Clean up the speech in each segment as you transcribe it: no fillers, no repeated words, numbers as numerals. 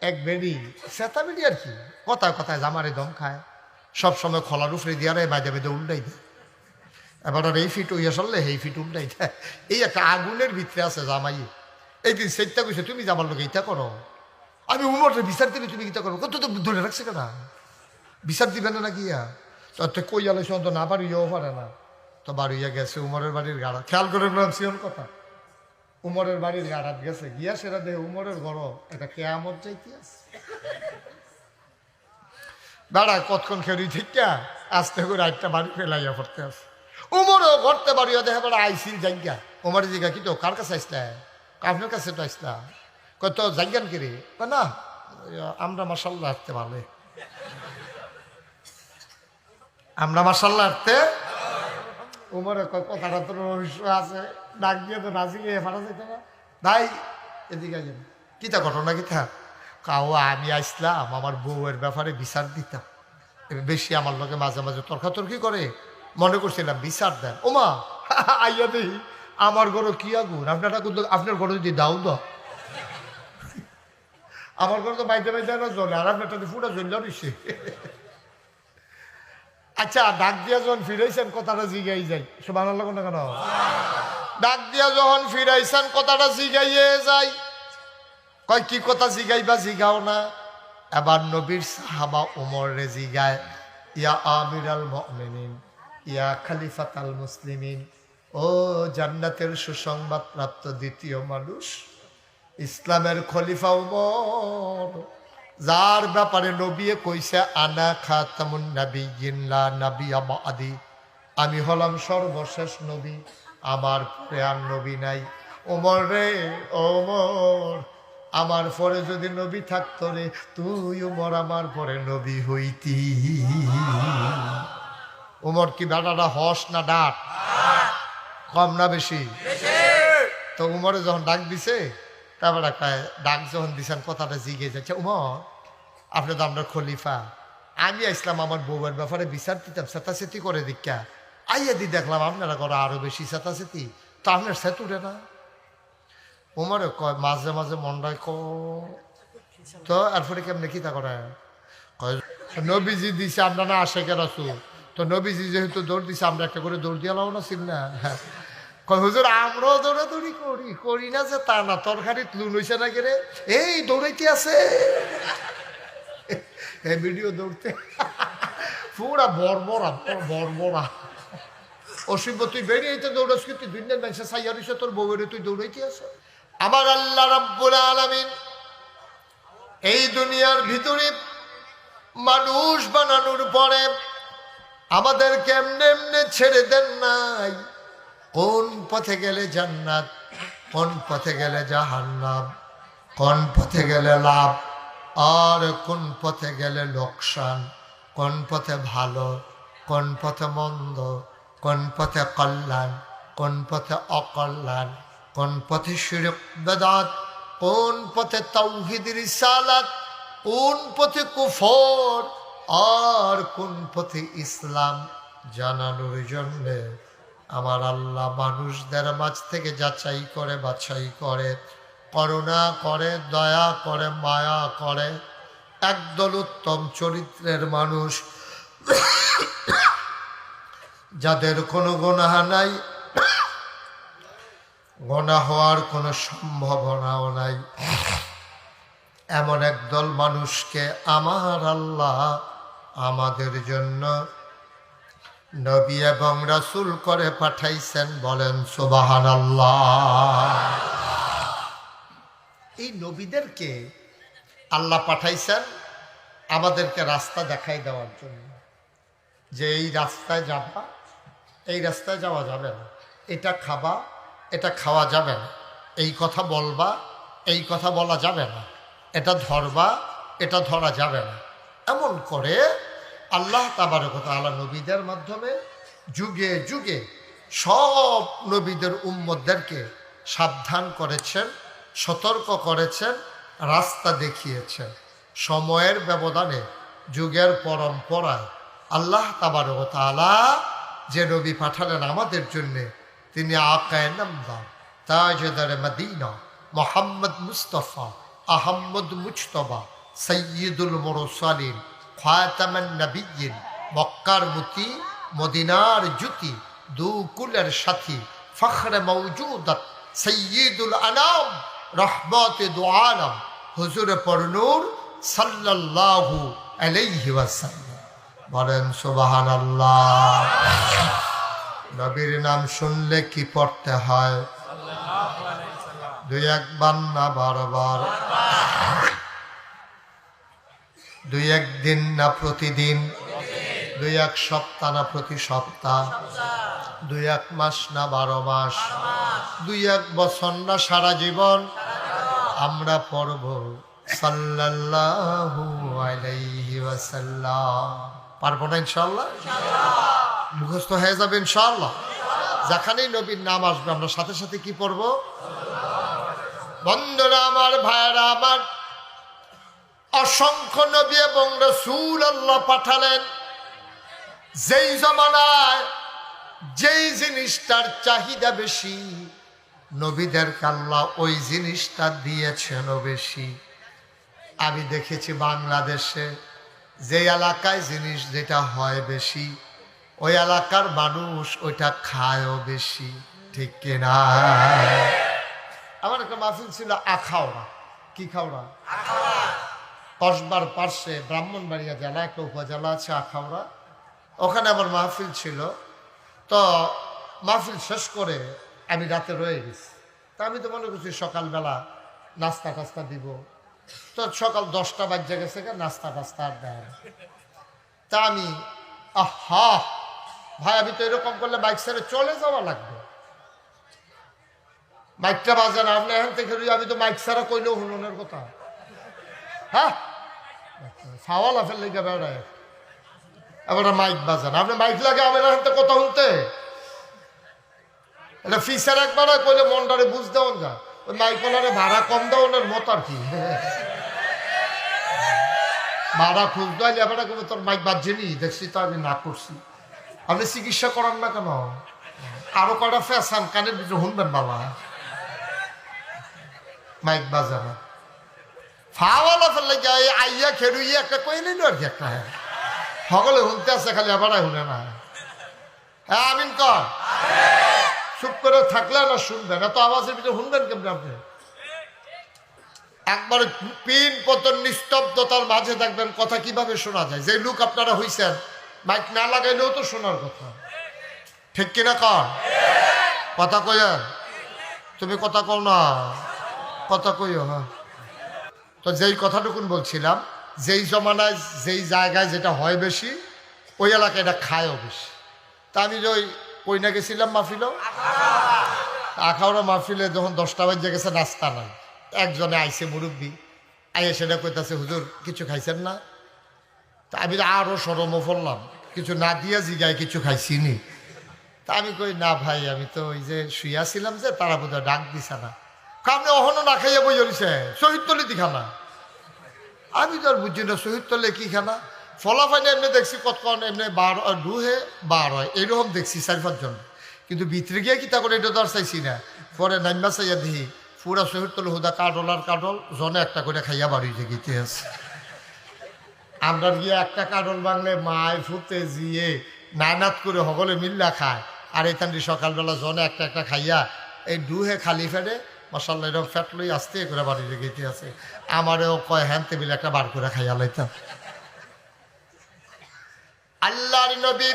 এক বেড়ি সেতা বেড়ি আর কি, কথায় কথায় জামারে দম খায়, সবসময় খোলার উপরে দিয়ে বাজে বেঁধে উল্টাই দেয়। এবার আর এই ফিট হইয়া চললে এই ফিট উল্টাই দেয়। এই একটা আগুনের ভিতরে আছে জামাই। এই দিন সেটা কইছে তুমি যাবার লোক এইটা করো, আমি উমরের বিচার দিবি, তুমি কিতা করো, কত তো ধরে রাখছে কেন বিচার দিবে না গিয়া, তো কই আলো তো না বাড়িয়েও পারে না, তো বাড়িয়া গেছে উমরের বাড়ির গাড়া। খেয়াল করে বললাম সিয়ন কথা, উমরের বাড়ির গাড়াত গেছে গিয়া সেটা দেহ উমরের ঘর এটা কেয়ামত যাইতে আছে। দাঁড়া কতক্ষণ খেলি ঠিক আস্তে করে একটা বাড়ি ফেলাইয়া পড়তে আছে। উমরও ঘরতে বাড়িয়া দেখা বেড়া আইসিল জায়গা। উমরের জায়গা কি তো কার কাছে আসলা, আপনার কাছে তো আসলা, কত জায়গান কিরে না আমরা মাসাল্লাহ হাঁটতে ভালো, আমরা মাসাল্লাহ হাঁটতে। উমরে কথাটা তো রহস্য আছে, ডাক দিয়ে তো রাজি গিয়ে ফাটা যেত না। ভাই এদিকে যান, কিতা ঘটনা কিতা কাও, আমি আসলাম আমার বউয়ের ব্যাপারে বিচার দিতাম, বেশি আমার লোকে মাঝে মাঝে তর্কাতর্কি করে, মনে করছিলাম বিচার দেন। ওমা আইয়া দেই আমার ঘরে কি আগুন, আপনারা আপনার ঘরে যদি দাও দাও, আমার ঘরে তো বাইতে বাইতে না জ্বলে, আর আপনারটা ফুটা জ্বললেও নিশ্চয়। আচ্ছা ডাক দিয়া যখন ফিরাইছেন কথাটা জিগাই যাই, সব আনার লোক না কেন, ডাক দিয়া যখন ফিরাইছেন কথাটা জিগাইয়ে যাই, কয় কি কথা জিগাইবা জিগাও না। এবার নবীর সাহাবা উমরে জিগায়, ইয়া আমিরাল মুমিনিন, ইয়া খলিফাতাল মুসলিমিন, ও জান্নাতের সুসংবাদ প্রাপ্ত দ্বিতীয় মানুষ, ইসলামের খলিফা উমর, যার ব্যাপারে নবী কইছে আনা খাতামুন নাবিয়্যিন লা নাবিয়্যা বাদি, আমি হলাম সর্বশেষ নবী, আমার পরে আর নবী নাই। ওমর রে ওমর, আমার পরে যদি নবী থাকতো রে, তুই ওমর আমার পরে নবী হইতি। ওমর কি বেটাটা হস না ডাক, কম না বেশি? তো উমরে যখন ডাক দিছে, তারপরে ডাক যখন দিছেন কথাটা জিগে যাচ্ছে, উমর আপনি তো আমরা খলিফা, আমি আসলাম আমার বউয়ের ব্যাপারে বিচার দিতাম, চেতাচেতি করে দীক্ষা আইয়া দি দেখলাম আপনারা করো আরো বেশি চেতাচেতি, তো আপনার সেত উঠে না। উমরে কয় মাঝে মাঝে মনটায় তো এরপরে কেমনে কিতা করে, নবীজি দিছে আমরা না আশেকের রাসূল, তো নবীজি যেহেতু দৌড় দিছে আমরা একটা করে দৌড় দিয়ে লাও না ছিল না। কয় হুজুর আমরাও দৌড়াদৌড়ি করি, করি না যে তা না, তরকারি লুন হইছে না কেরে, এই দৌড়াইতে আছে এই ভিডিও দৌড়তে পুরা বর্বরা বর্বরা। অসীম তুই বেরিয়েতে দৌড়াস, কিন্তু দুই দিন মানুষের সাইয়ার হইছে তোর বউয়ের, তুই দৌড়াইতে আছে। আমার আল্লাহ রাব্বুল আলামিন এই দুনিয়ার ভিতরে মানুষ বানানোর পরে আমাদেরকে এমনি এমনি ছেড়ে দেন নাই। কোন পথে গেলে জান্নাত, কোন পথে গেলে জাহান্নাম, কোন পথে গেলে লাভ আর কোন পথে গেলে লোকসান, কোন পথে ভালো, কোন পথে মন্দ, কোন পথে কল্যাণ, কোন পথে অকল্যাণ, কোন পথে শিরক বেদাত, কোন পথে তাওহীদ রিসালাত, কোন পথে কুফর আর কোন পথে ইসলাম জানানোর জন্যে আমার আল্লাহ মানুষদের মাঝ থেকে যাচাই করে বাছাই করে, করুণা করে, দয়া করে, মায়া করে একদল উত্তম চরিত্রের মানুষ, যাদের কোনো গুনাহ নাই, গুনাহ হওয়ার কোনো সম্ভাবনাও নাই, এমন একদল মানুষকে আমার আল্লাহ আমাদের জন্য নবী এবং রাসূল করে পাঠাইছেন। বলেন সুবহানাল্লাহ। এই নবীদেরকে আল্লাহ পাঠাইছেন আমাদেরকে রাস্তা দেখাই দেওয়ার জন্য, যে এই রাস্তায় যাবা, এই রাস্তায় যাওয়া যাবে না, এটা খাবা, এটা খাওয়া যাবে না, এই কথা বলবা, এই কথা বলা যাবে না, এটা ধরবা, এটা ধরা যাবে না। এমন করে আল্লাহ তাবারক ওয়া তাআলা নবীদের মাধ্যমে যুগে যুগে সব নবীদের উম্মতদেরকে সাবধান করেছেন, সতর্ক করেছেন, রাস্তা দেখিয়েছেন। সময়ের ব্যবধানে, যুগের পরম্পরায় আল্লাহ তাবারক ওয়া তাআলা যে নবী পাঠালেন আমাদের জন্যে, তিনি আকায়ে নামদার, তাজদারে মদিনা, মুহাম্মদ মুস্তাফা আহম্মদ মুজতবা সৈয়দুল মুরসালিন খাতামান নবিয়্যিন মক্কার মতি মদিনার জ্যোতি দুকুলের সাথী ফখরে মওজুদাত সৈয়দুল আনাম রহমতে দু আলম হুজুর পরনূর সাল্লাল্লাহু আলাইহি ওয়াসাল্লাম। বলেন সুবহানাল্লাহ। নবীর নাম শুনলে কি পড়তে হয়? দুই একবার না বারবার? দুই একদিন না প্রতিদিন? দুই এক সপ্তাহ না প্রতি সপ্তাহ? দুই এক মাস না 12 মাস? দুই এক বছর না সারা জীবন? আমরা পড়ব সাল্লাল্লাহু আলাইহি ওয়াসাল্লাম। পারবো না ইনশাআল্লাহ? মুখস্থ হয়ে যাবে ইনশাআল্লাহ। যেখানেই নবীর নাম আসবে আমরা সাথে সাথে কি পড়ব? বন্ধুরা আমার, ভাইয়েরা আমার, অসংখ্য নবী এবং রাসূল আল্লাহ পাঠালেন। যেই জমানায় যেই জিনিসটার চাহিদা বেশি, নবীদেরকে আল্লাহ ওই জিনিসটা দিয়েছেন বেশি। আমি দেখেছি বাংলাদেশে যে এলাকায় জিনিস যেটা হয় বেশি, ওই এলাকার মানুষ ওইটা খায়ও বেশি, ঠিক কিনা? আমার একটা মাহফিল ছিল আখাউড়া। কি খাওড়া? কসবার পার্শ্বে ব্রাহ্মণবাড়িয়া জেলা একটা উপজেলা আছে আখাউড়া, ওখানে আমার মাহফিল ছিল। তো মাহফিল শেষ করে আমি রাতে রয়ে গেছি। তা আমি তো মনে করছি সকালবেলা নাস্তা টাস্তা দিব। তো সকাল 10টা বাজে গেছে, নাস্তা টাস্তা আর দেয়। তা আমি ভাই আমি তো এরকম করলে বাইক ছেড়ে চলে যাওয়া লাগবে। মাইকটা বাজান আপনি এখান থেকে, আমি তো মাইক ছাড়া কইলেও হুননের কথা। হ্যাঁ, সাওয়াল আফের লেগে বেড়ায় এবার মাইক বাজান, আপনি মাইক লাগে আমার এখান থেকে কথা শুনতে। এটা ফিসার একবার কইলে মনটারে বুঝ দেওয়ান যা, ওই মাইক ওনারে ভাড়া কম দেওয়ানের মত আর কি। ভাড়া খুঁজ দেওয়ালে এবার কবে তোর মাইক বাজছেনি, দেখছি তো আমি না করছি। আপনি চিকিৎসা করান না কেন? আরো কয়টা ফ্যাশন কানের ভিতরে শুনবেন বাবা, মাইক বাজানো ফাওয়ালা ফেললে যায় আইয়া খেরুইয়া একটা কই নিল আর কি, একটা সকলে শুনতে আছে খালি এবারাই শুনে না। হ্যাঁ আমিন কর। চুপ করে থাকলে না শুনবেন, এত আওয়াজের ভিতরে শুনবেন কেমন আপনি? একবারে পিন পতন নিস্তব্ধতার মাঝে দেখবেন কথা কিভাবে শোনা যায়। যে লোক আপনারা হইছেন, মাইক না লাগাইলেও তো শোনার কথা, ঠিক কিনা কর? কথা কইয়া তুমি কথা কও না, কথা কইও। হ্যাঁ, তো যেই কথাটুকুন বলছিলাম, যেই জমানায় যেই জায়গায় যেটা হয় বেশি, ওই এলাকায় এটা খায়ও বেশি। তা আমি যে ওই কইনা গেছিলাম মাহফিলও, আখাউড়া মাহফিলে যখন 10টা বাজে গেছে, নাস্তা নাই। একজনে আইসে মুরব্বী, আইয়ে সেটা কইতাছে হুজুর কিছু খাইছেন না? তা আমি আরও সরমও পড়লাম, কিছু না দিয়া জিগায় কিছু খাইছি নি? তা আমি কই না ভাই, আমি তো ওই যে শুইয়াছিলাম যে তারা বোধহয় ডাক দিছে না। আপনি অহনো না খাইয়া বই জড়িছে শহীদ তলে দি খানা। আমি তো আর বুঝছি না শহীদ তলে কি খানা। ফলাফাইনে এমনি দেখছি কতক্ষণ এমনি 12 হয় এইরকম দেখছি 4-5 জন, কিন্তু ভিতরে গিয়ে কি তা করে এটা তো আর চাইছি না। পরে নাইমা চাইয়া দেখি পুরা শহীদ তলে হুদা কাডল আর কাডল, জনে একটা করে খাইয়া বাড়িতে গিতে আছে। আমরা গিয়ে একটা কাডল বাংলে মায় ফুটে জিয়ে নানাত করে সকলে মিল্লা খায়, আর এখানে সকালবেলা জনে একটা একটা খাইয়া এই ডুহে খালি ফেলে মশাল্লা এরকম ফ্যাট লই আসতে করে বাড়িতে গেতে আছে। আমারও কয় হ্যান টেবিল একটা বার করে খাইয়া লাইতাম। আল্লাহর নবী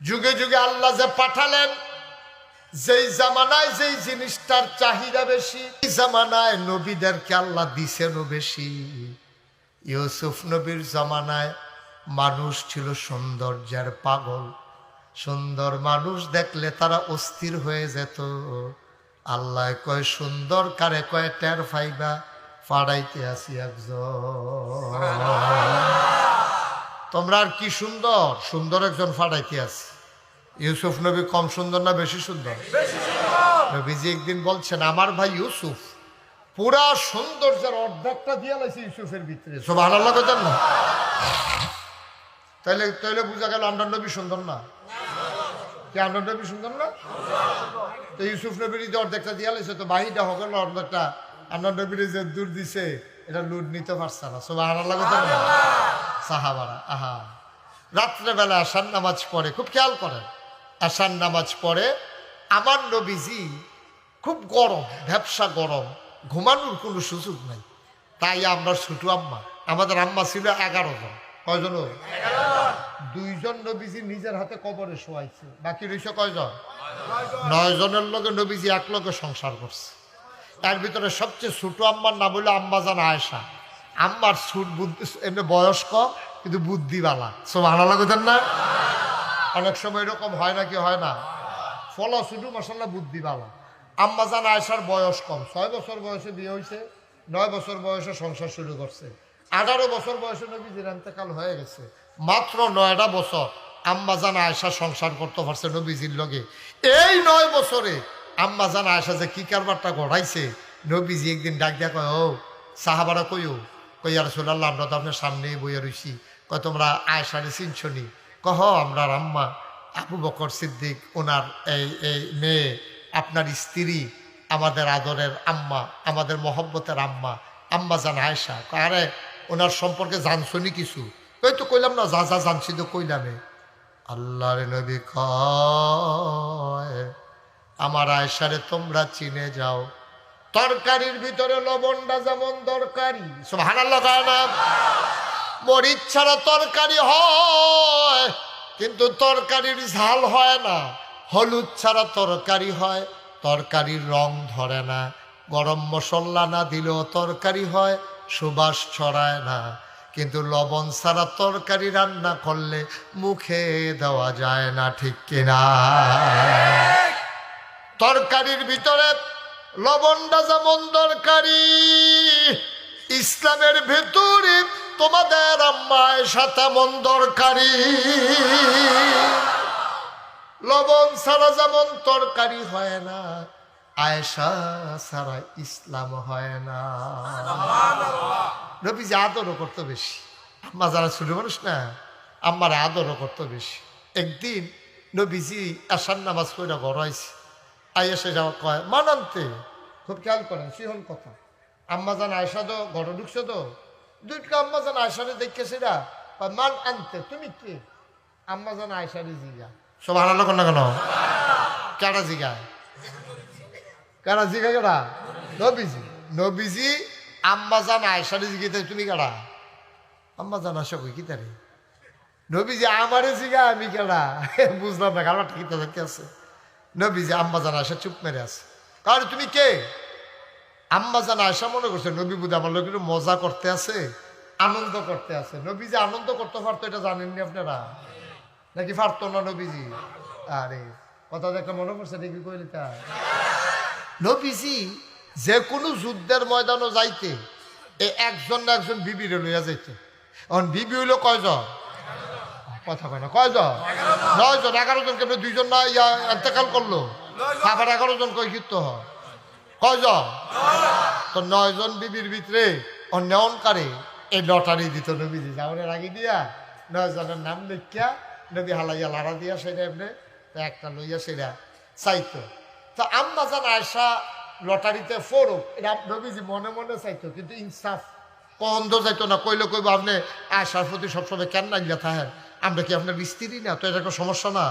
যুগে যুগে আল্লাহ যে পাঠালেন, যেই জামানায় যেই জিনিসটার চাহিদা বেশি, এই জামানায় নবীদেরকে আল্লাহ দিছেনও বেশি। ইউসুফ নবীর জামানায় মানুষ ছিল সৌন্দর্যের পাগল, সুন্দর মানুষ দেখলে তারা অস্থির হয়ে যেত। আল্লাহ কয় সুন্দর কারে কয় টের ফাইবা, ফাড়াইতে আসি একজন। তোমরা আর কি সুন্দর, সুন্দর একজন ফাড়াইতে আসি। ইউসুফ নবী কম সুন্দর না বেশি সুন্দর? নবীজি একদিন বলছেন আমার ভাই ইউসুফ পুরা সৌন্দর্যের অর্ধেকটা দিয়া লাইছে ইউসুফের ভিতরে। সুবহানাল্লাহ কইতেন না? তাইলে তাইলে বুঝা গেল আমরা নবী সুন্দর না? কি আমরা নবী সুন্দর না? তো ইউসুফ নবীর অর্ধেকটা দিয়া লাইছে, তো বাহিটা হগল অর্ধেকটা আল্লাহ নবীর যে দূর দিছে এটা লুট নিতে পারছে না। সুবহানাল্লাহ। সাহাবারা আহা রাত্রেবেলা আশার নামাজ পড়ে, খুব খেয়াল করেন, আশার নামাজ পড়ে আমার নবীজি খুব গরম, ভ্যাবসা গরম, ঘুমানোর কোনো সুযোগ নাই। তাই আমরা ছোট আম্মা, আমাদের আম্মা ছিল 11 জন। কয়জন? 2 জন নবীজি নিজের হাতে কবরে শোয়াইছে, বাকি রয়েছে কয়জন? 9 জনের লগে নবীজি এক লগে সংসার করছে। এর ভিতরে সবচেয়ে ছোট আম্মার নাম হলো আম্মা জান আয়েশা। আম্মার ছুট বুদ্ধি, এমনি বয়স্ক কিন্তু বুদ্ধিওয়ালা। সুবহানাল্লাহ কইতেন না? অনেক সময় এরকম হয় নাকি হয় না? ফলো শুধু মশাল্লা বুদ্ধিওয়ালা। আম্মা জান আয়েশার বয়স কম, 6 বছর বয়সে বিয়ে হয়েছে, 9 বছর বয়সে সংসার শুরু করছে। 18 বছর বয়সে নবীজির ইন্তেকাল হয়ে গেছে। মাত্র 9টা বছর আম্মা জান আয়েশা সংসার করতে পারছে নবীজির লগে। এই 9 বছরে আম্মা জান আয়েশা যে কি কারবারটা ঘটাইছে, নবীজি একদিন ডাক দিয়া কয়, ও সাহাবারা কইও, কই ইয়া রাসূলুল্লাহ, আমরা তো আপনার সামনেই বইয়া রইছি, কয় তোমরা আয়েশারে চিনছনি? কহ আমরা আম্মা আবু বকর সিদ্দিক, ওনার এই মেয়ে, আপনার স্ত্রী, আমাদের আদরের আম্মা, আমাদের মহব্বতের আম্মা, আম্মা জান আয়েশা। আরে ওনার সম্পর্কে জানছনি কিছু? কই তো কইলাম না, যা যা জানছি তো কইলামে। আল্লাহর নবী কয়, আমার আয়েশারে তোমরা চিনে যাও, তরকারির ভিতরে লবণটা যেমন দরকারি, সুবহানাল্লাহ কয় না? মরিচ ছাড়া তরকারি হয়, কিন্তু তরকারির ঝাল হয় না। হলুদ ছাড়া তরকারি হয়, তরকারির রং ধরে না। গরম মশলা না দিলেও তরকারি হয়, সুবাস ছড়ায় না। কিন্তু লবণ ছাড়া তরকারি রান্না করলে মুখে দেওয়া যায় না, ঠিক কিনা? তরকারির ভিতরে লবণটা যেমন দরকারি, ইসলামের ভেতরে তোমাদের আম্মা আয়েশা তেমন দরকারি। লবণ ছাড়া যেমন তরকারি হয় না, আয়েশা ছাড়া ইসলাম হয় না। নবীজি আদরও করতো বেশি। আম্মা যারা ছোট মানুষ না, আম্মার আদরও করতো বেশি। একদিন নবীজি আশার নামাজ পড়া ঘর আইছে, আয়েশা যাওয়া কয় মান আনতে। খুব খেয়াল করেন, সিহন কথা। আম্মা জান আয়েশা তো ঘরে ঢুকছে, তো দুইটা আম্মা জান আয়েশারে দেখছে না, মান আনতে, তুমি কে? আম্মা জান আয়েশারে জিগা। সুবহানাল্লাহ না কেন? কেডা জিগায়? কেডা জিগা? কেডা? নবীজি। নবীজি আম্মা জান আয়েশারে জিগাইতে, তুমি কেডা? আম্মা জান আয়েশা কই কি তারে? নবীজি আমারে জিগা, আমি কেডা? বুঝলাম না, কারণ ঠিক আছে। নবীজি আম্মা জান আয়েশা চুপ মেরে আছে। কারণ তুমি কে? আম্মা জান আয়েশা মনে করছে নবী বুধ আমার লোক একটু মজা করতে আছে, আনন্দ করতে আছে। নবীজি আনন্দ করতে পারতো, এটা জানেননি আপনারা নাকি? পারতো না নবীজি? আরে কথা দেখে মনে করছে দেখি কইলি তা। নবীজি যে কোনো যুদ্ধের ময়দানও যাইতে একজন না একজন বিবিরে লইয়া যাইতে। এখন বিবি হইলো কয়জন? কথা কয় না, কয়জন? 9 জন। 11 জন কেন? 2 জন না ইন্তেকাল করলো, আবার 11 জন কই কীর্ত হয়? কয়জন? তো 9 জন বিবির ভিতরে অন্যকারে এই লটারি দিত নবীজি। যাওয়ার আগে দিয়া 9 জনের নাম লিখিয়া নবী হালাইয়া লাড়া দিয়া সেটা এমনি একটা লইয়া সেটা চাইতো। তো আম্মা জান আয়েশা লটারিতে ফোরক, এটা নবীজি মনে মনে চাইতো, কিন্তু ইনসাফ কন্দ যাইতো না। কইলে কইব আপনি আয়েশার প্রতি সবসময় কেন নাগিয়া থাকেন? আমরা কি আপনার স্ত্রী না? তো এটা একটা সমস্যা না?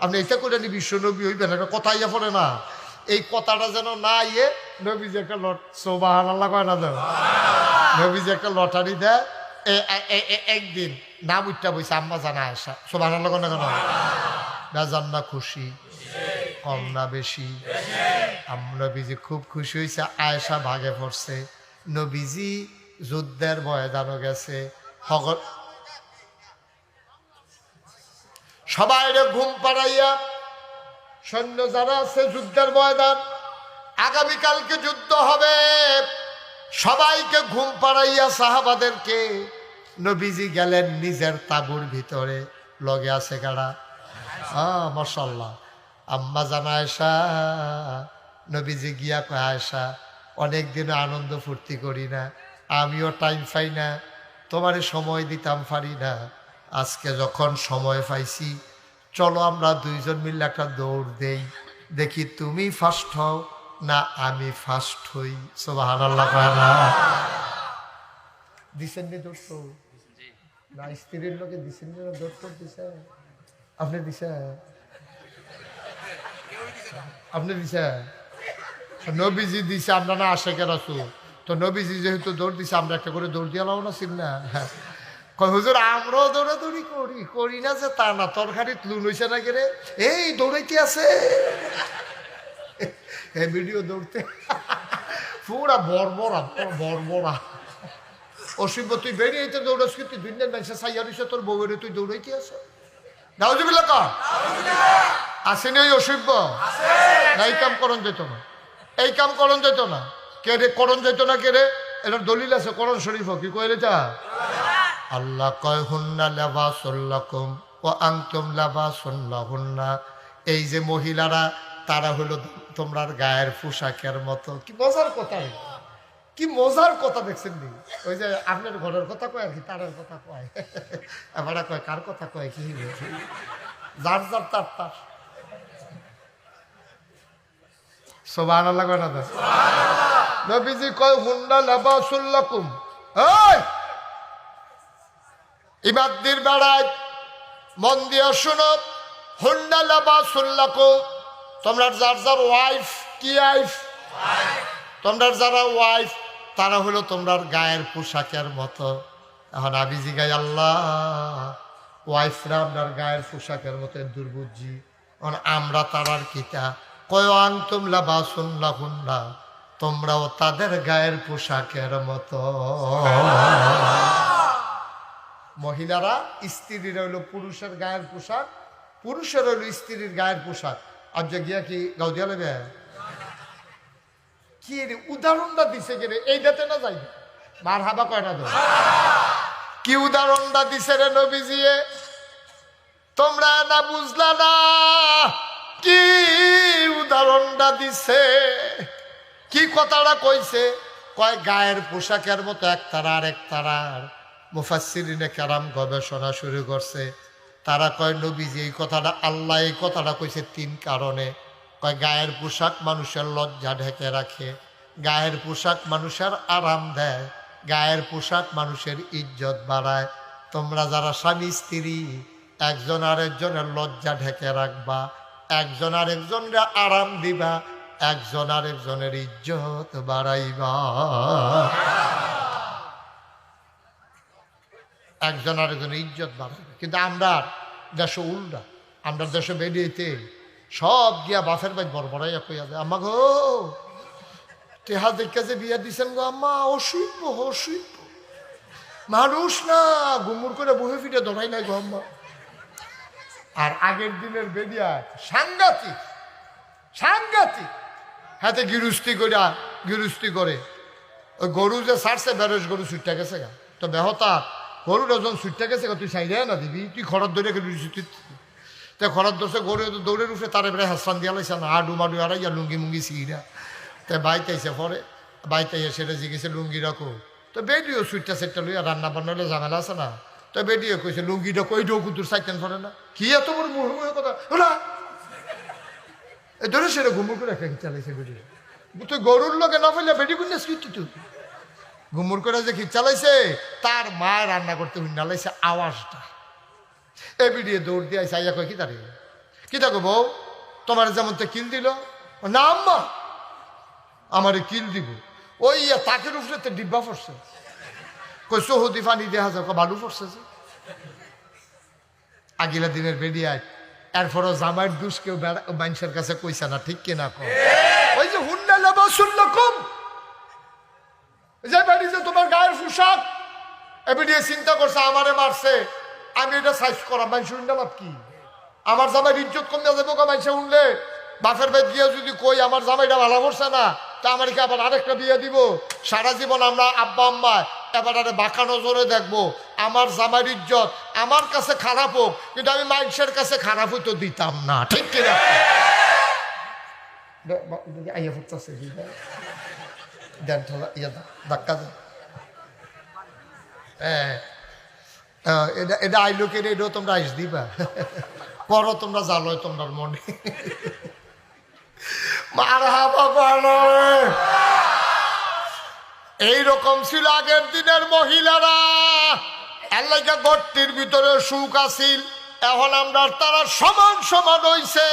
আপনি এটা করে নি বিশ্ব নবী হইবেন, একটা কথা ইয়া পড়ে না? এই কথাটা যেন না ইয়ে নবীজি একটা সুবহানাল্লাহ কয় না? নবীজি একটা লটারি দেয়। একদিন নাম উঠটা বইছে আম্মা জান আয়েশা। সুবহানাল্লাহ কয় না কেন? বেজান না খুশি? কম না বেশি? নবীজি খুব খুশি হয়েছে, আয়েশা ভাগে পড়ছে। নবীজি যুদ্ধের ময়দানও গেছে, সবাই ঘুম পাড়াইয়া সৈন্য যারা আছে যুদ্ধের ময়দান, আগামীকালকে যুদ্ধ হবে, সবাইকে ঘুম পাড়াইয়া সাহাবাদেরকে নবীজি গেলেন নিজের তাঁবুর ভিতরে। লগে আছে কারা? মাশাআল্লাহ আম্মা জান আয়েশা। নবীজি গিয়া কয়, আয়েশা অনেকদিন আনন্দ ফুর্তি করি না, আমিও টাইম পাই না, তোমারে সময় দিতাম পারি না, আজকে যখন সময় পাইছি চলো আমরা 2 জন মিলে একটা দৌড় দেই, দেখি তুমি ফার্স্ট হও না আমি ফার্স্ট হই। সুবহানাল্লাহ কয় না? দিছেন নি দৌড় তো? না স্ত্রীর লোকে দিছেন নি দৌড় তো দিছে? আপনি দিছে? আপনি দিছে? নবীজি দিছে, আমরা না আশেকের রাসূল। তো নবীজি যেহেতু দৌড় দিছে, আমরা একটা করে দৌড় দিয়ে লাও না ছিল না? কয় হুজুর আমরাও দৌড়াদৌড়ি করি না যে তা না, তরকারি লুন হইছে না কেরে এই দৌড়াইতে আছে এই ভিডিও দৌড়তে পুরা বর্বরা অসীম তুই বেরিয়েতে দৌড়াস কি? তুই দুনিয়ার মানুষের সাইয়া রইছে, তোর বউয়ের তুই দৌড়াইতে আছে? নাউজুবিল্লাহ কর। আসেনি ওই অসভ্য? না এই কাম করণ যেত না, এই কাম করণ যেত না। কে রে করণ যেত না? কে রে? এটার দলিল আছে কোরআন শরীফ। কি কইলে যা? আল্লাহ কয় হুন্না লিবাসুল লাকুম ওয়া আনতুম লিবাসুন লাহুন্না। এই যে মহিলারা, তারা হলো তোমরা গায়ের পোশাকের মতো। কি মজার কথা, কি মজার কথা দেখছেন নি? ওই যে আপনার ঘরের কথা কয় আর কি তারের কথা কয়, এবার কয় কার কথা কয় কি যার যার তার তার। সুবহানাল্লাহ কয় না? নবীজি কয় হুন্না লিবাসুল লাকুম। এই ইবাদদের বেড়ায় মন দিয়ে শোনো, হুন্না লিবাসুল লাকুম। তোমরা যার যার ওয়াইফ, কি ওয়াইফ? তোমরা যারা ওয়াইফ, তারা হলো তোমরা গায়ের পোশাকের মতো। এখন আমি জিগাই আল্লাহ, ওয়াইফরা আপনার গায়ের পোশাকের মতো দুর্বুদ্ধি, আমরা তারার কিতা? কয় আনতুম লিবাসুন লাহুন্না, তোমরাও তাদের গায়ের পোশাকের মতো। মহিলারা, স্ত্রীরা হইল পুরুষের গায়ের পোশাক, পুরুষের হইল স্ত্রীর গায়ের পোশাক। আর যে গিয়া কি গাও দিয়া লাগবে? কি রে উদাহরণটা দিছে কে রে? এইটাতে না যাই মার হাবা কয়টা ধর। কি উদাহরণটা দিছে রে নবীজি? তোমরা না বুঝলা না কি উদাহরণটা দিছে? কি কথাটা কইছে? কয় গায়ের পোশাকের মতো এক তারা আর এক তারার। মুফাসসিরিনে কেরাম গবেষণা শুরু করছে। তারা কয় নবীজি এই কথাটা, আল্লাহ এই কথাটা কইছে তিন কারণে। কয় গায়ের পোশাক মানুষের লজ্জা ঢেকে রাখে, গায়ের পোশাক মানুষের আরাম দেয়, গায়ের পোশাক মানুষের ইজ্জত বাড়ায়। তোমরা যারা স্বামী স্ত্রী, একজন আরেকজনের লজ্জা ঢেকে রাখবা, একজন আরেকজনের আরাম দিবা, একজন আরেকজনের ইজ্জত বাড়াইবা, একজন আরেকজনের ইজ্জত বাড়াইবা। কিন্তু আমরা দেশ উল্টা, আমরা দেশে বেরিয়েতে সব গিয়া বাফের বাইক বড়বড়াইয়া কইয়া দেয়, আম্মা গো তেহা দেখে যে বিয়া দিছেন গো আম্মা, অসুইব মানুষ না গুমুর করে বহে ফিরে ধরাই নাই গো আম্মা। আর আগের দিনের বেদিয়া সাংঘাতিক হাতে গিরুস্তি করে ওই গরু যে ছাড়ছে বেরোস গরু ছুটটা গেছে গা। তো বেহতা গরু ওজন ছুটটা গেছে গা, তুই সাইডে না দিবি, তুই খরচ ধরে তো খরচ ধরছে গরু দৌড়ে উঠে তার এবারে হাসান দিয়া লাইছে না আডু মাডু আড়াইয়া লুঙ্গি মুঙ্গি সিগিরা। তো বাইতে আইসে পরে বাইতে আইয়া সেটা জিজ্ঞেসে লুঙ্গি রাখো। তো বেডিও সুইটটা সেটটা লইয়া রান্না বান্না হলে ঝামেলা আছে না। তো বেডিও কইছে লুঙ্গিটা কই ঢোক তোর সাইকেন পরে না কি এত বড় মুহে কথা ওরা ধরে সেটা ঘুমুর করে একটা চালাইছে বেডিও। তুই গরুর লোকে না ফেলে বেডি কুন্না স্কিট তুই ঘুমুর করে যে কি চালাইছে, তার মা রান্না করতে হুন্না লাইছে আওয়াজটা। এ বিডিয়ে দৌড় দিয়ে আইসা আইয়া কয় কি তারে কি থাকো বউ, তোমার যেমন তো কিল দিল না আম্মা, আমারে কিল দিব। ওই তাকের উপরে তো ডিব্বা পড়ছে, কই সহুদি পানি দেখা যাক বালু পড়ছে যে আগিলা দিনের বেডিয়ায়। এরপরও জামাইয়ের দুষ কেউ মানুষের কাছে কইছে না, ঠিক কিনা কম? ওই যে হুন্না লিবাসুল লাকুম, যে বেডি যে তোমার গায়ের পোশাক, এ বেডিয়ে চিন্তা করছে আমারে মারছে, আমি এটা সাইজ করা মানুষ শুনলে লাভ কি? আমার জামাই ইজ্জত কম দেওয়া যাবো মানুষে শুনলে। বাপের ভাই গিয়ে যদি কই আমার জামাইটা ভালো করছে না, তা আমার কি আবার আরেকটা বিয়ে দিব? সারা জীবন আমরা আব্বা আম্মা এবার আরে বাঁকা নজরে দেখবো। আমার জামাইয়ের ইজ্জত আমার কাছে খারাপ হোক, কিন্তু আমি মানুষের কাছে খারাপ হইতো দিতাম না, ঠিক কিনা? আইয়া ফুটতেছে ধাক্কা দেন। হ্যাঁ এটা আইলো কে, এটাও তোমরা আইস দিবা করো, তোমরা জালো তোমার মনে। মারহাবা বলো। এইরকম ছিল আগের দিনের মহিলারা। আল্লাহ গর্তির ভিতরে সুখ আছিল, এখন আমরা তারা সমান সমান হইছে,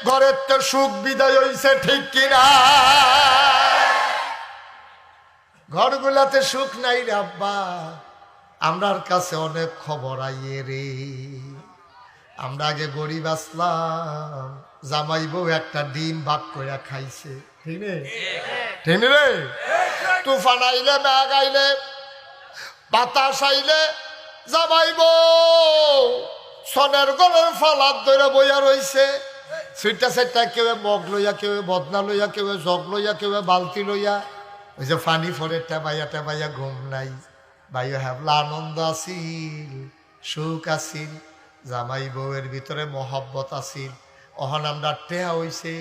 ঘরের তো সুখ বিদায় হইছে, ঠিক কিনা? ঘরগুলাতে সুখ নাই রে আব্বা। আমরার কাছে অনেক খবর আইয়ে রে। আমরা আগে গরিব আসলাম, জামাই বউ একটা ডিম ভাগ করে খাইছে, ঠিক নেই? ঠিক রে? তুফান আইলে, মেঘ আইলে, বাতাস আইলে, জামাই বউ সনের গলের ফালাত ধরে বইয়া রইছে। সেটা সেটা কেউ মগ লইয়া, কেউ বদনা লইয়া, কেউ জগ লইয়া, কেউ বালতি লইয়া, ওই যে ফানি ফরে টেবাইয়া টেবাইয়া ঘুম নাই। ভাইও হ্যাবলা আনন্দ আছিল, সুখ আছিল, জামাই বউয়ের ভিতরে মহব্বত আছিল। অহন আমরা টেহা হইছে,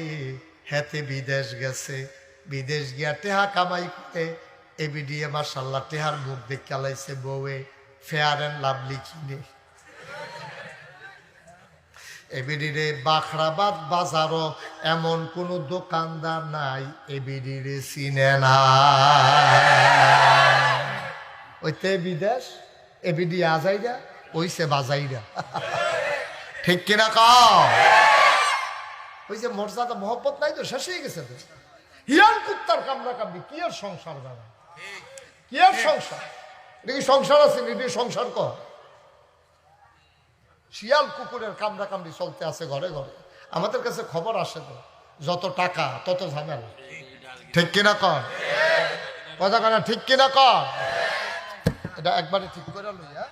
হেতে বিদেশ গেছে, বিদেশ গিয়া টেহা কামাই করে এবিডিএ মাশাল্লাহ টেহার মুখ দেখে চালাইছে বউয়ে ফেয়ার অ্যান্ড লাভলি কিনে। এবিডিরে বাখরাবাদ বাজারও এমন কোন দোকানদার নাই এবিডিরে চিনে না। ওইতে বিদেশ এবিডি আজাইরা ওইছে বাজাইরা, ঠিক কিনা কাও? ওই যে মর্যাদা মহব্বত নাই তো, শেষ হয়ে গেছে তো। হিয়াল কুত্তার কামড়া কামড়ি কি আর সংসার দাঁড়া, কি আর সংসার? এটা কি সংসার আছে? এটি সংসার কর। শিয়াল কুকুরের কামড়া কামড়ি চলতে আছে ঘরে ঘরে। আমাদের কাছে খবর আসে তো, যত টাকা তত ঝামেলা, ঠিক কিনা কর? কথা কেনা ঠিক কিনা কর? এটা একবারে ঠিক করে লইয়া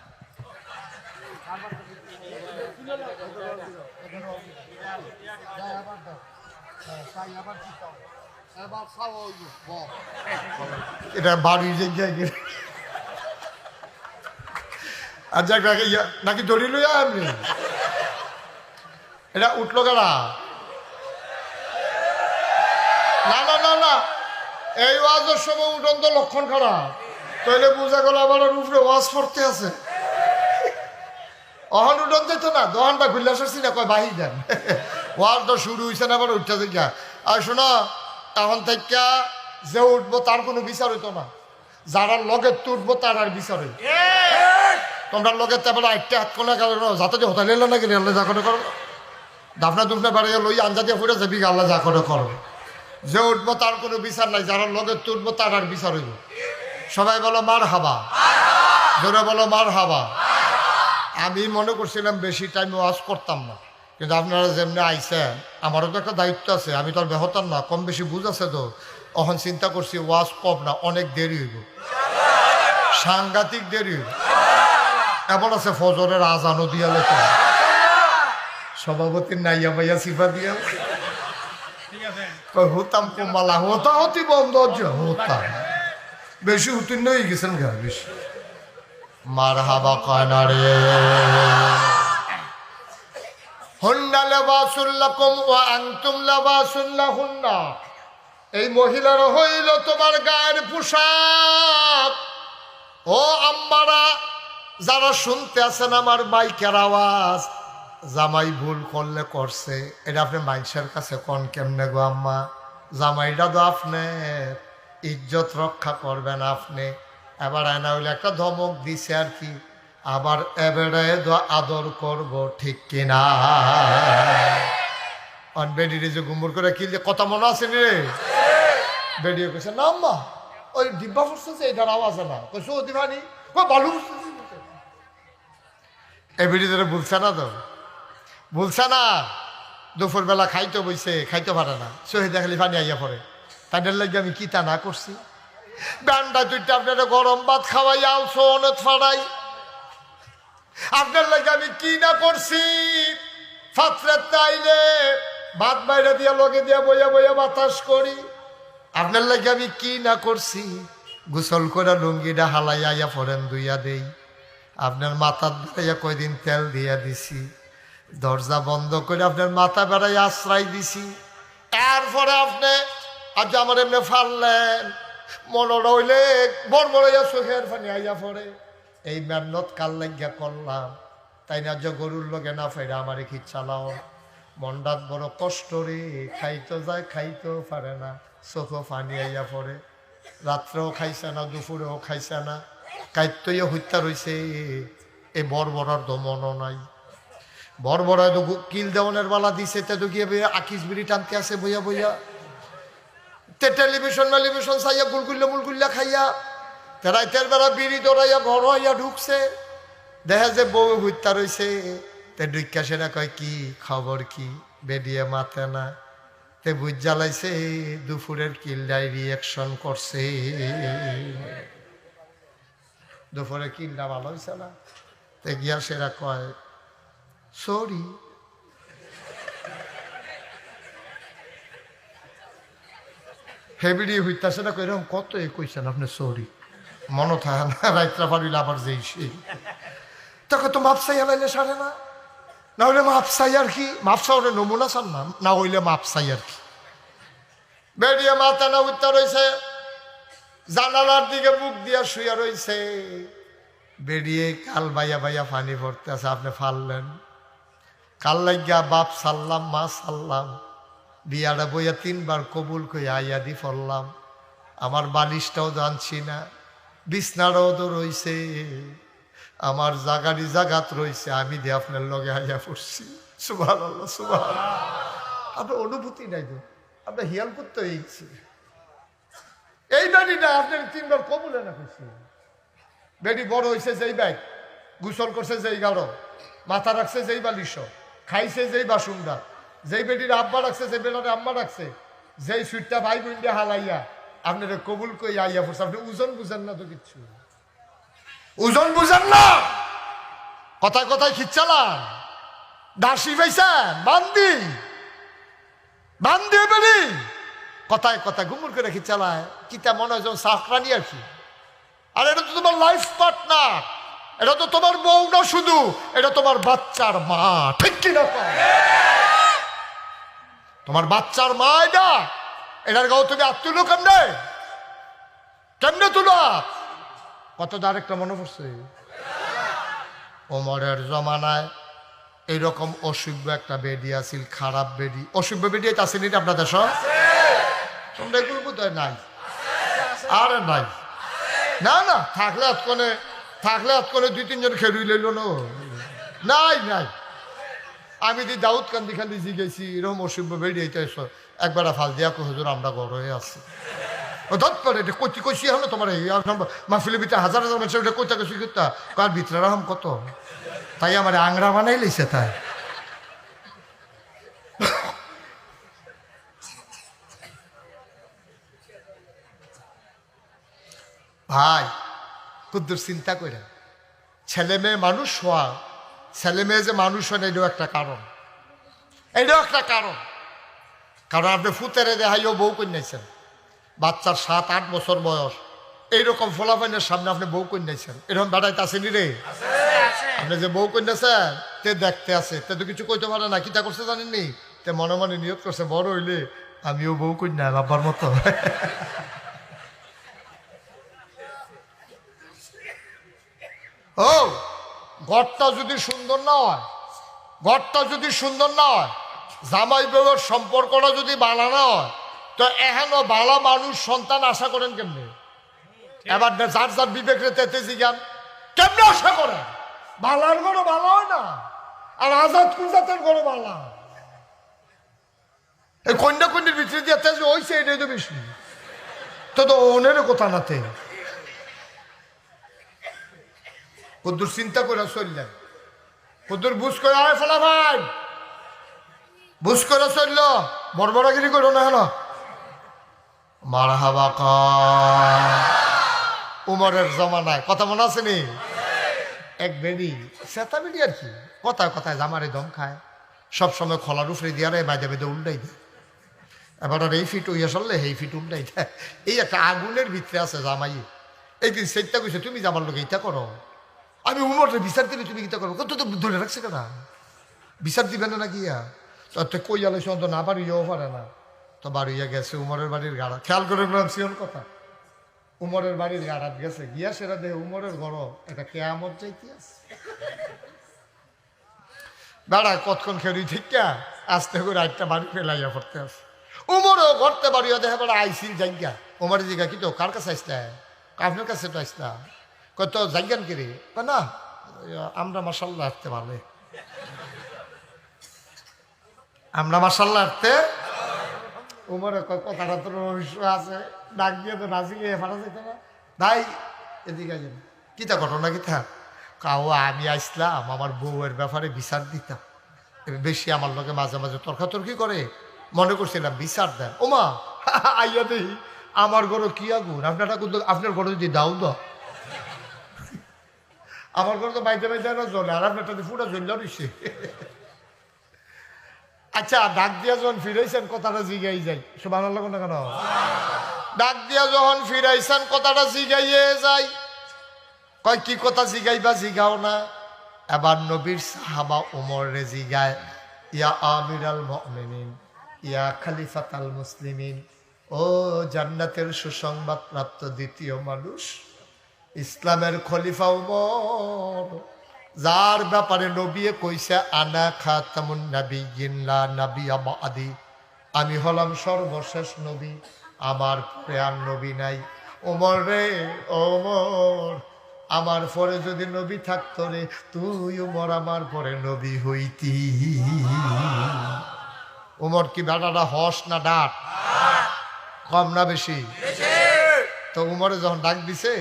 এটা বাড়ির জায়গায় গেলে আর জায়গাকে নাকি দড়ি লইয়া এমনি এটা উঠলো কেনা? না না না না, এই ওয়াজের সময় উঠন তো লক্ষণ খারাপ। তাইলে বোঝা গেল আমার উপরে ওয়াজ পড়তে আছে। অহন উঠন যেত না, দহনটা খুললে আসছি না, কয় বাহি দেন ওয়াজ তো শুরু হয়েছে না, আবার উঠতে দেখা। আর শোনো, এখন থেকে যে উঠবো তার কোনো বিচার হইতো না, যারা লগের তো উঠবো তার আর বিচার হইত। তোমরা লগের তারপরে আটটা হাত কোনা কারণ যাতে যে হোটেল এলো নাকি আল্লাহ যা করে করো, দাফনা দুফনা বাড়িয়ে লই আঞ্জা দিয়ে ফুটে যাবি, আল্লাহ যা করে করো। যে উঠবো তার কোনো বিচার নাই, যারা লগের তো উঠবো তার আর বিচার হইব। সবাই বলো মার হাবা, জোরে বলো মার হাবা। আমি মনে করছিলাম বেশি টাইম ওয়াজ করতাম না, কিন্তু আপনারা যেমনি আইসেন আমারও তো একটা দায়িত্ব আছে। আমি তো আর বেহতার না, কম বেশি বুঝ আছে তো। এখন চিন্তা করছি ওয়াজ কম না, অনেক দেরি হইব, সাংঘাতিক দেরি হইব। এমন আছে ফজরের আজানও দিয়া লেখা, সভাপতির নাইয়া ভাইয়া সিফা দিয়া হতাম কমালা হতা হতি বন্ধ হতাম, বেশি উত্তীর্ণ হয়ে গেছেন গা বেশি। মার হাবা কয়না রে। হুন্না লিবাসুল লাকুম ওয়া আনতুম লিবাসুল লাহুন্না। এই মহিলারা হইল তোমার গায়ের পোশাক। ও আম্মারা যারা শুনতে আছেন আমার মাইকের আওয়াজ, জামাই ভুল করলে করছে, এটা আপনি মানুষের কাছে কন কেমনে গো আম্মা? জামাইটা তো আপনার ইজ্জত রক্ষা করবেন আপনি। এবার আয়না হইলে একটা ধমক দিছে আর কি, আবার এবারে আদর করব, ঠিক কিনা? বেডিরে যে গুমুর করে কি কথা মনে আছে রে? বেডিয়ে কেছে না আম্মা ওই ডিব্বা ফুসতেছে, এটার আওয়াজ না কইছে ও দিবানি বালু ফুসতেছে। এই বেডিদের বলছে না তো, বলছে না দুপুরবেলা খাইতে বইছে, খাইতে পারে না, শহীদ খালি পানি আইয়া পড়ে। তাদের লাগে আমি কি তা না করছি? ডান্ডা দুইটা আপনারা গরম ভাত খাওয়াই আলসো অনেক ফাড়াই, আপনার লাগে আমি কি না করছি? ফাতরাত আইলে ভাত বাইরে দিয়া লগে দিয়া বইয়া বইয়া বাতাস করি, আপনার লাগে আমি কি না করছি? গোসল করে লুঙ্গিটা হালাই আইয়া পড়েন দুইয়া দেই, আপনার মাথার বেড়াইয়া কয়দিন তেল দিয়া দিছি, দরজা বন্ধ করে আপনার মাথা বেড়াই আশ্রয় দিছি। এরপরে আপনি আজ আমার এমনি ফারলেন, মনে রইলে বড় বড়াইয়া চোখের পানি আইয়া পড়ে। এই মেহনত কাল লাগিয়া করলাম, তাই না যে গরুর লগে না ফেরা আমারে কি চালাও? মন্ডাত বড় কষ্ট রে, খাইতো যায় খাইতেও পারে না, চোখও পানি আইয়া পড়ে, রাত্রেও খাইছে না, দুপুরেও খাইছে না, কাইত্যইয়া হত্যা রয়েছে। এ বর্বরার দমনও নাই। বর্বরায় তো কিল দেওয়ানের বালা দিছে, তে তো গিয়ে আকিস বিড়ি টানতে আছে বইয়া বইয়া, তে টেলিভিশন চাইয়া মুলগুল্লা খাইয়া, তে রাইতের বেলা বিড়ি দৌড়াইয়া ঘর হইয়া ঢুকছে, দেখা যে বউ হত্যা রয়েছে। তে ডুইকা সেনা কয় কি খবর কি, বেরিয়ে মাতে না, তে বুঝ জ্বালাইছে দুপুরের কিলডাই রিয়াকশন করছে। দুপুরে কিলটা ভালো হয়েছে না, তে গিয়া সেরা কয় সরি। হেবিডি হইতাছে না, এরকম কত কইছেন আপনি সরি, মনে থাকে না, রাইতরা পারিলে আবার যেই সেই, তাকে তো মাপসাইয়া লাইলে সারে না, না হইলে মাপসাই আর কি, মাপসা ওটা নমুনা চান না, না হইলে মাপসাই আর কি। বেরিয়ে মাথা না উঠতে রয়েছে, জানালার দিকে মুখ দিয়া শুয়ে রয়েছে, বেরিয়ে কাল বাইয়া বাইয়া পানি পড়তে আছে, আপনি ফাললেন, কাল লাগিয়া বাপ সাল্লাম মা সাল্লাম, বিয়াটা বইয়া 3 বার কবুল কই আইয়া দি ফললাম, আমার বালিশটাও জানছি না, বিছনাটাও তো রয়েছে, আমার জাগারি জাগাত রয়েছে, আমি দিয়ে আপনার লগে আইয়া পড়ছি। সুবহানাল্লাহ সুবহানাল্লাহ। আপনার অনুভূতি নাই তো, আপনার হিয়াল করতে হয়েছে এই বেডি না, আপনার 3 বার কবুলে না করছি। বেডি বড় হয়েছে যেই ব্যাগ, গোসল করছে যেই গাড়ো, মাথা রাখছে যেই বালিশ, খাইছে যেই বাসুন্দা, যেই বেডির আব্বা রাখছে, যে বেটারে আম্মা রাখছে, যেই সুইটটা ভাই বোনটা হালাইয়া আপনারা কবুল কই আইয়া পড়ছে। আপনি ওজন বুঝেন না তো, কিচ্ছু ওজন বুঝেন না, কথায় কথায় খিচ্চালান, দাসি পাইছেন বান্দি বান্দি বেরি, কথায় কথায় ঘুমুর করে খিচ্চালায়, কিতা মনে হয় যেমন সাকরানি আর কি। আর এটা তো তোমার লাইফ পার্টনার, এটা তো তোমার বউ না শুধু, এটা তোমার বাচ্চার মা, ঠিক কিনা? তোমার বাচ্চার মা এটা, এটার গাও তুমি আত্মীয় কেমনে কেমনে তুলো? কত আরেকটা মনে পড়ছে, ওমরের জমানায় এইরকম অসভ্য একটা বেডি আছিল, খারাপ বেডি, অসভ্য বেডি আসেনি আপনাদের সব, তোমরা এগুলো বোধহয় নাই, আরে নাই, না না, থাকলে আতকনে 2-3 জন খেলুই লইল নাই নাই। আমি দি দাউদ কান্দি খালি জিগেছি, এরকম অসভ্য বেরিয়ে একবার ফাল দিয়া হুজুর আমরা গড় হয়ে আছি, ধর করে এটা কচি কচি হলো তোমার এই মাহফিলের ভিতরে হাজার হাজার মানুষ ওটা কইতা কচি করতা, কার ভিতরে রাহম কত, তাই আমার আংরা বানাই লইছে। তাই ভাই কুদ্দুর চিন্তা করে, ছেলে মেয়ে মানুষ হওয়া, ছেলে মেয়ে যে মানুষ হয় না, এটাও একটা কারণ, এটাও একটা কারণ। কারণ আপনি ফুতেরে দেখাইও বউ কন্যাইছেন, বাচ্চার 7-8 বছর বয়স, এইরকম ফলাফলের সামনে আপনি বউ কন্যাইছেন, এরকম বেড়াইতে আসেনি রে, আপনি যে বউ কন্যাছেন তে দেখতে আছে, তে তো কিছু কইতে পারে না, কিতা করছে জানেননি, তে মনে মনে নিয়ত করছে বড় হইলে আমিও বউ কন্যা বাবার মতো। ও ঘরটা যদি সুন্দর না হয়, ঘরটা যদি সুন্দর না হয়, জামাই বউয়ের সম্পর্কটা যদি ভালো না হয়, তো এহেন ভালো মানুষ সন্তান আশা করেন কেমনে? এবার যার যার বিবেক রেতে জিজ্ঞান কেমনে আশা করেন? ভালার গরো ভালো হয় না, আর আজাদ কুজাতের গরো ভালো, এই কন্যা কন্যার ভিতরে দিয়ে তেজ হয়েছে, এটাই তো বেশি, তো তো ওনের কথা নাতে কদ্দুর চিন্তা করে চললেন, কদ্দুর বুঝ করে আয় ফলা ভাই, বুঝ করে চলল, বড়বড়াগিরি করো না হেন, মারহাবা উমরের জমানায়, কথা মনে আছে নি, এক বেডি সেতা বেডি আর কি, কথায় কথায় জামারে দম খায়, সবসময় খোলার উপরে দিয়ে রে বাইদে বেঁধে উল্টাই দেয়, এবার আর এই ফিট হইয়া চললে এই ফিট উল্টাই দেয়, এই একটা আগুনের ভিতরে আছে জামাই। একদিন সেইটা কইছে তুমি জামার লোক এইটা করো, আমি উমরে বিচার দিলে তুমি গীতা করো, কত তো ধরে রাখছে কেন, বিচার দিবে না গিয়া, তো কই আলোচ তো না বাড়িয়েও পারে না, তো বাড়িয়া গেছে উমরের বাড়ির গাড়া, খেয়াল করে সিওর কথা, উমরের বাড়ির গাড়াত গেছে, গিয়া সেটা দেখে উমরের ঘর এটা কেয়ামত যাইতে আছে, বেড়ায় কতক্ষণ খেলি ঠিক আস্তে করে একটা বাড়ি ফেলাইয়া পড়তে আছে। উমরও ঘরতে বাড়িও দেখা করে আইসিল জায়গা। উমরের জিগা কি তো কার কাছে আসতে? আপনার কাছে তো আসতাম। কত জায়গান কিরে? না আমরা মাসাল্লাহ আসতে পারলে, আমরা মাসাল্লাহ আসতে। উমরের কথাটা তো রহস্য আছে, ডাক দিয়ে তো রাজি গিয়ে ফাটা যেত না। ভাই এদিকে যান, কিতা ঘটনা কিতা? কাউ আমি আসলাম আমার বউয়ের ব্যাপারে বিচার দিতাম, বেশি আমার লোকে মাঝে মাঝে তর্কাতর্কি করে, মনে করছিলাম বিচার দেন। ওমা আইয়া দেই আমার ঘরে কি আগুন, আপনারা কিন্তু আপনার ঘরে যদি দাও দাও, আমার ঘরে তো বাইতে বাইতে জ্বলে, আর আপনারটা ফুটা জ্বললে নিচ্ছে। আচ্ছা, ডাক দিয়া যখন ফিরাইছেন কথাটা জিগাই যাই, সব আমার লাগো না কেন? ডাক দিয়া যখন ফিরাইছেন কথাটা জিগাইয়ে যাই। কয় কি কথা জিগাইবা? জিগাও না। এবার নবীর সাহাবা ওমর রে জিগায়, ইয়া আমিরাল মুমিনিন, ইয়া খলিফাতাল মুসলিমিন, ও জান্নাতের সুসংবাদ প্রাপ্ত দ্বিতীয় মানুষ, ইসলামের খলিফা ওমর, যার ব্যাপারে নবী কইছে আনা খাতামুন নাবিয়্যিন লা নাবিয়্যা বাদি, আমি হলাম সর্বশেষ নবী, আমার পরে আর নবী নাই। ওমর রে ওমর, আমার পরে যদি নবী থাকতো রে, তুই ওমর আমার পরে নবী হইতি। ওমর কি বেটাটা হস না ডাক? কম না বেশি? তো উমরে যখন ডাক দিছে,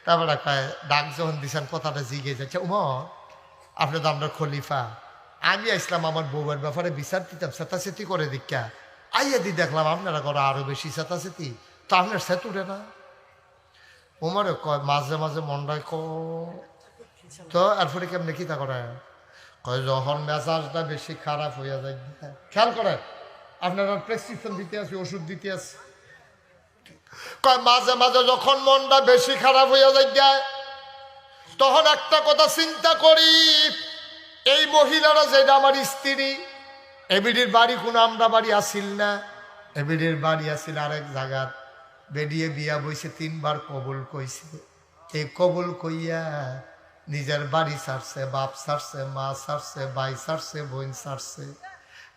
তারপরে ডাক যখন দিছেন কথাটা জিগে যাচ্ছে, উমর আপনি তো আপনার খলিফা, আমি আসলাম আমার বউয়ের ব্যাপারে বিচার দিতাম, চেতাচেতি করে দীক্ষা আইয়া দি দেখলাম আপনারা করো আরো বেশি চেতাচেতি, তো আপনার সেত উঠে না। উমরে কয় মাঝে মাঝে মনটায় তো এরপরে কেমনি কিতা করে? কয় যখন মেজাজটা বেশি খারাপ হইয়া যায়, খেয়াল করে আপনারা প্রেসক্রিপশন দিতে আছে, ওষুধ দিতে আছে, কয় মাঝে মাঝে যখন মনটা বেশি খারাপ হইয়া যায়, তখন একটা কথা চিন্তা করি, এই মহিলারা যেটা আমার স্ত্রী, এবিডির বাড়ি কোনো আমরা বাড়ি আসিল না, এবিডির বাড়ি আসিল আরেক জায়গার, বেরিয়ে বিয়া বইছে, 3 বার কবুল কইছে। এই কবুল কইয়া নিজের বাড়ি ছাড়ছে, বাপ ছাড়ছে, মা ছাড়ছে, ভাই ছাড়ছে, বোন ছাড়ছে,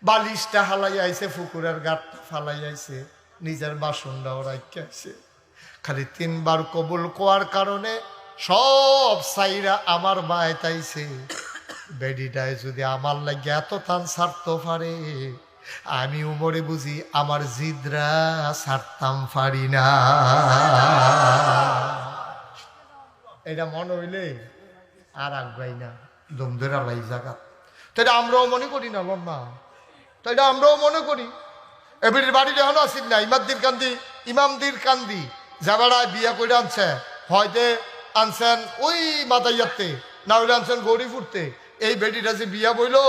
বালিশটা হালাই আইছে, পুকুরের গাঁটটা ফালাই আইছে, নিজের বাসনটাও রাখছে। খালি 3 বার কবুল কোয়ার কারণে সব সাইরা আমার বায়তাইছে। বেডিটায় যদি আমার লাগে এত টান ছাড়তে পারে, আমি উমরে বুঝি আমার জিদরা ছাড়তাম পারি না। এটা মনে হইলে আর আগাই না, দমদের আলাই জায়গা। তো এটা আমরাও মনে করি না লম্বা, তো এটা আমরাও মনে করি। এবির বাড়িতে হলো আসিল না, ইমামদির কান্দি যাবারায় বিয়া করে আনছে, হয়তো আনছেন ওই মাদাইয়াতে, না হইলে আনছেন গৌরীপুরতে। এই বেডিটা যে বিয়া বইলো,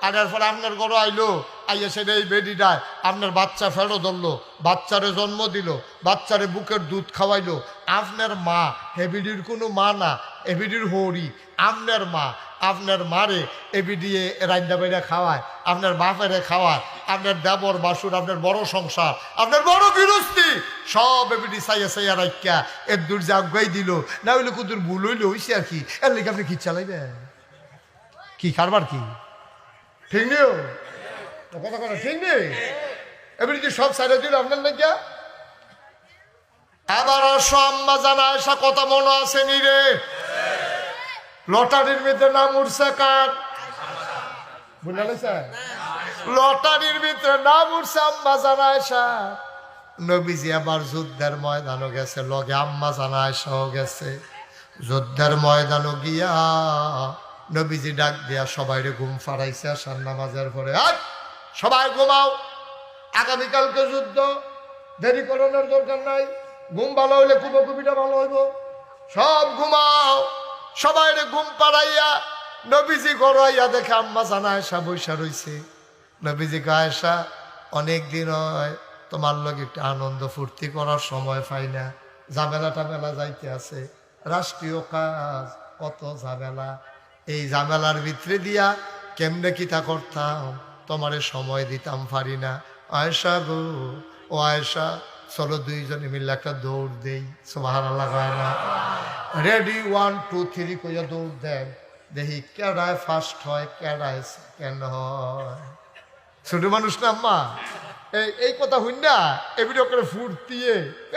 আনার পরে আপনার ঘরে আইলো, আইয়া সেটা এই বেডিটায় আপনার বাচ্চা ফেরো ধরলো, বাচ্চারে জন্ম দিল, বাচ্চারে বুকের দুধ খাওয়াইলো। আপনার মা হেবিডির কোনো মা না, এবিডির হরি আপনার মা, আপনার মারে এবিডিয়ে রান্না বাইরা খাওয়ায়, আপনার বাপেরে খাওয়ায়, আপনার দেবর বাসুর, আপনার বড় সংসার, আপনার বড় গৃহস্থী, সব এবিডি চাইয়া চাইয়া রাখিয়া এর দূর যে আগাই দিল। না হইলে কুদুর ভুল হইলে হইছে আর কি, এর লেগে আপনি কি চালাইবেন? কি কারবার কি ঠিক নেই? কথা কথা ঠিক নেই। এবারে যে সব সাইডে দিল আপনার লেগে। আবার আম্মা জানা এসা কথা মনে আছে নি রে? লটারির ভিতরে নাম উঠছে কার? বুঝালেছে লটারির ভিতরে নাম উঠছে আম্মা জানা এসা। নবীজি আবার যুদ্ধের ময়দানও গেছে, লগে আম্মা জানা এসাও গেছে। যুদ্ধের ময়দানও গিয়া নবীজি ডাক দিয়া সবাইরে ঘুম ফাড়াইছে। আসার নামাজের পরে সবাই ঘুমাও, আগামীকালকে যুদ্ধ, দেরি করানোর দরকার নাই, ঘুম ভালো হইলে কুবকুবিটা ভালো হইব, সব ঘুমাও। সবাইরে ঘুম পাড়াইয়া নবীজি গড়াইয়া দেখে আম্মা জানা আয়েশা বৈশা রইছে। নবীজি আয়েশা অনেক দিন হয় তোমার লগে একটু আনন্দ ফুর্তি করার সময় পাই না, ঝামেলা টামেলা যাইতে আছে, রাষ্ট্রীয় কাজ, কত ঝামেলা, এই ঝামেলার ভিতরে দিয়া কেমনে কিতা করতাম, তোমারে সময় দিতাম পারি না। আয়েশা গো, ও আয়েশা চলো দুইজনে মিলে একটা দৌড় দেই। সুবহানাল্লাহ কয় না? রেডি 1 2 3 কইয়া দৌড় দেন, দেখি কেডায় ফার্স্ট হয় কেডায় সেকেন্ড হয়। ছোট মানুষ না আম্মা, এই কথা হইন না এমনি করে ফুর্তিয়ে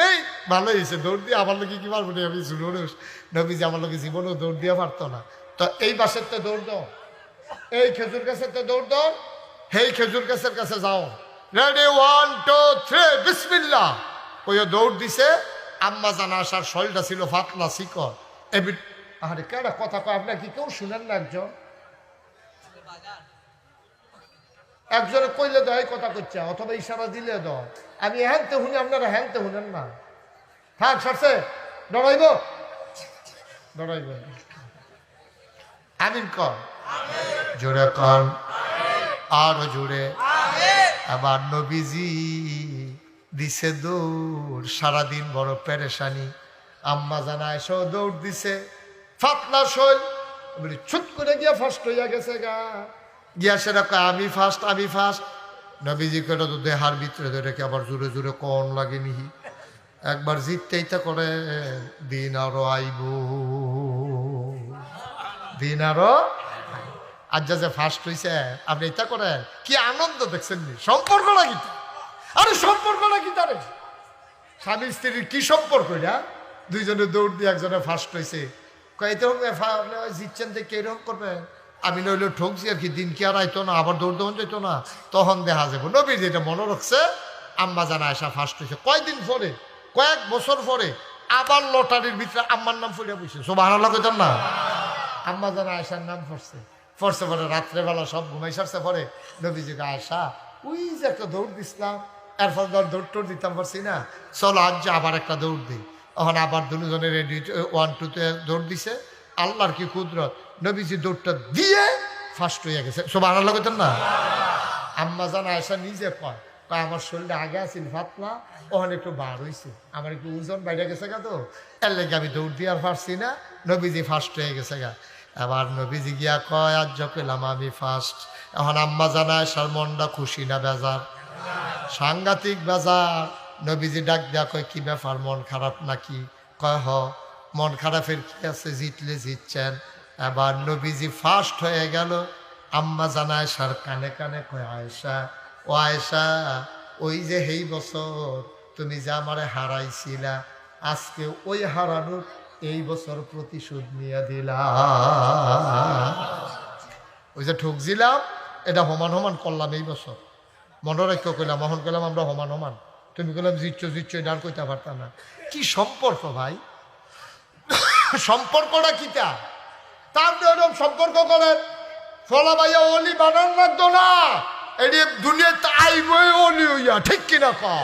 এই ভালো হয়েছে দৌড় দিয়ে আমার লোকে কি পারবো না, আমি ছোট মানুষ, নবীজি আমার লোকে জীবনেও দৌড় দিয়ে পারতো না। তো এই বাসের তো দৌড় দাও, এই খেজুর গাছের তো দৌড় দাও, এই খেজুর গাছের কাছে যাও, রেডি 1 2 3 বিসমিল্লাহ। ওই দৌড় দিছে। আম্মা জানা আসার শরীরটা ছিল ফাতলা শিকড়। আরে কেডা কথা কয় আপনার কি কেউ শুনেন না? একজনে কইলে দেয় কথা করছে, অথবা ইশারা দিলে দেয়। আমি হ্যাংতে শুনি, আপনারা হ্যাংতে শুনেন না। থাক সরছে, ডরাইব ডরাইব। আমিন কর, জোরে কর, আরো জোরে। আবার নবীজি দিছে দৌড়, সারাদিন বড় পেরেশানি। আম্মা জানা এসো দৌড় দিছে, ফাতলা শৈল বলি ছুট করে গিয়া ফার্স্ট হইয়া গেছে গা। গিয়া সেটা আমি ফার্স্ট, আমি ফার্স্ট। নবীজি কেটা তো দেহার ভিতরে ধরে রেখে আবার জোরে জোরে কন লাগেনি। একবার জিততেই তো করে, দিন আরো আইব, দিন আরো। আজ যে ফার্স্ট হয়েছে আপনি এটা করেন, কি আনন্দ দেখছেন নি? সম্পর্ক নাকি? আরে সম্পর্ক নাকি তারে স্বামী স্ত্রীর কি সম্পর্ক? এটা দুইজনে দৌড় দিয়ে একজনে ফার্স্ট হয়েছে, জিতছেন দেখে এরকম করবেন। আমি নইলে ঠকছি আর কি, দিন কি আর আইতো না, আবার দৌড় দৌড় যেত না, তখন দেখা যাবো। নবী যেটা মনে রাখছে, আম্মা জানা আয়সা ফার্স্ট হয়েছে। কয়দিন পরে, কয়েক বছর পরে আবার লটারির ভিতরে আম্মার নাম ফুলে বসে। সুবহানাল্লাহ কইতাম না? আম্মা জানা আয়সার নাম পড়ছে, পড়ছে পরে রাত্রেবেলা সব ঘুমাই সারছে। পরে নবীজিকে আয়সা ওই যে একটা দৌড় দিছিলাম, এরপর দৌড় টোড় দিতাম পারছি না, চলো আজ আবার একটা দৌড় দিই। তখন আবার দুজনের রেডি 1 2 তে দৌড় দিছে। আল্লাহর কি কুদরত, নবীজি দৌড়টা দিয়ে ফার্স্ট হয়ে গেছে। সুবহানাল্লাহ কইতেন না? আম্মা জানা আয়সা নিজে কয়, আমার শরীরটা আগে আছিল ফাতলা, ওখানে একটু বার হয়েছে, আমার একটু ওজন বাইরে গেছে গা, তো এর লেগে আমি দৌড় দিয়ে আর পারছি না, নবীজি ফার্স্ট হয়ে গেছে গা। আবার নবীজি গিয়া কয় আজ পেলাম আমি ফার্স্ট। এখন আম্মা জানা আয়সার মনটা খুশি না বেজার? সাংঘাতিক বেজার। নবীজি ডাক দেয়া কয় কি ব্যাপার, মন খারাপ নাকি? কয় হ, মন খারাপের কি আছে, জিতলে জিতছেন। এবার নবীজি ফার্স্ট হয়ে গেল। আম্মা জানা আয়সার কানে কানে কয় আয়সা, ও আয়সা, ওই যে এই বছর তুমি যে আমারে হারাইছিলা, আজকে ওই হারানোর এই বছর প্রতিশোধ নিয়ে দিলাম। ওই যে ঠকছিলাম এটা সমান সমান করলাম এই বছর। মনে রাখো কইলাম, মহন কইলাম আমরা সমান সমান, তুমি কইলাম জিতছো জিতছো, এটা আর কইতে পারতাম না। কি সম্পর্ক ভাই, সম্পর্কটা কিটা? তার এরকম সম্পর্ক করেন, ফলা ভাইয়া অলি বানান লাগতো না, এটি দুনিয়াতে আইবই অলি হইয়া, ঠিক কিনা পাও?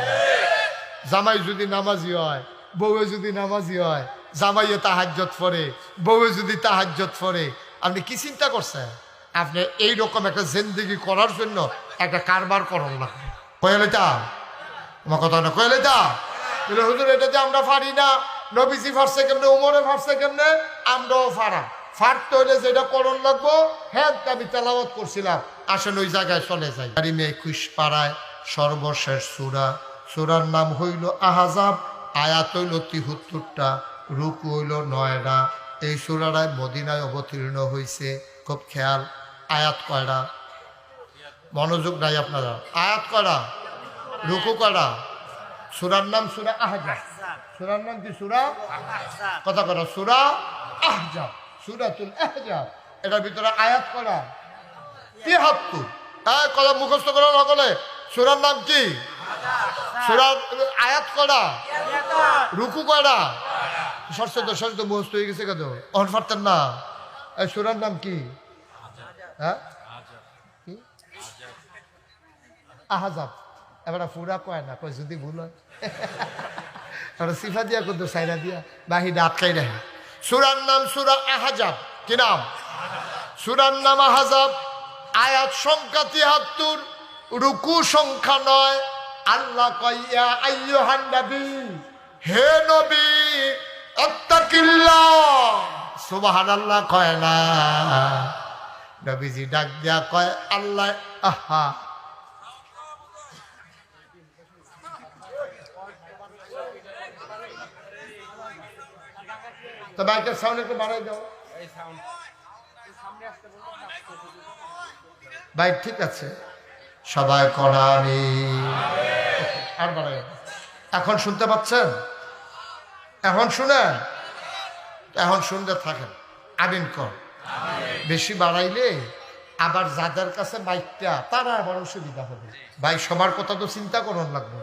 জামাই যদি নামাজি হয়, বউয়ে যদি নামাজি হয়, জামাইয়ে তাহাজ্জত পড়ে, বউয়ে যদি তাহাজ্জত পড়ে, আপনি কি চিন্তা করছেন? আপনি এইরকম একটা জিন্দেগি করার জন্য একটা কারবার করন না। কয়েলে তা আমার কথা না, কয়েলে তা হুজুর এটা যে আমরা পারি না, নবীজি ফারছে কেমনে, উমরে ফারছে কেমনে, আমরাও ফারা। ফারতে হইলে যেটা করণ লাগবো, হ্যাঁ আমি তেলাওয়াত করছিলাম, আসেন ওই জায়গায় চলে যাই। 21 পাড়ায় সর্বশেষ সূরা, সূরার নাম হইল আহজাব, আয়াত হইল 73টা, রুকু হইল 9টা। এই সূরাটায় মদিনায় অবতীর্ণ হয়েছে। খুব খেয়াল, আয়াত কয়টা? মনোযোগ নাই আপনারা। আয়াত কয়টা? রুকু কয়টা? সূরার নাম সূরা আহজাব। সূরার নাম কি? সূরা কথা করা, সূরা আহজাব, সূরাতুল আহজাব। এটার ভিতরে আয়াত কয়টা? 73। হ্যাঁ, কথা মুখস্থ করা নকলে। সূরার নাম কি? সূরার আয়াত কয়টা? রুকু কয়টা? সরস্বতী মুখস্থ হয়ে গেছে কত, অন পারতেন না। এই সূরার নাম কি? হ্যাঁ, আহজাব। এবার পুরা কয় না, কয় যদি ভুল হয় সিফা দিয়া কিন্তু সাইরা দিয়া বাহিরে আটকাই রাখে। সূরার নাম সূরা আহজাব। কি নাম? সূরার নাম আহজাব। আয়াত সংখ্যা 73, রুকু সংখ্যা 9। আল্লাহ কয় ইয়া আইয়ুহান নবী, হে নবী আত্তাকিল্লাহ। সুবহানাল্লাহ কয় না, নবীজি ডাক দিয়া কয় আল্লাহ আহা। তো বাইকের সাউন্ড একটু বাড়াই দাও। বাইক ঠিক আছে, সবাই করা আমি আর বাড়াই। এখন শুনতে পাচ্ছেন? এখন শুনেন, এখন শুনতে থাকেন। আমিন কর। বেশি বাড়াইলে আবার যাদের কাছে মাইকটা তারা আবার অসুবিধা হবে। ভাই সবার কথা তো চিন্তা করুন লাগবে।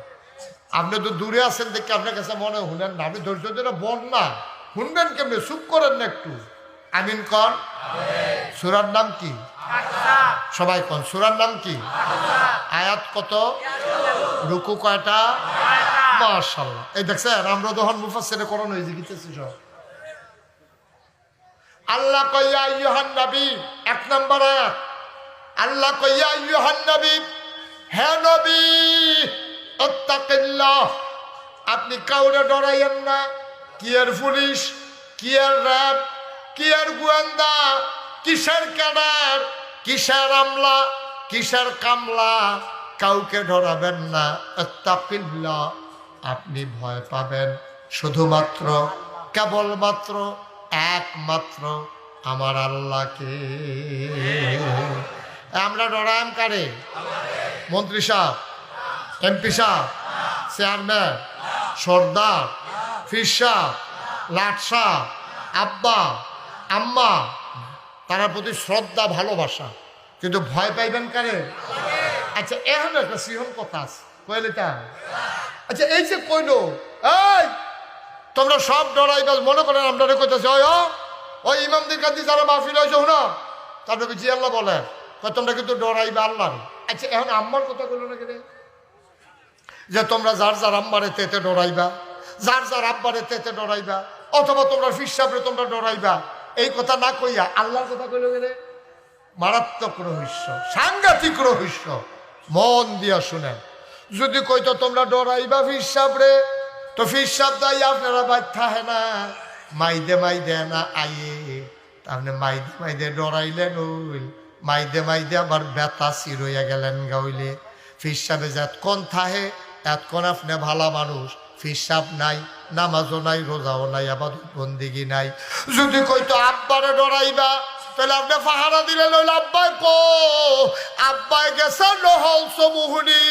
আপনি তো দূরে আছেন দেখে আপনার কাছে মনে শুনেন না। আপনি ধৈর্য ধরে বল না, শুনবেন কেমনি? চুপ করেন না একটু। আমিন কর। সূরার নাম কি? সবাই কন। সূরার নাম কি? আয়াত কত? রুকু কয়টা? মাশাআল্লাহ। এই দেখছেন আমরা যখন মুফাসসিরে কোরআন হয়ে জিতেছি সব। আল্লাহ কইয়া আইয়ুহান নবী, এক নম্বর আয়াত। আল্লাহ কইয়া আইয়ুহান নবী, হে নবী ইত্তাকিল্লাহ, আপনি কাউরে ডরাইয়েন না। কি এর পুলিশ, কি এর র্যাব, কি এর গোয়েন্দা, কিসের ক্যাডার, কিসের আমলা, কিসের কামলা, কাউকে ডরাবেন না। ইত্তাকিল্লাহ, আপনি ভয় পাবেন শুধুমাত্র, কেবলমাত্র, একমাত্র আমার আল্লাহকে। আমরা ডরাম কারে? মন্ত্রী সাহেব, এমপি সাহেব, চেয়ারম্যান, সর্দার, ফির সাহেব, লাট সাহেব, আব্বা আম্মা, তার প্রতি শ্রদ্ধা ভালোবাসা, কিন্তু ভয় পাইবেন কারে? আচ্ছা এখন একটা সিহন কথা আছে কইলে তা। আচ্ছা এই যে কইলো এই তোমরা সব ডরাইবা, মনে করেন আমরা কইতেছি ওই ইমামদের কাছে যারা মাহফিল হয়েছে না, তারপরে জি আল্লাহ বলে তোমরা কিন্তু ডরাইবা আল্লাহ। আচ্ছা এখন আম্মার কথা কইলো না কেন? যে তোমরা যার যার আম্মারে তেতে ডরাইবা, যার যার আব্বারে তেতে ডরাইবা, অথবা তোমরা ফিসাবরে তোমরা ডরাইবা, এই কথা না কইয়া আল্লাহর কথা কইলো কেন? মারাত্মক রহস্য, সাংঘাতিক রহস্য। মন দিয়া শুনেন। যদি কইতো তোমরা ডরাইবা ফিসাবরে, তো ফিসাব দাই আপনারা বাইর থাকে না, মাইদে মাইদে না আইয়ে, আপনি মাইদে মাইদে ডরাইলেন, ওই মাইদে মাইদে আবার বেতা চিরইয়া গেলেন গাইলে। ফিসাবে যতক্ষণ থাহে এতক্ষণ আপনি ভালা মানুষ। ফিসাব নাই, নামাজও নাই, রোজাও নাই, আবার বন্দিগি নাই। যদি কইতো আব্বারে ডরাইবা, তাহলে আপনি পাহারা দিলে লইল আব্বাই কো, আব্বাই গেছে নহল সমুহুনি,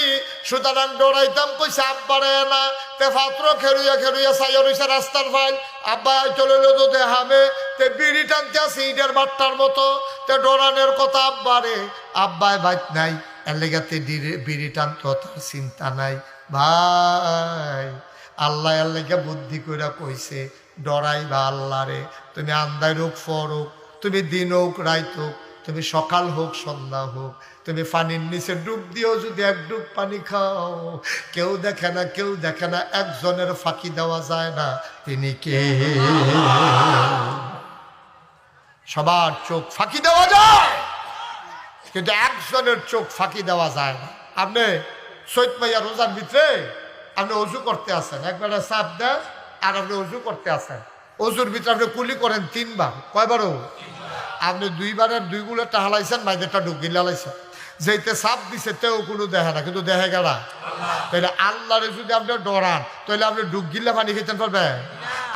সুতরাং ডরাইতাম কইছে আব্বারে না। তে পাত্র খেরুইয়া খেরুইয়া চাইয়া রইছে রাস্তার ফাইল, আব্বাই চলে লো দেহামে, তে বিড়ি টানতে আছে ইটের বাট্টার মতো, তে ডরানের কথা আব্বারে, আব্বাই বাইত নাই, এর লেগাতে বিড়ি টানতো তার চিন্তা নাই। ভাই আল্লাহ এর লেগে বুদ্ধি কইরা কইছে ডরাইবা আল্লাহরে। তুমি আন্দায় রোগ ফরোক, তুমি দিন হোক রাইত হোক, তুমি সকাল হোক সন্ধ্যা হোক, তুমি পানির নিচে ডুব দিও, যদি এক ডুব পানি খাও, কেউ দেখে না, কেউ দেখে না, একজনের ফাঁকি দেওয়া যায় না। তিনি কে? সবার চোখ ফাঁকি দেওয়া যায়, কিন্তু একজনের চোখ ফাঁকি দেওয়া যায় না। আপনি চৈত মাইয়া রোজার ভিতরে আপনি অজু করতে আসেন, একবারে চাপ দেন, আর আপনি অজু করতে আসেন। অজুর ভিতরে আপনি কুলি করেন 3 বার, কয়বারও? আপনি 2 বারের 2 গুলোটা হালাইছেন, মাইদেরটা ঢুকিয়ে হালাইছেন। যেতে চাপ দিছে তেও কোনো দেখে না, কিন্তু দেখে গেলা। তাহলে আল্লাহরে যদি আপনি ডরান, তাহলে আপনি ডুব গিল্লা পানি খেতে পারবেন?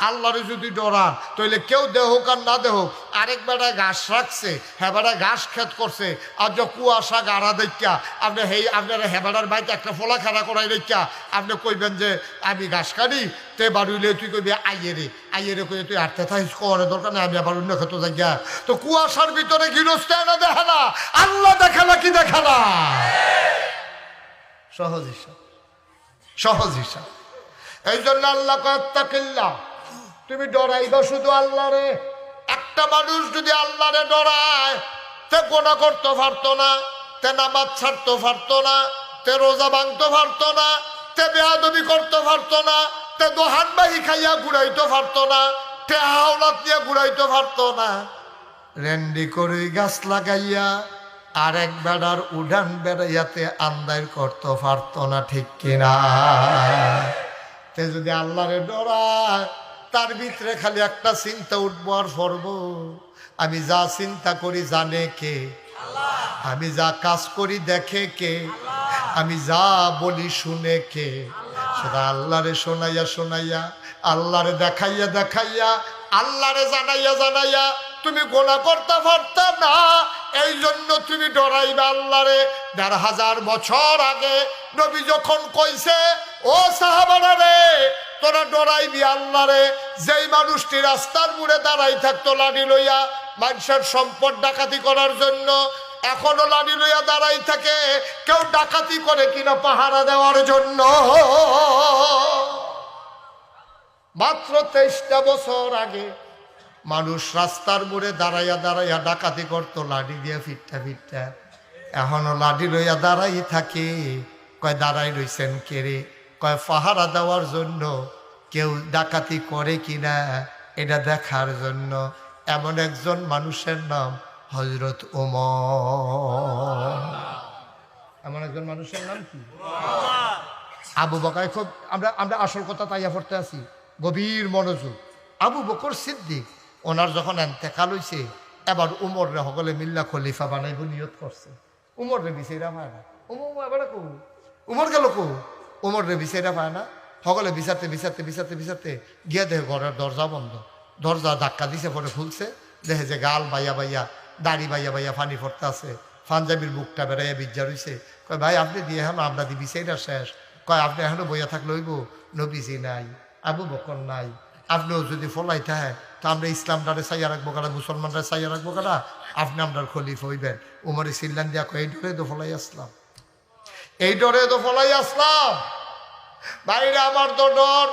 আল্লাহরে যদি ডরান, তাহলে কেউ দেহ হোক আর না দেহ হোক, আরেক বেড়ায় ঘাস রাখছে, হেবাড়ায় ঘাস খেত করছে, আর যে কুয়াশা গাড়া দেখা আপনি আপনার হেবাড়ার বাড়িতে একটা ফোলা খাড়া করাই রেখা আপনি কইবেন যে আমি ঘাস কাটি, তে বাড়িলে তুই কইবি আইয়ে রে কই তুই আটতে থাকিস, করার দরকার নেই, আমি আবার অন্য ক্ষেত যাই। তো কুয়াশার ভিতরে গৃহস্থ না দেখে না, আল্লাহ দেখে না কি দেখে না? সহজ হিসাব, সহজ হিসাব। এই জন্য আল্লাহ তাকিল্লাহ, তুমি ডরাইবা শুধু আল্লাহরে। একটা মানুষ যদি আল্লাহরে ডরায়, তে গোনা করতে পারতো না, তে নামাজ ছাড়তে পারতো না, তে রোজা ভাঙতে পারতো না, তে বেয়াদবি করতে পারতো না, তে দোহান বাহি খাইয়া ঘুরাইতে পারতো না, তে হাওলাত নিয়ে ঘুরাইতে পারতো না, রেন্ডি করে গাছ লাগাইয়া আর এক বেড়ার উড়ান বেড়াইয়াতে আন্দায় করতে পারতো না, ঠিক কিনা? তে যদি আল্লাহরে ডরায়, তার ভিতরে খালি একটা চিন্তা উঠবো আর পড়বো, আমি যা চিন্তা করি জানে কে, আমি যা কাজ করি দেখে কে, আমি যা বলি শুনে কে। সেটা আল্লাহরে শোনাইয়া শোনাইয়া, আল্লাহরে দেখাইয়া দেখাইয়া, আল্লাহরে জানাইয়া জানাইয়া তুমি গোনা করতে পারত না। এই জন্য তুমি ডরাইবা আল্লাহরে। ১,৫০০ বছর আগে নবী যখন কইছে, ও সাহাবারা রে, তোরা ডরাইবি আল্লাহ রে, যেই মানুষটি রাস্তার মোড়ে দাঁড়াই থাকতো লাঠি লইয়া মানুষের সম্পদ ডাকাতি করার জন্য, এখনো লাঠি লইয়া দাঁড়াই থাকে কেউ ডাকাতি করে কিনা পাহারা দেওয়ার জন্য। মাত্র ২৩টা বছর আগে মানুষ রাস্তার মোড়ে দাঁড়াইয়া দাঁড়াইয়া ডাকাতি করতো লাঠি দিয়ে ফিরটা ফিরটা, এখনো লাঠি লইয়া দাঁড়াই থাকে। কয় দাঁড়াই রইছেন কে রে? কয় পাহারা দেওয়ার জন্য, কেউ ডাকাতি করে কিনা এটা দেখার জন্য। এমন একজন মানুষের নাম হযরত ওমর। এমন একজন মানুষের নাম কি? আবু বকর। খুব আমরা আসল কথা তাইয়া পড়তে আছি, গভীর মনোযোগ। আবু বকর সিদ্দিক ওনার যখন এন্তেকাল হইছে, এবার উমর রে সকলে মিল্লা খলিফা বানাইব নিয়ত করছে। উমর রে বিচাইরা পায় না। উমর গেল কো? উমর রে বিচাইরা পায় না। সকলে বিচারতে বিচারতে বিচারতে বিচারতে গিয়া দেখে ঘরের দরজা বন্ধ। দরজা ধাক্কা দিছে, পরে খুলছে, দেখে যে গাল বাইয়া বাইয়া, দাড়ি বাইয়া বাইয়া ফানি পড়তে আছে, পাঞ্জাবির বুকটা বেড়াইয়া বিজ্জা রইছে। কয় ভাই আপনি দিয়ে এখন আমরা দি বিচাইরা শেষ। কয় আপনি এখনো বইয়া থাকলে হইব? নবীজি নাই, আবু বকর নাই, আপনিও যদি ফলাই থাকে তা আমরা ইসলামটারে চাইয়া রাখবো কারা, মুসলমানরা চাইয়া রাখবো কারা? আপনি আপনার খলিফ হইবেন। উমরে সিল্লান দিয়া কয় এই ডরে তো ফলাই আসলাম, এই ডরে তো ফলাই আসলাম। বাইরে আমার তো ডর,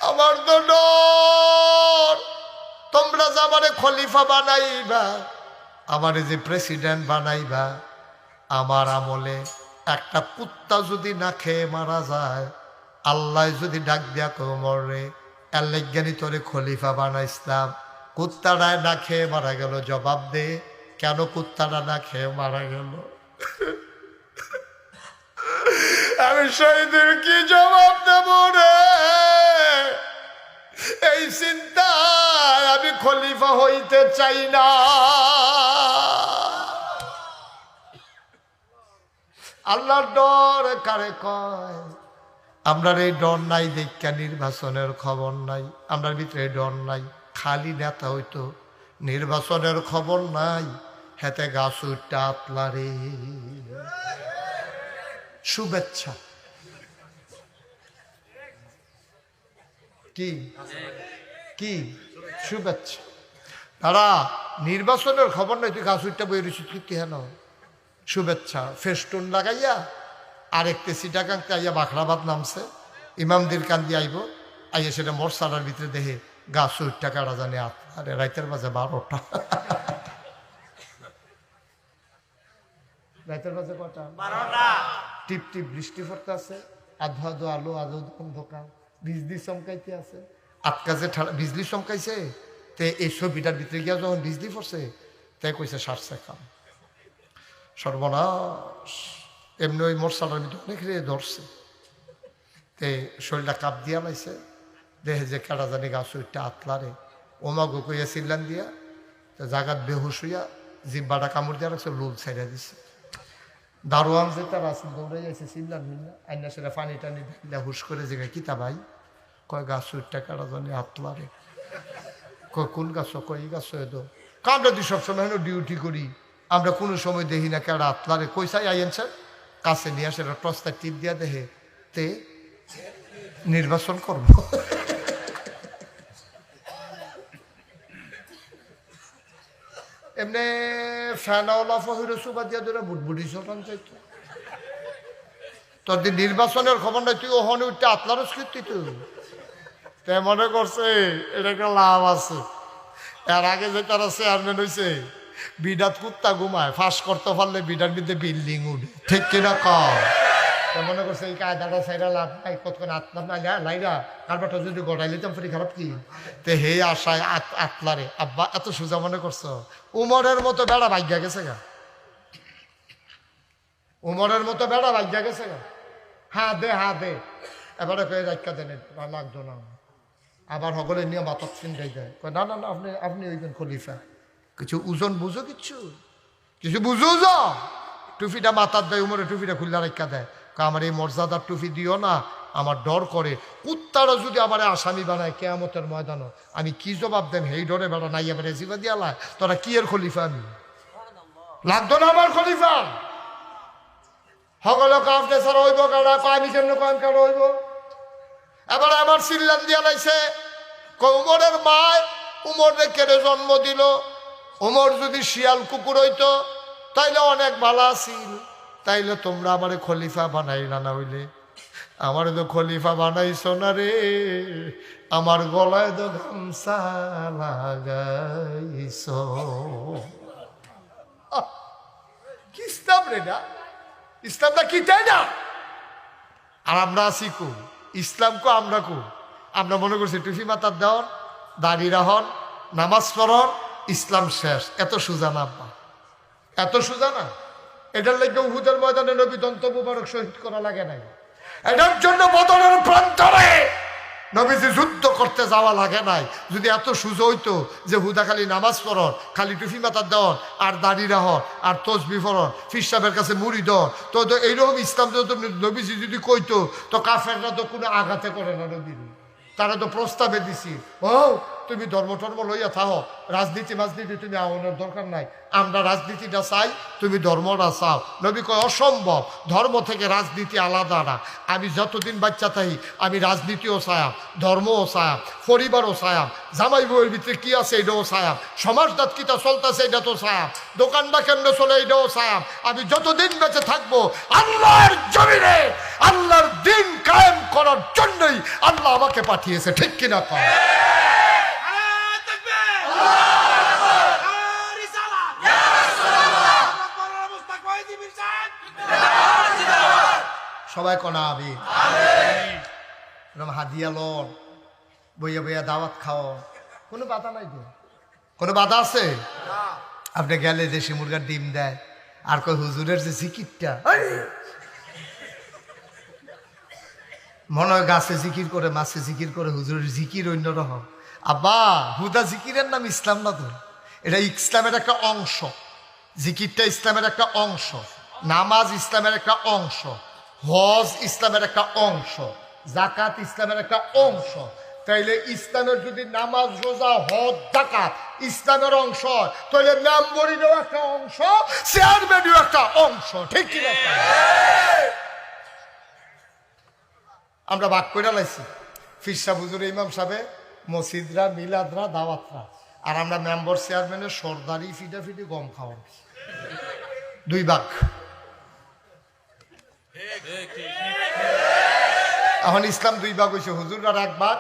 আমার তো ডর। তোমরা যে আমারে খলিফা বানাইবা, আমারে যে প্রেসিডেন্ট বানাইবা, আমার আমলে একটা কুত্তা যদি না খেয়ে মারা যায়, আল্লাহ যদি ডাক দিয়া কোমর রে আল্লাহজ্ঞানী তোরে খলিফা বানাইছিলাম, কুত্তাটায় না খেয়ে মারা গেল, জবাব দে কেন কুত্তাটা না খেয়ে মারা গেল? আমি শহীদের কি জবাব দেব রে? এই চিন্তায় আমি খলিফা হইতে চাই না। আল্লাহর ডর কারে কয়? আমরার এই ডর নাই দেখা নির্বাচনের খবর নাই, আমরার ভিতরে ডর নাই। খালি নেতা হইতো, নির্বাচনের খবর নাই, হেতে গাছ উঠটা আতলারে। শুভেচ্ছা কি কি শুভেচ্ছা। তারা নির্বাচনের খবর নাই, তুই গাছ উঠটা বই রয়েছিস কি হেন? শুভেচ্ছা ফেস্টুন লাগাইয়া আরেকতে সিটাকাঙ্কে আইয়া বাখরাবাদ নামছে, ইমামদের কান্দি আইব, আইয়া সেটা মরসালার ভিতরে দেখে গাছ উঠটা কাটা জানে আরে রাইতের বাজে 12টা। রাইতের বাজে কটা? 12টা। টিপ টিপ বৃষ্টি পড়তে আছে, আধো আধো আলো আধো অন্ধকার, বিজলি চমকাইতে আছে। আটকাছে বিজলি চমকাইছে, তে এই ছবিটার ভিতরে গিয়া যখন বিজলি পড়ছে, তাই কইছে সারছে কাম, সর্বনাশ। এমনি ওই মোরসালার ভিতরে অনেক রে ধরছে, তে শরীরটা কাপ দিয়া লাইছে, দেখে যে কেডা জানি গাছ ওইটা আতলারে। ওমাগো কইয়া চিল্লান দিয়া তো জাগাত বেহুশ হইয়া জিব্বাটা কামড় দিয়া রাখছে, লুল ছাইড়া দিছে। দারোয়ান যে তার আছে দৌড়ে যাইছে, চিল্লান মিল্লা আইনা সেটা পানি টানি দিলা হুশ করে যে কিতা ভাই? কয় গাছ ওইটা কেডা জানি আতলারে। কয় কোন গাছ? কয় এই গাছ এদো। আমরা দি সবসময় ডিউটি করি, আমরা কোনো সময় দেখি না কেডা আতলারে। কইসাই আইন স্যার কাছে নিয়ে আসে, টসটা টিপ দিয়া দেখে তে নির্বাচন করব। এমনি ফ্যানাওয়ালা ফহিরে সুবা দিয়া ধরে বুটবুটি চটান চাইতো। তোর দিন নির্বাচনের খবর নাই, তুই ওখানে উঠতে আতলারস কীর্তি তে মনে করছে এটা একটা লাভ আছে। এর আগে যে তারা চেয়ারম্যান হয়েছে, বিডাত কুত্তা ঘুমায়, ফাঁস করতে পারলে বিডার মধ্যে বিল্ডিং উঠে, ঠিক কিনা কম? মনে করছে এই কায়দাটা সাইরা লাভ নাই, কতক্ষণ আতলাম না লাইরা কারবারটা যদি গড়াই লিতাম ফেরি খারাপ কি? তে হে আশায় আতলারে আব্বা এত সোজা মনে করছো? উমরের মতো বেড়া ভাগ্যা গেছে গা, উমরের মতো বেড়া ভাগ্যা গেছে গা। হা দে হা দে, এবারে কয়ে রাখা দেন লাগতো না। আবার সকলে নিয়ে মাথার চিন্তাই দেয়, না না না আপনি আপনি ওইখান খলিফা। কিছু ওজন বুঝো, কিচ্ছু কিছু বুঝো যা। টুপিটা মাথার দেয়, উমরে টুপিটা খুললা রাখা দেয়, আমার এই মর্যাদার টুপি দিও না, আমার ডর করে। কুত্তারা যদি আমার আসামি বানায় কেয়ামতের ময়দানও, আমি কি জবাব দেন? হেই ডরে বেড়া নাই এবারে জিবা দিয়ালা, তোরা কি এর খলিফা? আমি লাগতো না আমার খলিফা? সকলে কাফতে স্যার হইব কারা, আমি কেমন কয়েন কার হইব? এবার আমার সিল্লান দিয়া লাইছে, উমরের মায় উমরে কেড়ে জন্ম দিল। উমর যদি শিয়াল কুকুর হইতো তাইলে অনেক ভালো আছিল, তাইলে তোমরা আমারে খলিফা বানাইলা না হইলে? আমার তো খলিফা বানাইছো না রে, আমার গলায় তো গামছা লাগাইছো। কি ইসলাম রে? না ইসলামটা কি তাই না? আর আমরা আছি কু ইসলাম কু, আমরা কু আমরা মনে করছি টুফি মাতার দেওয়ান, দাড়ি রাহন, নামাজ পড়ন, ইসলাম শেষ। এত সোজা না আব্বা, এত সোজা না। এটার লাগে উহুদের ময়দানে নবী দন্ত মুবারক শহীদ করা লাগে নাই। এটার জন্য বদরের প্রান্তরে নবীজি যুদ্ধ করতে যাওয়া লাগে নাই। যদি এত সুযোগ হইতো যে হুদা খালি নামাজ পড়ন, খালি টুফি মাথার দেওয়ান, আর দাড়ি রাহন, আর তসবি পড়ন, ফির সাহেবের কাছে মুড়ি দেন, তো এইরকম ইসলাম নবীজি যদি কইতো, তো কাফেররা তো কোনো আঘাতে করে না নবীর। তারা তো প্রস্তাবে দিছি, ও তুমি ধর্ম টর্ম লইয়া থাকো, রাজনীতি মাজনীতি তুমি আওয়ানোর দরকার নাই, আমরা রাজনীতিটা চাই, তুমি ধর্মটা চাও। নবী কয় অসম্ভব, ধর্ম থেকে রাজনীতি আলাদা না। আমি যতদিন বাচ্চা থাকি আমি রাজনীতিও চায়াম, ধর্মও চায়াম, পরিবারও চায়াম, জামাই বউয়ের ভিতরে কি আছে এটাও চায়াম, সমাজদাত কিতা চলতেছে এটা তো চায়াম, দোকানটা কেমনে চলে এটাও চায়াম। আমি যতদিন বেঁচে থাকবো আল্লাহর জমিনে আল্লাহর দিন কায়েম করার জন্যই আল্লাহ আমাকে পাঠিয়েছে, ঠিক কিনা কয়? সবাই কনা আবি হাদিয়া লন, বইয়া বইয়া দাওয়াত খাও, কোনো বাধা নাই তো? কোনো বাধা আছে? আপনি গেলে দেশি মুরগার ডিম দেয়, আর কই হুজুরের যে জিকিরটা, মনে হয় গাছে জিকির করে, মাছে জিকির করে, হুজুরের জিকির অন্যরকম। আব্বা হুদা জিকিরের নাম ইসলাম না তো, এটা ইসলামের একটা অংশ। জিকিরটা ইসলামের একটা অংশ, নামাজ ইসলামের একটা অংশ, হজ ইসলামের একটা অংশ, জাকাত ইসলামের একটা অংশ। তাইলে ইসলামের যদি নামাজ, রোজা, হজ, জাকাত ইসলামের অংশ, তাহলে মেম্বরিরও একটা অংশ, চেয়ারম্যানেরও একটা অংশ, ঠিক কিনা? আমরা ভাগ করে লাইছি, ফিরসা হুজুর, ইমাম সাহেব, মসজিদরা, মিলাদরা, দাওয়াতরা, আর আমরা মেম্বার চেয়ারম্যানের সর্দারি ফিটাফিটি গম খাওয়ান, দুই ভাগ। এখন ইসলাম দুই ভাগ হয়েছে, হুজুরার এক ভাগ,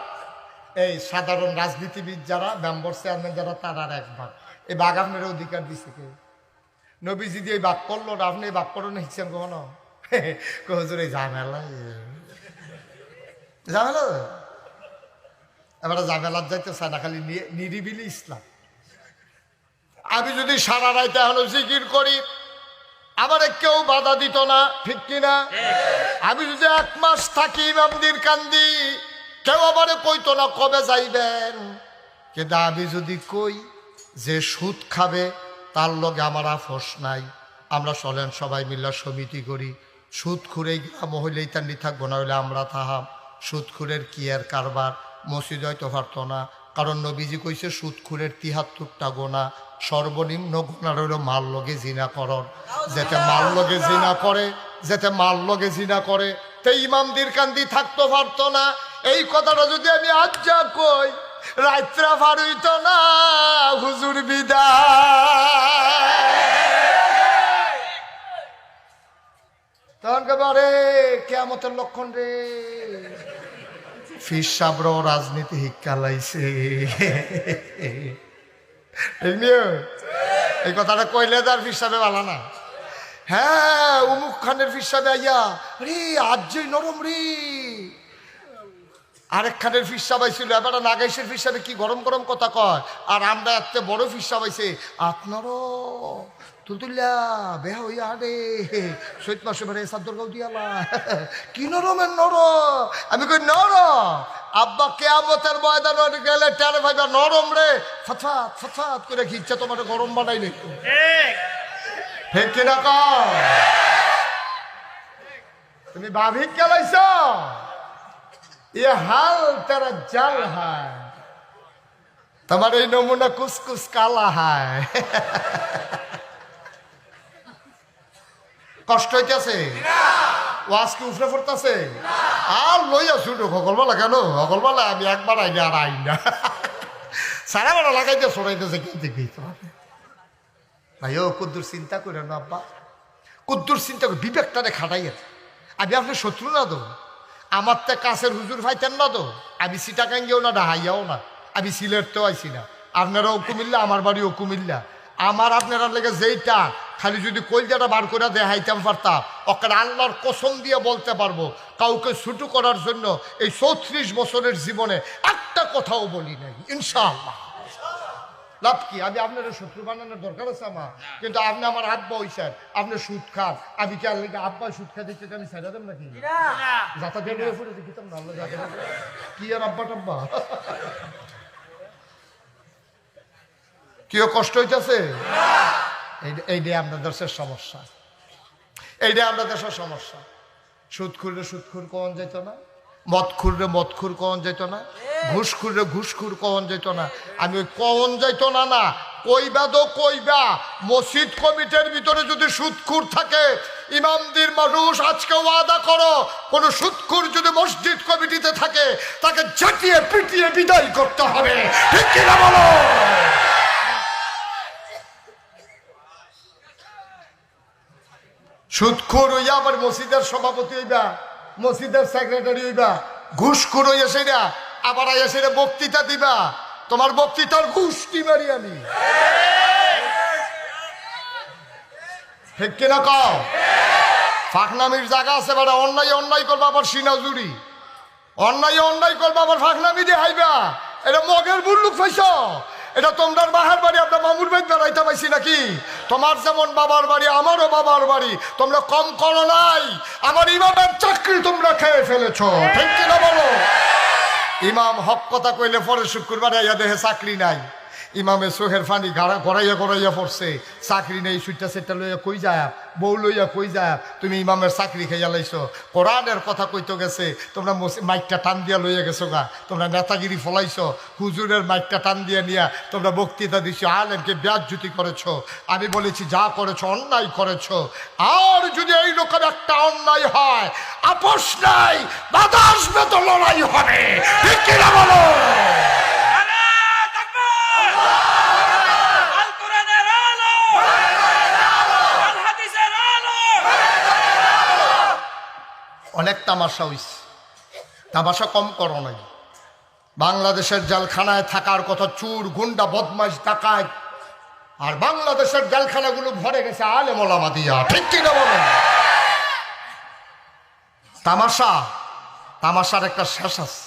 এই সাধারণ রাজনীতিবিদ যারা, মেম্বার চেয়ারম্যান যারা, তার আর এক ভাগ। এই ভাগ আপনার অধিকার দিচ্ছে কে? নবীজি দিয়ে এই ভাগ করলো না, আপনি এই ভাগ করো না, হিসেব কখনো হুজুর এই ঝামেলা ঝামেলা এবার ঝামেলার যাইতে চায় না, খালি নিরিবিলি ইসলাম। আমি যদি সারা রাইতে এখনো জিকির করি আমার কেউ বাধা দিত না, ঠিক কিনা? আমি যদি 1 মাস থাকি ইমামদের কান্দি, কেউ আমারে কইতো না কবে যাইবেন। কিন্তু আমি যদি কই যে সুদ খাবে তার লগে আমার আপোষ নাই, আমরা চলেন সবাই মিল্লা সমিতি করি, সুদ খুঁড়ে গ্রাম হইলেই তান্ডি থাকবো, না হইলে আমরা তাহাম। সুদখুরের কি আর কারবার? মসজিদ হয়তো পারতো না, কারণ নবীজি কইছে সুদখুরের 73টা গোনা, সর্বনিম্ন গোনা রইল মাল লগে জিনা করন। যেতে মাল লগে জিনা করে, যেতে মাল লগে জিনা করে, তে ইমামদের কান্দি থাকতে পারতো না। এই কথাটা যদি আমি আজ যা কই, রাত্রা পার হইতো না, হুজুর বিদায়। তখন কেবারে কিয়ামতের লক্ষণ রে, ফির সাবর রাজনীতি শিক্ষা লাইছে। এই কথাটা কইলে তার ফির সাহেব ভালো না। হ্যাঁ, উমুক খানের ফির সাহেব আইয়া, রে আজ যে নরম রে। আরেক খানের ফির সাহেব আইছিল, এবার নাগাইশের ফির সাহেব কি গরম গরম কথা কয়, আর আমরা এত বড় ফির সাহেব আইছে, আপনার তুলতুল্লা বেহা হইয়া রে শহীদ মাসে বেড়ে সাদ্দর গাও দিয়ালা, কি নরমের নরম। আমি কই নরম আব্বা, কেয়ামতের ময়দানে গেলে টের ভাইবা নরম রে, ফতফাত ফতফাত করে খিচ্ছে তোমার গরম বানাই নি, ঠিক কিনা কও? তুমি ভাবি গেলাইছ, ये हाल तेरा जल है, তোমার এই নমুনা কুসকুস কালা है। কষ্ট হইতেছে? ওয়াজ কি উফরে পড়তেছে? আর লইয়া ছুটো সকলবেলা কেন? সকলবেলা আমি একবার আইলে আর আই না, সারা বেলা লাগাইতে সরাইতেছে কিনতে কিনতে ভাই। ও কুদ্দুর চিন্তা করে না আব্বা, কুদ্দুর চিন্তা করে বিবেকটারে খাটাইয়া। আমি আপনার শত্রু না তো, আমার তো কাছের হুজুর ভাইতেন না তো, আমি সিটাকাঙ্গেও না ডাহাইয়াও না, আমি সিলেটতেও আইসি না। আপনারাও কুমিল্লা, আমার বাড়িও কুমিল্লা। আমার আপনারা লেগে যেইটা খালি যদি কলজাটা বার করে দেখাইতাম পারতাম, ওকে আল্লাহর কসম দিয়ে বলতে পারবো কাউকে ছুটু করার জন্য এই 34 বছরের জীবনে একটা কথাও বলি নাই, ইনশাআল্লাহ। লাভ কি? আমি আপনার শত্রু বানানোর দরকার আছে আমার? কিন্তু আপনি আমার আব্বা হইছেন, আপনি সুদ খান, আমি কি আল্লাহ আব্বা সুদ খা দিচ্ছে আমি ছেড়ে দেব নাকি? যাতা দিয়ে ফুটে দেখিতাম না আল্লাহ যাতে কি আর আব্বা টাব্বা কেউ কষ্ট হইতেছে? এইটাই আপনার দেশের সমস্যা, এইটাই আপনার দেশের সমস্যা। সুদ খুরলে সুদখুর কখন যেত না, মদ খুরলে মদখুর কখন যেত না, ঘুষ খুরলে ঘুষখুর কখন যেত না। আমি ওই কখন যাইত না না কইবা তো কইবা, মসজিদ কমিটির ভিতরে যদি সুদখুর থাকে, ইমামদের মানুষ আজকে ওয়াদা করো, কোন সুদখুর যদি মসজিদ কমিটিতে থাকে তাকে ঝাঁটিয়ে পিটিয়ে বিদায় করতে হবে, ঠিক কিনা বলো? সুদখোর হইয়া আবার মসজিদের সভাপতি হইবা, মসজিদের সেক্রেটারি হইবা, ঘুষখোর হইয়া সেটা আবার আইয়া সেটা বক্তৃতা দিবা, তোমার বক্তৃতার ঘুষ কি মারি আমি, ঠিক কিনা কও? ফাঁকনামির জায়গা আছে বেড়া, অন্যায় অন্যায় করবা আবার সিনাজুরি, অন্যায় অন্যায় করবা আবার ফাঁকনামি দিয়ে হাইবা। এটা মগের বুল্লুক পাইছ? এটা তোমার বাহার বাড়ি, আপনার মামুর বাড়ি বেড়াইতে পাইছি নাকি? তোমার যেমন বাবার বাড়ি আমারও বাবার বাড়ি, তোমরা কম করো নাই। আমার ইমামের চাকরি তোমরা খেয়ে ফেলেছ, ঠিক কিনা বলো? ইমাম হক কথা কইলে পরে শুক্রবারে আইয়া দেহে চাকরি নাই, ইমামে চোখের ফানি গড়াইয়া গড়াইয়া পড়ছে, চাকরি নেই, সুইটা সেটা লইয়া কই যায়, বউ লইয়া কই যায়, তুমি ইমামের চাকরি খাইয়া লাইছো। কোরআনের কথা কইতে গেছে, তোমরা মাইকটা টান দিয়া লইয়া গেছো গা, তোমরা নেতাগিরি ফলাইছো, হুজুরের মাইকটা টান দিয়া নিয়া তোমরা বক্তৃতা দিছো, আলেমকে বেয়াজ্জতি করেছো। আমি বলেছি যা করেছো অন্যায় করেছো, আর যদি এই লোকের একটা অন্যায় হয়, আপোষ নাই, বাধা আসবে তো লড়াই হবে, ঠিক কিনা বলো? অনেক তামাশা হইছে, তামাশা কম করো নাই। বাংলাদেশের জেলখানায় থাকার কথা চুর গুন্ডা বদমাইশ ডাকাত, আর বাংলাদেশের জেলখানাগুলো ভরে গেছে আলেম ওলামা দিয়া, ঠিক কিনা বলেন? তামাশা, তামাশার একটা শেষ আছে,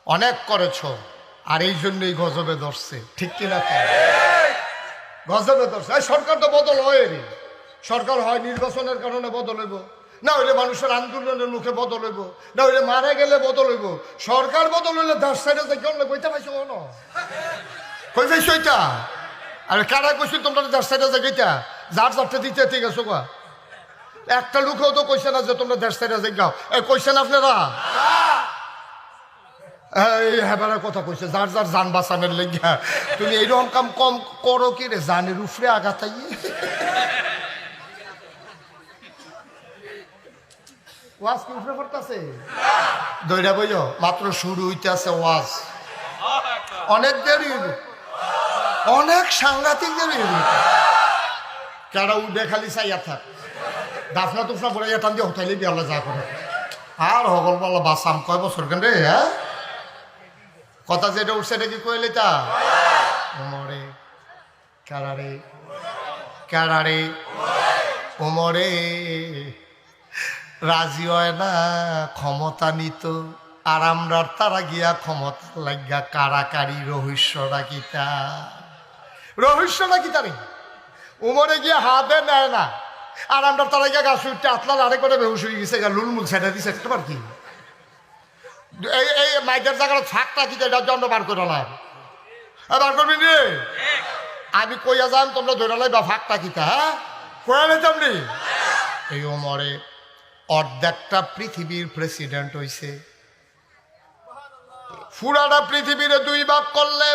অনেক করেছো, আর এই জন্যই গজবে ধরছে, ঠিক কিনা? গজবে ধরছে। সরকার তো বদল হয়, সরকার হয় নির্বাচনের কারণে বদল হইব, না হইলে মানুষের আন্দোলনের মুখে বদল হইব, না হইলে মারা গেলে বদল হইব। সরকার বদল হইলে 10 সাইডে যে কেউ কইতে পাইছো কোনো কই পাইছো এটা? আরে কারা কইছো তোমরা 10 সাইডে যে গেইতা, যার যারটা দিতে ঠিক আছে গা, একটা লোকেও তো কইছে না যে তোমরা 10 সাইডে যে গাও, কইছেন আপনারা? এই হেবারের কথা কইছে, যার যার যান বাঁচানোর লেগা। তুমি এইরকম কাম কম করো কি রে, জানের উপরে আঘাতাই ওয়াজ কি উপরে পড়তেছে? দইরা বইও মাত্র শুরু হইতে আছে ওয়াজ, অনেক দেরি হইব, অনেক সাংঘাতিক দেরি হইব। কেডা উঠে খালি চাইয়া থাক, দাফনা তুফনা পড়ে টান দিয়ে হোটেলে বিয়ালে যা করে, আর হগল পাল্লা বাসাম কয় বছর কেন রে? হ্যাঁ, কথা যেটা উঠছে এটা কি কইলে তা ওমরে কারারে কারারে ওমরে রাজি হয় না ক্ষমতা নিত, আর আমরা তারা গিয়া ক্ষমতা লাগিয়া কারাকারি। রহস্যটা কিতা? রহস্যটা কিতা রে? উমরে গিয়া হাতে নেয় না, আর আমরা তারা গিয়া গাছ উঠতে আতলাল আরেক করে বেহুশ হয়ে গেছে, লুলমুল ছেড়ে দিছে। একটা বার কি এই মাইকের জায়গাটা ফাঁকটা কিতা, এটার জন্য বার করে না, বার করবি রে? আমি কইয়া যাম, তোমরা ধরে লাই বা ফাঁকটা কিতা, হ্যাঁ কয়া নিতাম রে। এই ওমরে অর্ধেকটা পৃথিবীর প্রেসিডেন্ট হইছে, পুরাটা পৃথিবীর 2 ভাগ করলে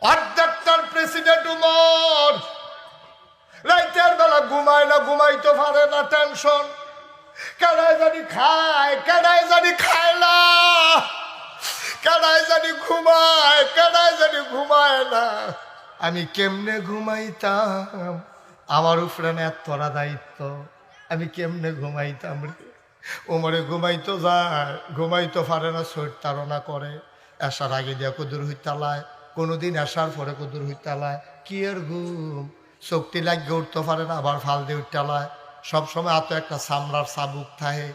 অর্ধেকটার প্রেসিডেন্ট উমর। রাইতের বেলা ঘুমায় না, ঘুমায় ঘুমাইতে পারে না, টেনশন। কেডায় জানি খায়, কেডায় জানি খায় না, কেডায় জানি ঘুমায়, কেডায় জানি ঘুমায় না। আমি কেমনে ঘুমাইতাম, আমার উপরে না এতটা দায়িত্ব, আমি কেমনে ঘুমাইতাম রে। ওমরে ঘুমাইতো যায়, ঘুমাইতে পারে না, শরীর তাড়না করে। আসার আগে দিয়া কদুর হইতালায়, কোনোদিন আসার পরে কদুর হইতালায়। কি এর ঘুম, শক্তি লাগিয়ে উঠতে পারে না, আবার ফাল দিয়ে উঠতালায়। সবসময় এত একটা সামরার চাবুক থাকে।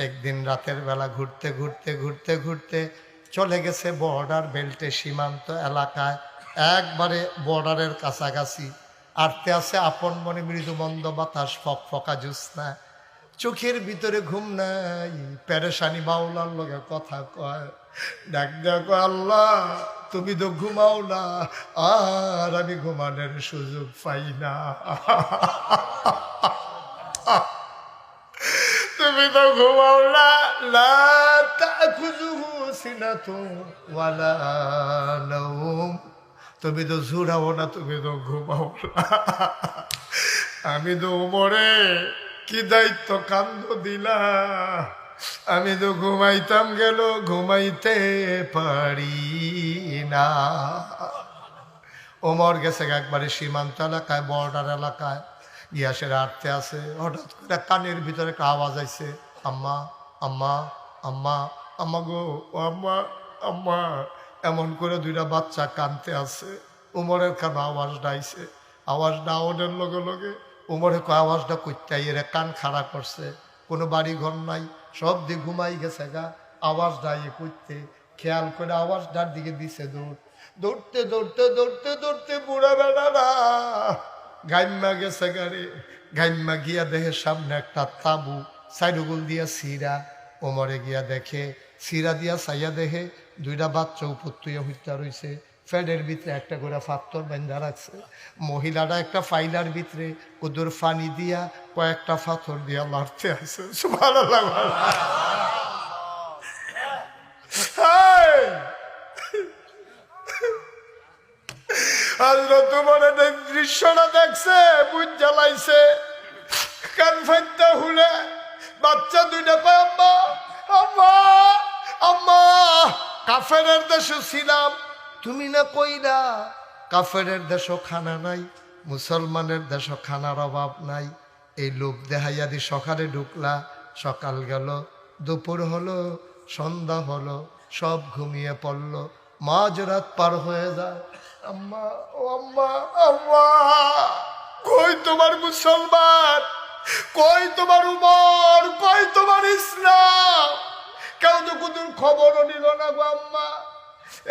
একদিন রাতের বেলা ঘুরতে ঘুরতে ঘুরতে ঘুরতে চলে গেছে বর্ডার বেল্টে, সীমান্ত এলাকায়, একবারে বর্ডারের কাছাকাছি। আটতে আছে আপন মনে মৃদু মন্দ বাতাস, ফক ফকা জ্যোৎস্না। চোখের ভিতরে ঘুম নাই, পেরেশানি, মাওলার লগে কথা কয়, ডাক দেখো আল্লাহ তুমি তো ঘুমাও না, আর আমি ঘুমানোর সুযোগ পাই না। তুমি তো ঘুমাও না, লা তাখুযুহু সিনাতুন ওয়ালা নাওম। তুমি তো ঝুরাও না, তুমি তো ঘুমাও না। আমি তো ওমরে কি দায়িত্ব কান্দ দিলা, আমি তো ঘুমাইতাম গেল, ঘুমাইতে পারি না। ওমর গেছে একবারে সীমান্ত এলাকায়, বর্ডার এলাকায়, গিয়াসের আটতে আছে। হঠাৎ করে কানের ভিতরে একটা আওয়াজ আইছে, আম্মা আম্মা আম্মা, আম্মা গো, ও আম্মা আম্মা। এমন করে দুইটা বাচ্চা কানতে আছে। উমরের কানে আওয়াজটা আইছে। আওয়াজটা আওয়াজের লগে লগে উমরে আওয়াজটা করতে এরা কান খাড়া করছে। কোনো বাড়ি ঘর নাই, সব দিয়ে ঘুমাই গেছে গা। আওয়াজটা ইয়ে করতে খেয়াল করে আওয়াজটার দিকে দিছে দৌড়। দৌড়তে দৌড়তে দৌড়তে দৌড়তে বুড়া বেড়ারা গাইম্মা গেছে গাড়ি। গাইম্মা গিয়া দেখে সামনে একটা তাবু, সাইডগুল দিয়া সিরা। ওমরে গিয়া দেখে, সিরা দিয়া সাইয়া দেখে দুইটা বাচ্চা উপর তুইয়া হইতে রয়েছে। ফ্যাডের ভিতরে একটা করে পাথর বান্ধা রাখছে। মহিলাটা একটা ফাইলার ভিতরে ওদের ফানি দিয়া কয়েকটা পাথর দিয়া মারতে আছে। সুবহানাল্লাহ। হযরত ওমর দৃশ্যটা দেখছে, বুঝ জ্বালাইছে, কান ফাইতা হুলে বাচ্চা দুইটা পায়, আম্মা আম্মা আম্মা। কাফেরের দেশে ছিলাম, তুমি না কইরা কাফেরের দেশও খানা নাই, মুসলমানের দেশও খানার অভাব নাই। এই লোক দেখাইয়া দি সকালে ঢুকলা, সকাল গেল, দুপুর হলো, সন্ধ্যা হলো, সব ঘুমিয়ে পড়লো, মাঝরাত পার হয়ে যায়। আম্মা ও আম্মা আম্মা, কই তোমার মুসলমান, কই তোমার উমর, কই তোমার ইসলাম? কেউ তো কুতুর খবরও নিল না গো আম্মা।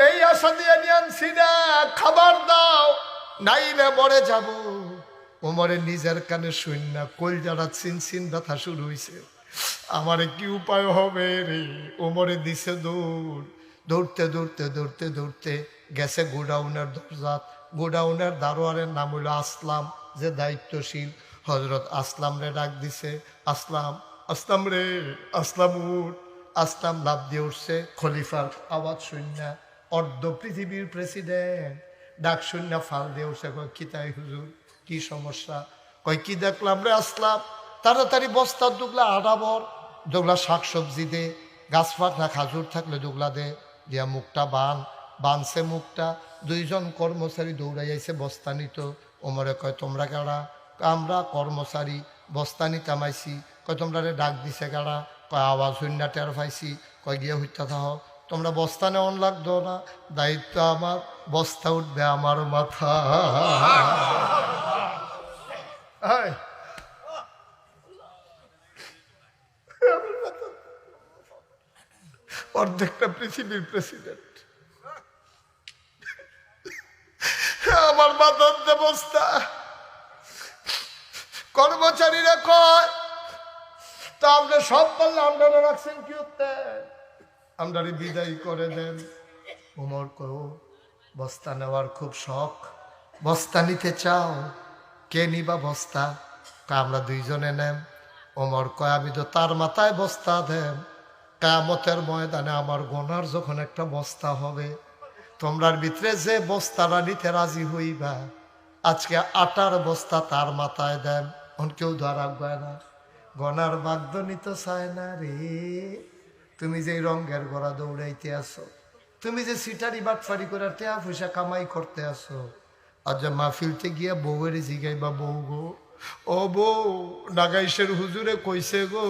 এই আশা দিয়ে নিয়ে আনছি না, খাবার দাও, নাইলে মরে যাব। ওমরে নিজের কানে শূন্য কলজাটা চিনচিন ব্যথা শুরু হয়েছে। আমারে কি উপায় হবে রে? ওমরে দিছে দৌড়। দৌড়তে দৌড়তে দৌড়তে দৌড়তে গেছে গোডাউনের দরজাত। গোডাউনের দারোয়ারের নাম হইল আসলাম, যে দায়িত্বশীল। হজরত আসলাম রে ডাক দিছে, আসলাম আসলাম রে, আসলাম উঠ। আসলাম লাভ দিয়ে উঠছে। খলিফার আওয়াজ শূন্য, অর্ধ পৃথিবীর প্রেসিডেন্ট ডাক শূন্য ফাল দিয়ে উঠছে। কয় কি তাই হুজুর, কি সমস্যা? কয় কি দেখলাম রে আসলাম, তাড়াতাড়ি বস্তার দুগলা আড়াবর, দুগলা শাকসবজি দে, গাছপাত না খাজুর থাকলে দুগলা দে, দিয়া মুখটা বানছে মুখটা। দুইজন কর্মচারী দৌড়াইয়াছে বস্তা নিত। ওমরে কয় তোমরা কারা? আমরা কর্মচারী, বস্তা নিতে আমাইছি। কয় তোমরা রে ডাক দিছে কারা? কয় আওয়াজ শূন্য টের পাইছি। কয় গিয়ে হইতা থাহ, তোমরা বস্তা নেওয়ান লাগতো না, দায়িত্ব আমার, বস্তা উঠবে আমার মাথা। অর্ধেকটা পৃথিবীর প্রেসিডেন্ট, আমার মাথার ব্যবস্থা। কর্মচারীরা কয় তা আমরা সব পারলে আমরা রাখছেন কি হতে, আমরা বিদায় করে দেন। ওমর কয় বস্তা নেওয়ার খুব শখ, বস্তা নিতে চাও? কে নিবা বস্তা? আমরা দুইজনে নেন। ওমর কয় আমি তো তার মাথায় বস্তা দেন, কিয়ামতের ময়দানে আমার গোনার যখন একটা বস্তা হবে, তোমরার ভিতরে যে বস্তাটা নিতে রাজি হইবা, আজকে আটার বস্তা তার মাথায় দেন। কেউ ধরা গয় না, গনার বাগদনি তো চায় না রে। তুমি যে রঙের গড়া দৌড়াইতে আসো, তুমি যে সিটারি বাটফারি করে টেয়া পয়সা কামাই করতে আসো, আর যে মাহফিলতে গিয়া বউয়ের জিগাইবা, বউ গো, ও বউ, নাগাইশের হুজুরে কইছে গো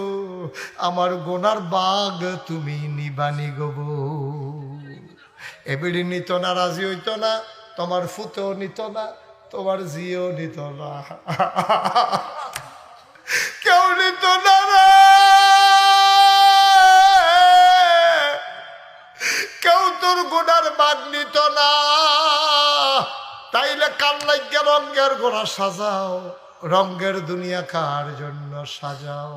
আমার গোনার বাগ তুমি নিবানি গো বউ। এবিড়ি নিত না, রাজি হইত না, তোমার ফুতেও নিত না, তোমার জিও নিত না, কেউ নিত না রে, কেউ তোর গোনার বাগ নিত না। তাইলে কাল লাগিয়া রঙের গোড়া সাজাও, রঙের দুনিয়া কার জন্য সাজাও।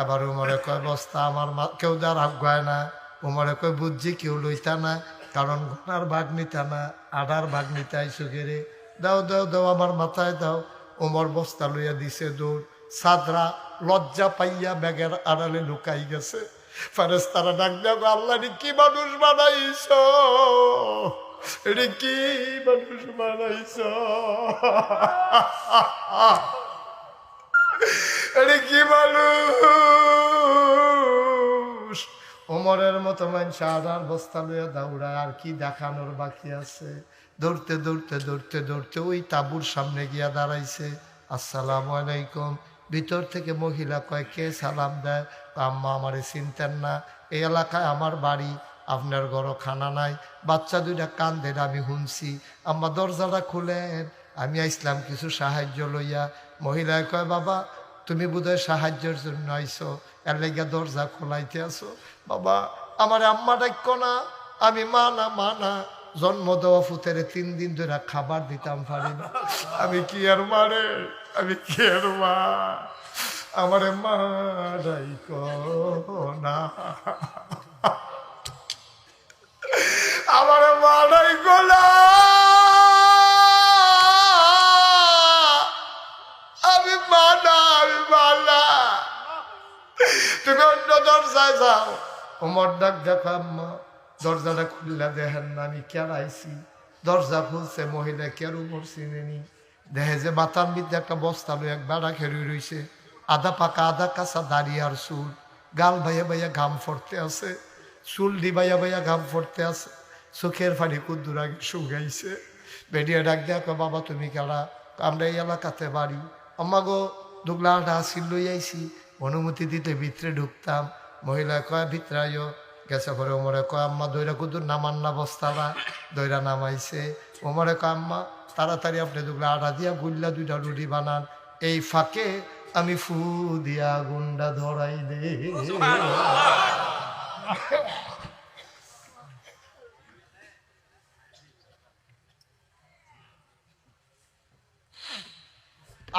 এবার উমরে কয় বস্তা আমার মা কেউ যার আগায় না। উমরে কয় বুঝছি কেউ লইতা না, কারণ গোনার ভাগ নিতা না, আডার ভাগ নিতে আইসো গেরে, দাও দাও দাও আমার মাথায় দাও। উমর বস্তা লইয়া দিছে দৌড়। সাদরা লজ্জা পাইয়া ব্যাগের আড়ালে লুকাই গেছে। ফেরেশতারা ডাক দেব, আল্লাহ রে কি মানুষ বানাইছ, রে কি মানুষ বানাইছ, রে কি মানুষ। ওমরের মতো মানুষ আধার বস্তা লইয়া দৌড়ায়, আর কি দেখানোর বাকি আছে। দৌড়তে দৌড়তে দৌড়তে দৌড়তে ওই তাঁবুর সামনে গিয়া দাঁড়াইছে। আসসালামু আলাইকুম। ভিতর থেকে মহিলা কয়, কে সালাম দেয়? আম্মা আমারে চিনতেন না, এই এলাকায় আমার বাড়ি, আপনার ঘরও খানা নাই, বাচ্চা দুইটা কান্দের আমি শুনছি, আম্মা দরজাটা খুলেন, আমি আইসলাম কিছু সাহায্য লইয়া। মহিলায় কয়, বাবা তুমি বোধহয় সাহায্যের জন্য আইসো, এর লেগা দরজা খোলাইতে আসো। বাবা আমার আম্মা ডাক্য না, আমি মা না, জন্ম দেওয়া ফুতেরে 3 দিন ধরে খাবার দিতাম পারি না, আমি কি আর মারে, আমি কি আর মা, আমারে মা ডাইক না, আমারে মা ডাইক না, আমি মা না, আমি মা না, তুমি অন্য দরজায় যাও। ওমর ডাক দেখো, আম্মা দরজাটা খুললা দেখেন না আমি কেন আইছি। দরজা খুলছে, মহিলা কেন উমর চিনেনি, দেখে যে মাথার মধ্যে একটা বস্তা লই এক বেড়া খেরুই রইছে, আধা পাকা আধা কাঁচা দাঁড়িয়ে আর চুল, গাল ভাইয়া ভাইয়া ঘাম ফরতে আছে, চুল দি ভাইয়া ভাইয়া ঘাম ফরতে আছে, চোখের ফানি কুদ্দুর আগে শুকাইছে। বেরিয়ে ডাক দেখো, বাবা তুমি কেডা? আমরা এই এলাকাতে বাড়ি। আম্মা গো দুগলাটা আসিল লই আইছি, অনুমতি দিতে ভিতরে ঢুকতাম। মহিলা কয় ভিতরে আইও। গেছে পরে ওমরে কয়, আম্মা দইরা কুদুর নামান না বস্তাটা, দইরা নামাইছে। ওমরে কয়, আম্মা তাড়াতাড়ি আপনি দুগলা আটা দিয়া গুল্লা 2টা রুটি বানান, এই ফাঁকে আমি ফু দিয়া গুন্ডা ধরাই দে।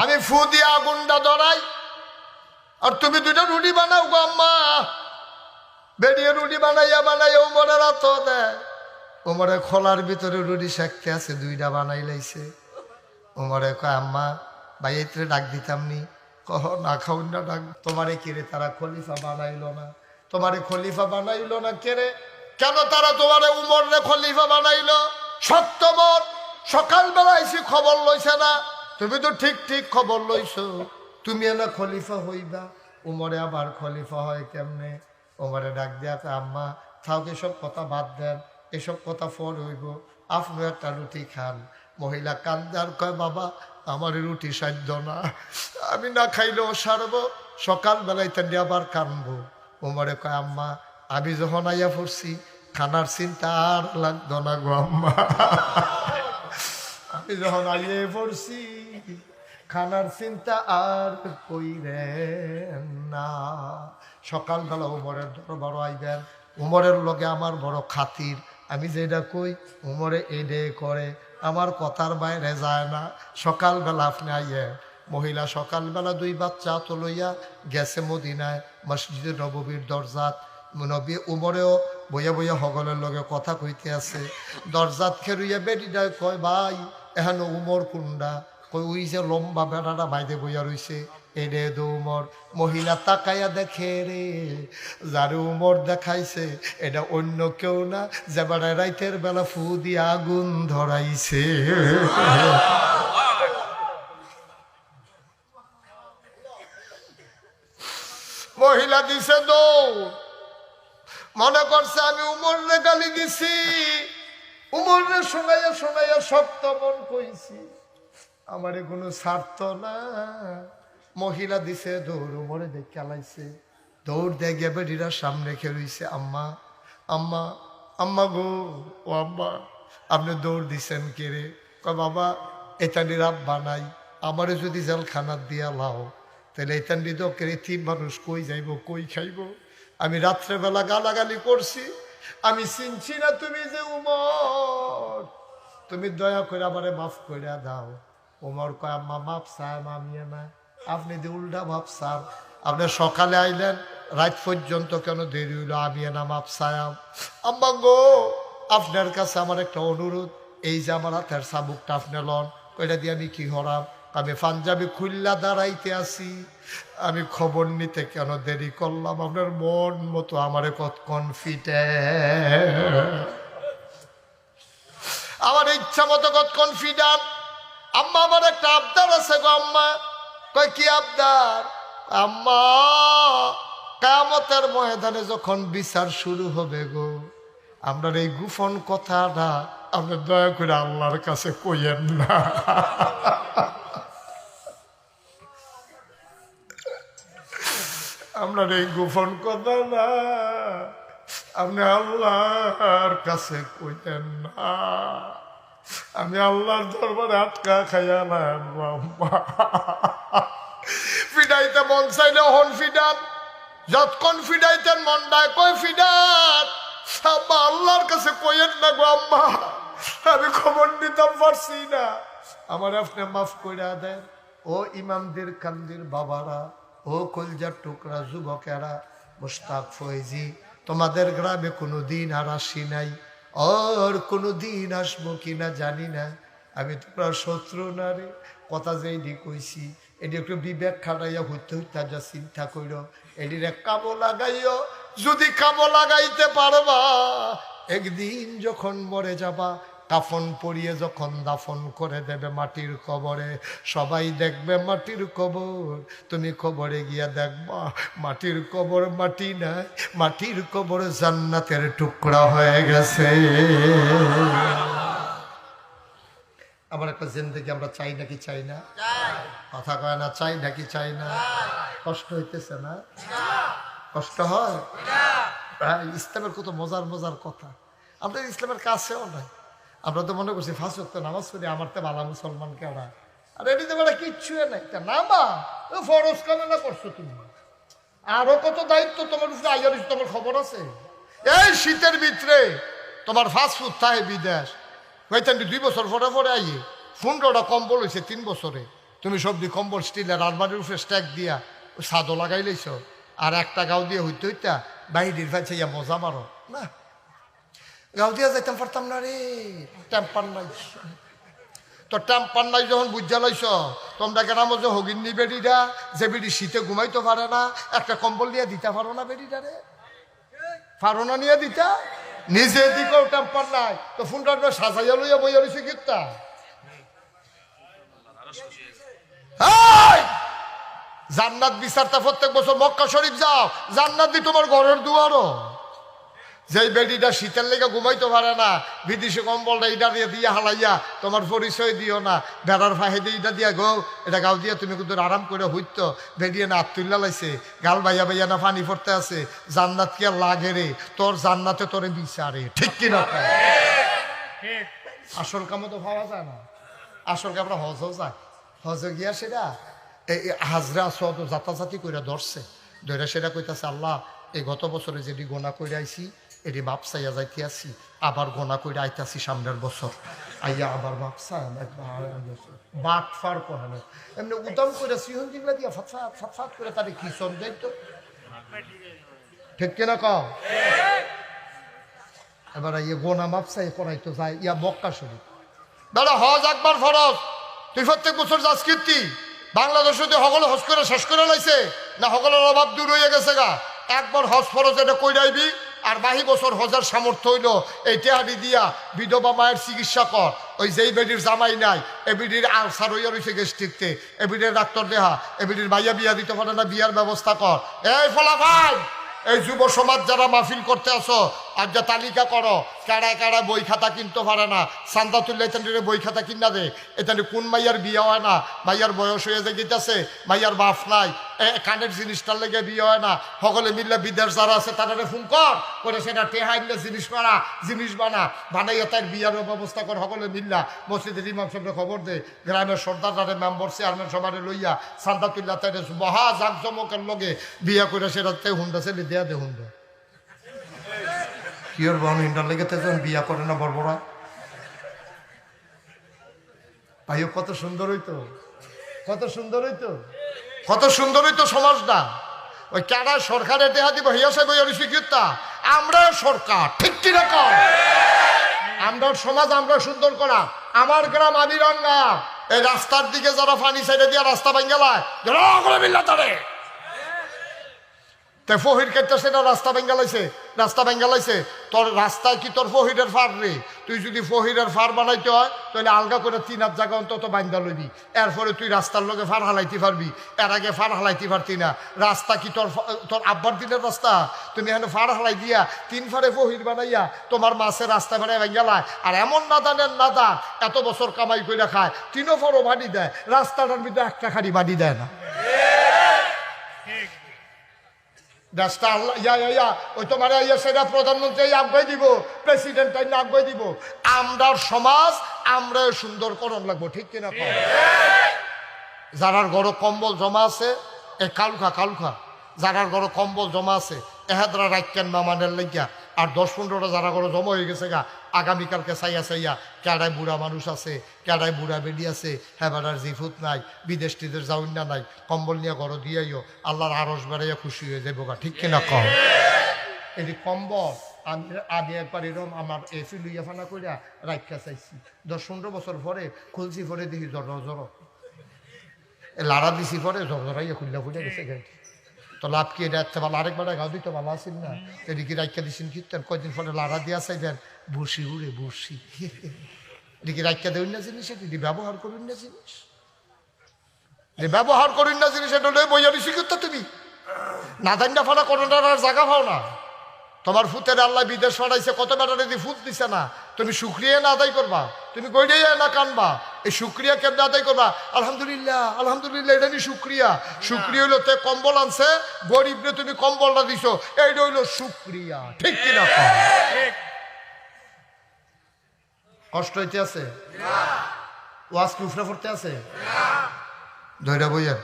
আমি ফু দিয়া গুন্ডা ধরাই, আর তুমি 2টা রুটি বানাও গো আম্মা। বেরিয়ে রুটি বানাইয়া উমরের হাত দেয়। উমরে খোলার ভিতরে রুটি সেঁকতে আছে, 2টা বানাই লাইছে। উমরে কয়, আম্মা ভাই এতে ডাক দিতাম নি? কহ না খাউন না ডাক। তোমারে কিরে তারা খলিফা বানাইল না? তোমারে খলিফা বানাইল না কেরে? কেন তারা তোমারে উমর রে খলিফা বানাইল? সত্যমর সকালবেলা এসে খবর লইছে না? তুমি তো ঠিক ঠিক খবর লইছো, তুমি না খলিফা হইবা। উমরে আবার খলিফা হয় কেমনে? উমরে ডাক দিয়া, আম্মা থাক এসব কথা বাদ দেন, এসব কথা ফল হইব, আপনি একটা রুটি খান। মহিলা কান্দার কয়, বাবা আমার রুটি সাধ্য না, আমি না খাইলেও সারবো, সকালবেলায় তেমনি আবার কানবো। উমরে কয়, আম্মা আমি যখন আইয়া পড়ছি খানার চিন্তা আর লাগতো না গো আম্মা, আমি যখন আইয়ে পড়ছি খানার চিন্তা আর কইরেন না। সকালবেলা উমরের দরবার আইবেন, উমরের লগে আমার বড় খাতির, আমি যেটা কই উমরে এডে করে, আমার কথার বাইরে যায় না। সকালবেলা আপনি আইয়ে। মহিলা সকালবেলা 2 বাচ্চা তো লইয়া গেছে মদিনায়, মসজিদে নববীর দরজাত। নবী উমরেও বইয়া বইয়া হগলের লগে কথা কইতে আছে। দরজাত খেরুইয়া বেডিটায় কয়, ভাই এখন উমর কুন্ডা? কই ওই যে লম্বা বেড়াটা বাইরে বইয়া রইছে, এরে দো উমর। মহিলা তাকাইয়া দেখে রে, যারে উমর দেখাইছে এটা অন্য কেউ না, যে বেড়ায় রাইতের বেলা ফু দিয়ে আগুন ধরাইছে। মহিলা দিছে দৌড়, মনে করছে আমি উমরে গালি দিছি, উমরে শোনাইয়া শোনাইয়া শক্ত মন কইছি, আমারে কোনো স্বার্থ না। মহিলা দিছে দৌড়, উমরে দেখে চালাইছে, দৌড় দিয়ে গিয়ে বেডিরা সামনে খেলছে, আম্মা আম্মা আম্মা গো, ও আম্মা আপনি দৌড় দিছেন কে রে? কয় বাবা এতানির আব্বা নাই, আমারে যদি জেলখানার দিয়া লাও তাহলে এতানি তো কৃত্রিম মানুষ কই যাইব, কই খাইব? আমি রাত্রেবেলা গালাগালি করছি, আমি চিনছি না তুমি যে উমর, তুমি দয়া করে আমারে মাফ করে দাও। উমর কয় আম্মা মাপ চায় মামিয়ে না, আপনি যে উল্টা মাপ চান, আপনি সকালে আইলেন রাত পর্যন্ত কেন দেরি হইল, আমি না মাপ চায়াম। আম্মা গো আপনার কাছে আমার একটা অনুরোধ, এই যে আমার হাতের চাবুকটা আপনি লন, কইটা দিয়ে আমি কি হরাম? আমি পাঞ্জাবি খুল্লা দাঁড়াইতে আসি, আমি খবর নিতে কেন দেরি করলাম? আপনার মন মতো আমারে কত কনফিডেন্ট, আমার ইচ্ছা মতো কত কনফিডেন্ট। আম্মা আমার একটা আবদার আছে গো আম্মা। কয় কি আবদার? আম্মা কিয়ামতের ময়দানে যখন বিচার শুরু হবে গো, আপনার এই গোপন কথাটা আপনি দয়া করে আল্লাহর কাছে কইয়েন না। আপনার এই গোপন কথা না আপনি আল্লাহর কাছে কইতেন না, আমি আল্লাহর দরবারে আটকা খাইয়া না। ফিডাইতে মন চাইলে হন ফিডান, যতক্ষণ ফিডাইতেন মন ডায় কই ফিডান। আম্মা আল্লাহর কাছে কইেন না গো আম্মা, আমি খবর নিতাম পারছি না, আমার আপনি মাফ কইরা দেন। ও ইমামদের কান্দির বাবারা, ও কলজার টুকরা যুবকেরা, মুশতাক ফয়েজি, তোমাদের গ্রামে কোনো দিন আর আসি নাই, আর কোনো দিন আসবো কিনা জানি না। আমি তোমরা শত্রু না রে, কথা যে এটি কইছি এটি একটু বিবেক খাটাইয়া হইতে হইতে যা চিন্তা কইর, এটির এক কামো লাগাইও। যদি কামো লাগাইতে পারবা, একদিন যখন মরে যাবা, কাফন পরিয়ে যখন দাফন করে দেবে মাটির কবরে, সবাই দেখবে মাটির কবর, তুমি কবরে গিয়া দেখবা মাটির কবর মাটি নাই, মাটির কবর জান্নাতের টুকরা হয়ে গেছে। আবার একটা জিন্দেগি আমরা চাই নাকি চাই না? কথা কয় না, চাই নাকি চাই না? কষ্ট হইতেছে না? কষ্ট হয়? ইসলামের কত মজার মজার কথা, আমাদের ইসলামের কাছেও নাই। আমরা তো মনে করছি 5 ওয়াক্ত নামাজ পড়ি, আমার তো ভালো মুসলমান কেডা? আর এটিতে বেলা কিচ্ছু নাই, নামা ফরজ কেন না করছো তুমি? আরো কত দায়িত্ব তোমার উপরে আইয়ার, তোমার খবর আছে? এই শীতের ভিতরে তোমার ফাস্ট ফুড থাকে বিদেশ, হয়তো 2 বছর পরে পরে আইয়ে 15টা কম্বল হয়েছে 3 বছরে, তুমি সবজি কম্বল স্টিলের আলমারির উপরে স্ট্যাক দিয়া ছাদও লাগাই লইছ, আর একটা গাও দিয়ে হইতে হইতা বাইরের ফাইছে ইয়া মজা মারো না। গাও দিয়া যাইতাম পারতাম না রে, টেম্পার নাই। তো টেম্পার নাই যখন বুঝা লাইছ, তোমরা গ্রামে যে হগিন্নি বেডিটা, যে বেডি শীতে ঘুমাইতে পারে না, একটা কম্বল নিয়ে দিতে পারো না বেডিটা রে? পারো না নিয়ে দিতা? নিজে দিকেও টেম্পার নাই, তো ফোনটা সাজাইয়া লইয়া বইয়া রয়েছে গীতটা। জান্নাত বিচারটা প্রত্যেক বছর মক্কা শরীফ যাও, জান্নাত দি তোমার ঘরের দুয়ারও। যেই বেডিটা শীতের লেগে ঘুমাইতে পারে না, বিদেশি কম্বলটা এটা দিয়ে দিয়ে হালাইয়া তোমার পরিচয় দিও না, বেড়ার ফাঁহে এটা দিয়া গো, এটা গাও দিয়া তুমি কিন্তু আরাম করে হইত, বেডিয়ে না আত্মুল্লা লাইছে, গাল বাইয়া বাইয়া না পানি পড়তে আছে, জান্নাত কি আর লাগে রে? তোর জান্নাতে তোরে বিচারে, ঠিক কিনা? আসল কামও তো পাওয়া যায় না, আসল কামরা হজও যায়, হজে গিয়া সেটা এই হাজরা সদ জাতাজাতি করে ধরছে, ধরে সেটা কইতাছে আল্লাহ এই গত বছরে যেটি গোনা করে আইছি এটি মাপ চাইয়া যাইতে আসি, আবার গোনা করে আইতাছি সামনের বছর, আইয়া আবার মাপ চাই বাট ফার করে না, এমনি উদম করে সিহন জিগলা দিয়া ফাতফাত ফাতফাত করে তাদের কি সন্দেহ তো, ঠিক কিনা কও? এবার ইয়ে গোনা মাপ চাই করাইতো যায় ইয়া মক্কা শরীফ। দাদা হজ একবার ফরজ, তুই প্রত্যেক বছর যাস কীর্তি, বাংলাদেশে সকলে হজ করে শেষ করে লাইছে না, সকলের অভাব দূর হয়ে গেছে গা, একবার হজ ফরজ এটা কই যাইবি, আর বাহি বছর হজার সামর্থ্য হইল এই টেহারি দিয়া বিধবা মায়ের চিকিৎসা কর। ওই যেই বেডির জামাই নাই এ বেডির আলসার হইয়া রয়েছে গেস্ট্রিকতে, এ বেডির ডাক্তার দেহা, এ বেডির মাইয়া বিয়া দিতে পারে না, বিয়ার ব্যবস্থা কর। এই ফলাফল এই যুব সমাজ যারা মাহফিল করতে আসো আর যা তালিকা করো কারা কারা বই খাতা কিনতে পারে না, চান্দা তুললে এখানে বই খাতা কিনা দে। এখানে কোন মাইয়ার বিয়ে হয় না, মাইয়ার বয়স হয়ে যে গেছে, মাইয়ার বাপ নাই, কানের জিনিসটার লেগে বিয়ে হয় না, সকলে মিললে বিদেশ যারা আছে তারা ফোন কর করে সেটা টেহাইলে জিনিস বানাইয়া তার বিয়ার ব্যবস্থা কর। সকলে মিল্লা মসজিদের ইমাম সাহেবের খবর দে, গ্রামের সর্দার মেম্বার চেয়ারম্যান সবার লইয়া চান্দা তুললা তাই মহা জাঁকজমকের লগে বিয়া করে সেটাতে হুন্ডা ছেলে দেয়া দে হুন্ডা কি ওর বোন হিন্ডার লেগে বিয়া করে না বড়বড়া ভাইও। কত সুন্দর হইতো, কত সুন্দর হইতো, কত সুন্দর হইতো সমাজটা। ওই কেডা সরকারে দেহা দিব হইয়া সাহেব শিক্ষিতা আমরা সরকার ঠিক কি রকম আমরা সমাজ আমরা সুন্দর করা। আমার গ্রাম আমি রান্না এই রাস্তার দিকে যারা পানি সাইডে দিয়া রাস্তা ভাঙ্গালায় তারে ফহির কেটে সেটা রাস্তা বেঙ্গালাইছে তোর রাস্তায় কি তোর ফহিরের ফার রে? তুই যদি ফহিরের ফার বানাইতে হয় তাহলে আলগা করে 3 হাত জায়গা অন্তত বান্ধা লইবি, এরপরে তুই রাস্তার লগে ফার হালাইতে পারবি, এর আগে ফার হালাইতে পারতি না। রাস্তা কি তোর আব্বার দিনের রাস্তা? তুমি এখানে ফার হালাই দিয়া 3 ফারে ফহির বানাইয়া তোমার মাছের রাস্তা বানাই বেঙ্গালায়। আর এমন নাদানের নাদান এত বছর কামাই করে খায় 3 ফারও বাড়ি দেয়, রাস্তাটার ভিতরে একটা খাড়ি বাড়ি দেয় না। রাস্তা ওই তোমার সেটা প্রধানমন্ত্রী আগুয়ে দিব, প্রেসিডেন্ট আগুয়ে দিব। আমরার সমাজ আমরা সুন্দর করণ লাগবো ঠিক কিনা? যারার ঘরে কম্বল জমা আছে এ কালুখা যারার ঘরে কম্বল জমা আছে এহাদরা রাখেন মামানের লাগিয়া। আর 10-15টা যারা ঘরে জমা হয়ে গেছে গা আগামীকালকে চাইয়া কেডায় বুড়া মানুষ আছে, কেডায় বুড়া বেডি আছে, হ্যাঁ বেড়ার জিফুত নাই, বিদেশ টিদেশ যাউন না নাই, কম্বল নিয়ে ঘর দিয়াইও আল্লাহর আরস বেড়াইয়া খুশি হয়ে যাবো গা ঠিক কিনা কম। এটি কম্বল আমি একবার এরকম আমার এসি লইয়া ফানা করিয়া রাখা চাইছি, 10-15 বছর পরে খুলছি, পরে দেখি জ্বর লাড়া দিছি, পরে জ্বরাইয়া খুললা গেছে গাড়ি। তো লাভ কি এটা এত ভালো? আরেকবার গাও দিত ভালো আসেন না, এদিকে রাখা দিচ্ছেন কীর্তন, কয়দিন পরে লাড়া দিয়া চাইবেন বসি উড়ে বসি, এদিকে রাখা দেউন না জিনিস, এটি ব্যবহার করুন না জিনিস, ব্যবহার করুন না জিনিস। এটা বইয়া বেশি করতে তুমি না দেন না ফানা কোনোটার আর জায়গা পাও না। তোমার ফুতের আল্লাহ বিদেশ পাঠাইছে, কত বেটারে দিয়ে ফুট দিছে না, তুমি শুক্রিয়া না আদায় করবা, তুমি গইডাই না কানবা। এই শুক্রিয়া কেমনে আদায় করবা? আলহামদুলিল্লাহ আলহামদুলিল্লাহ, এটা নি শুক্রিয়া। শুক্রিয়া হইলো তে কম্বল আনছে, গরিবরে তুমি কম্বলটা দিছো, এইটা হইলো শুক্রিয়া ঠিক কিনা? কষ্ট হইতে আছে? ওয়াজ কি উফরা পড়তে আছে? ধৈরা বইয়া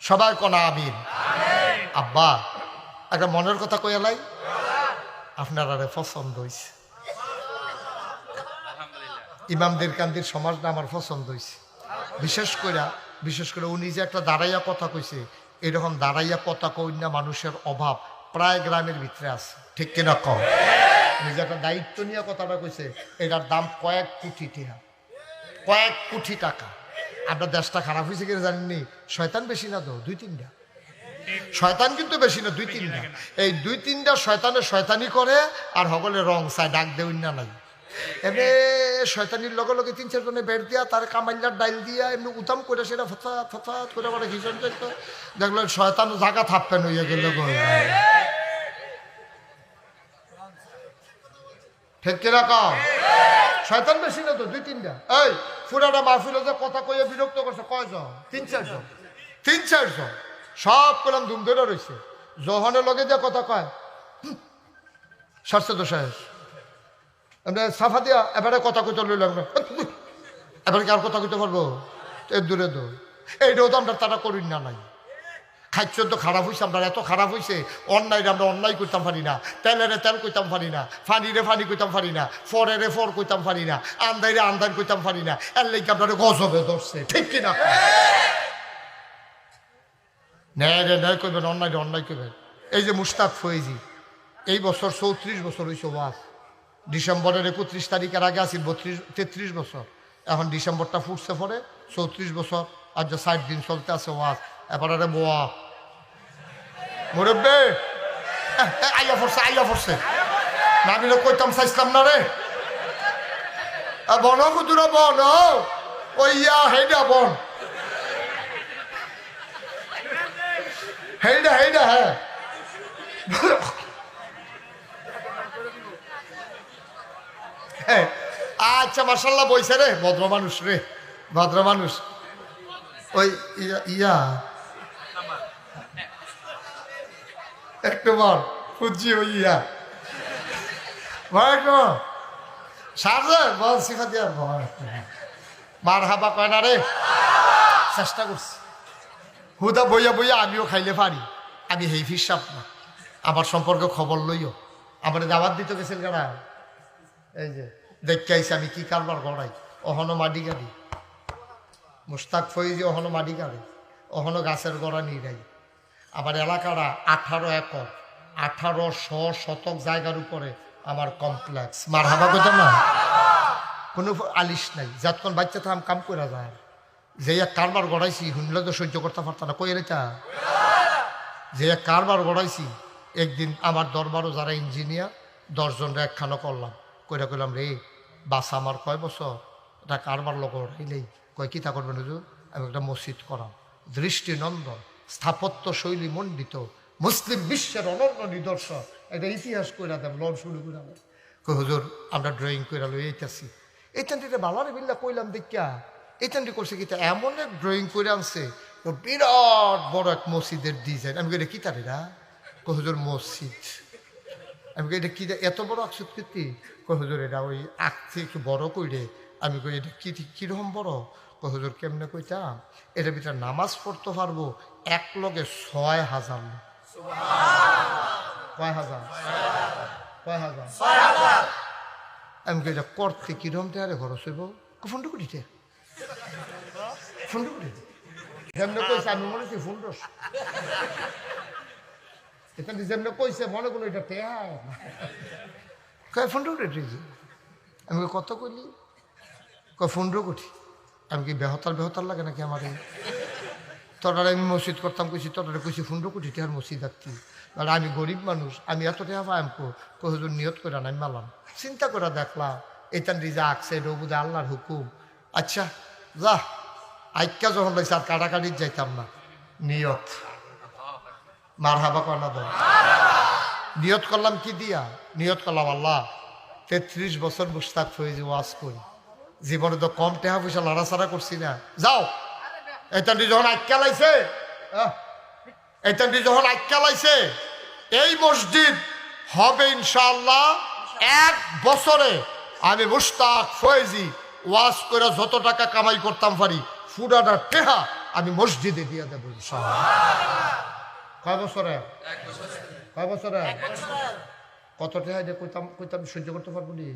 সবাই কনা আমিন। আব্বা একটা মনের কথা কইয়ালাই, আপনার আরে পছন্দ হয়েছে, ইমামদের কান্দির সমাজটা আমার পছন্দ হয়েছে। বিশেষ করে উনি যে একটা দাঁড়াইয়া কথা কইছে, এরকম দাঁড়াইয়া কথা কই না মানুষের অভাব প্রায় গ্রামের ভিতরে আছে ঠিক কিনা কম। উনি যে একটা দায়িত্ব নিয়ে কথাটা কইছে, এটার দাম কয়েক কোটি টাকা। আপনার দেশটা খারাপ হয়েছে কিনা জানেননি? শয়তান বেশি না তো 2-3টা শয়তান, কিন্তু বেশি না 2-3টা। এই 2-3টা শয়তানের শয়তানি করে আর সকলে রং চায়, ডাক দেউন না নাই। এমনি শয়তানির লগে লগে 3-4 জনে বেড় দিয়া তার কামাইলার ডাইল দিয়া এমনি উতাম করে সেটা ফথাৎ করে করে ভীষণ দেখলো শয়তান জায়গা থাপ্পেন হইয়া গেল। ঠিক কিরকম? শয়তান বেশি না তো 2-3টা। এই পুরাটা মাহফিলে যে কথা কইয়া বিরক্ত করছে কয়জন? 3-4 জন সব করলাম ধুম ধরে রয়েছে। জহনের লগে যে কথা কয় স্বাস্থ্য দোষায় সাফা দিয়া এবারে কথা কইতে লইলাম না, এবারে কি আর কথা কইতে পারবো? এর দূরে দূর এইটাও তো আমরা তারা করি না নাই। খাদ্য তো খারাপ হয়েছে, আমরা এত খারাপ হয়েছে, অন্যায় আমরা অন্যায় করতাম পারি না, তেলেরে তেল কইতাম পারি না, ফানিরে ফানি কইতাম পারি না, ফরেরে ফর কইতাম পারি না, আন্দাইরে আন্দার কইতাম পারি না। এর লেগে আপনার গজবে ধরছে ঠিক কিনা? ন্যায় রে ন্যায় করবেন, অন্যায় রে অন্যায় করবেন। এই যে মুশতাক ফয়েজি এই বছর 34 বছর হয়েছে ওয়াজ। ডিসেম্বরের 31 তারিখের আগে আসি 33 বছর, এখন ডিসেম্বরটা ফুটছে পরে 34 বছর। আর যে 60 দিন চলতে আছে ওয়াজ, এবারে বোয়া মুরব্বে আইয়া পড়ছে না আমি কইতাম চাইছিলাম না রে বন কুতুরা বন ওইয়া হেইডা বন হেইডা হ্যাঁ আচ্ছা মার্শাল্লাহ বইছে রে ভদ্র মানুষ ওই ইয়া একটু বল খুঁজছি ওই ইয়া সারজেন বল শিখা দিয়া মার হাবা কয় না রে চেষ্টা করছি হুদা বইয়া আমিও খাইলে পারি আমি হেই ফিসাব না আমার সম্পর্কে খবর লইও আমার দাওয়াত দিতে গেছেন কেনা এই যে দেখতে আইসি আমি কি কারবার গড়াই অহনো মাটি গাড়ি মুস্তাক ফইজি অহনো মাটি গাড়ি অহনো গাছের গড়া নিয়ে যাই আমার এলাকাটা 18 একর 1800 শতক জায়গার উপরে আমার কমপ্লেক্স মার হাবা কথা না কোনো আলিশ নাই যতক্ষণ বাচ্চা তো কাম করে যায় যে এক কারবার গড়াইছি শুনলে তো সহ্য করতে পারতাম না কই রেটা যে এক কারবার গড়াইছি একদিন আমার দরবারও যারা ইঞ্জিনিয়ার 10 জনরা একখানো করলাম কইরা কইলাম রে বাস আমার কয় বছর এটা কারবার লোক গড়াইলেই কয় কি তা করবেন হুজুর আমি একটা মসজিদ করাম দৃষ্টিনন্দন স্থাপত্য শৈলী মণ্ডিত মুসলিম বিশ্বের অনন্য নিদর্শন একটা ইতিহাস কইরা দেব লন শুরু করে কই হুজুর আমরা ড্রয়িং কইরা লই এইতাছি এইখানটিতে বালারে বিল্লা কইলাম দেখিয়া এইখানটি করছে কি এমন এক ড্রয়িং করে আনছে বিরাট বড় এক মসজিদের ডিজাইন আমি কই এটা কি তার এরা কই হুজুর মসজিদ আমি কই এটা কি এত বড় আকসুদ কীর্তি কই হুজুর এটা ওই আঁকতে একটু বড় কইরে আমি কই এটা কীরকম বড় কই হুজুর কেমনে কইতাম এটার ভিতরে নামাজ পড়তে পারবো 1 লগে 6,000 লোক কয় হাজার আমি কই এটা করতে কিরম টারে খরচ হইব ফুন্ডু কুটিতে যেমন কইছে আমি মনে হচ্ছে ফুন্ডস এখানে যেমন কইছে মনে করলো এটা টেহা কয় 15 কোটি আমি কত কইলি কয় 15 কোটি আমি কি বেহতার লাগে নাকি আমার তোরারে আমি মসজিদ করতাম কইছি তোরারে কইছি 15 কোটি টাকার মসজিদ আঁকতি আর আমি গরিব মানুষ আমি এত টাকা পাই আমি হুজুর নিয়ত করে নাই মালাম চিন্তা করে দেখলাম এইটান রিজা আঁকছে এটা বুঝে আল্লাহর হুকুম আচ্ছা যা আইকা যখন লাগছে আর কাটাকাটির যাইতাম না নিয়ত মার হাবা কনা বল নিয়ত করলাম কি দিয়া নিয়ত করলাম আল্লাহ 33 বছর মুস্তাক ফয়েজি ওয়াজ করি জীবনে তো কম টাকা পয়সা লড়াছাড়া করছি না যাও এইটানটি যখন আটকা লাইছে এই মসজিদ হবে ইনশাআল্লাহ 1 বছরে আমি মুস্তাক ফয়েজি ওয়াজ করে যত টাকা কামাই করতাম পারি ফুডাটা টেহা আমি মসজিদে দিয়ে দেবো ইনশাআল্লাহ কয় বছরে কত টেহা দিয়ে কইতাম সহ্য করতে পারবো নি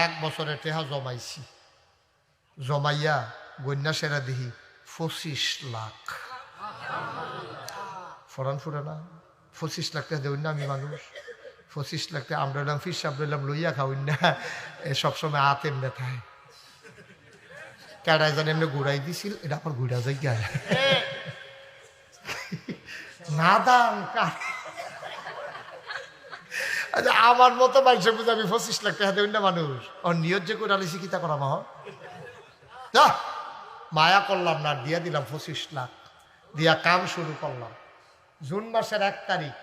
1 বছরে টেহা জমাইয়া গন্যা সেরা দিহি 25 লাখ ফরান ফুরে না 25 লাখ টাকা দেবেন না আমি মানুষ 25 লাখ টাকা আমরা এলাম ফিস সাবলাম লইয়া খাওয়াই না সবসময় হাতে এমনি থাকে কেডায় জানি এমনি ঘুরাই দিছিল এটা আমার ঘুরা যাই গায়ে না দাম আচ্ছা আমার মতো মানুষের বুঝে আমি 25 লাখ টাকা দেবেন না মানুষ ওর নিয়ত যে করে আলিসি কিতা করা মা মায়া করলাম না দিয়া দিলাম 25 লাখ দিয়া কাম শুরু করলাম জুন মাসের 1 তারিখ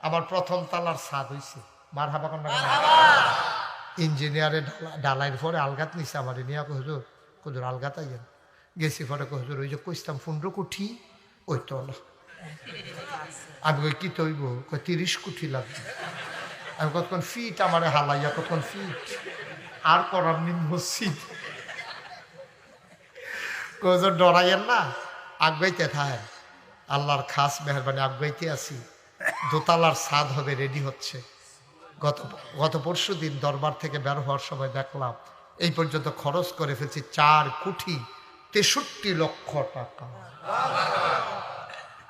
আমার প্রথম তালার ছাদ হয়েছে মার হাবা কন্যা ইঞ্জিনিয়ারে ডালাইয়ের পরে আলগাত নিছে আমার নিয়া হুজুর আলগাত আইয়েন গেছি পরে হুজুর ওই যে কইতাম 15 কোটি ওই তো না আমি কই কি তৈব 30 কোটি লাগবে আমি কতক্ষণ ফিট আমার হালাইয়া কতক্ষণ ফিট আর করার নিম মসজিদ হুজুর ডরাইয়েন না আগাইতে থাকেন আল্লাহর খাস মেহরবানি আগাইতে আছি দোতলার ছাদ হবে রেডি হচ্ছে গত পরশু দিন দরবার থেকে বের হওয়ার সময় দেখলাম এই পর্যন্ত খরচ করে ফেলছি 4 কোটি 63 লক্ষ টাকা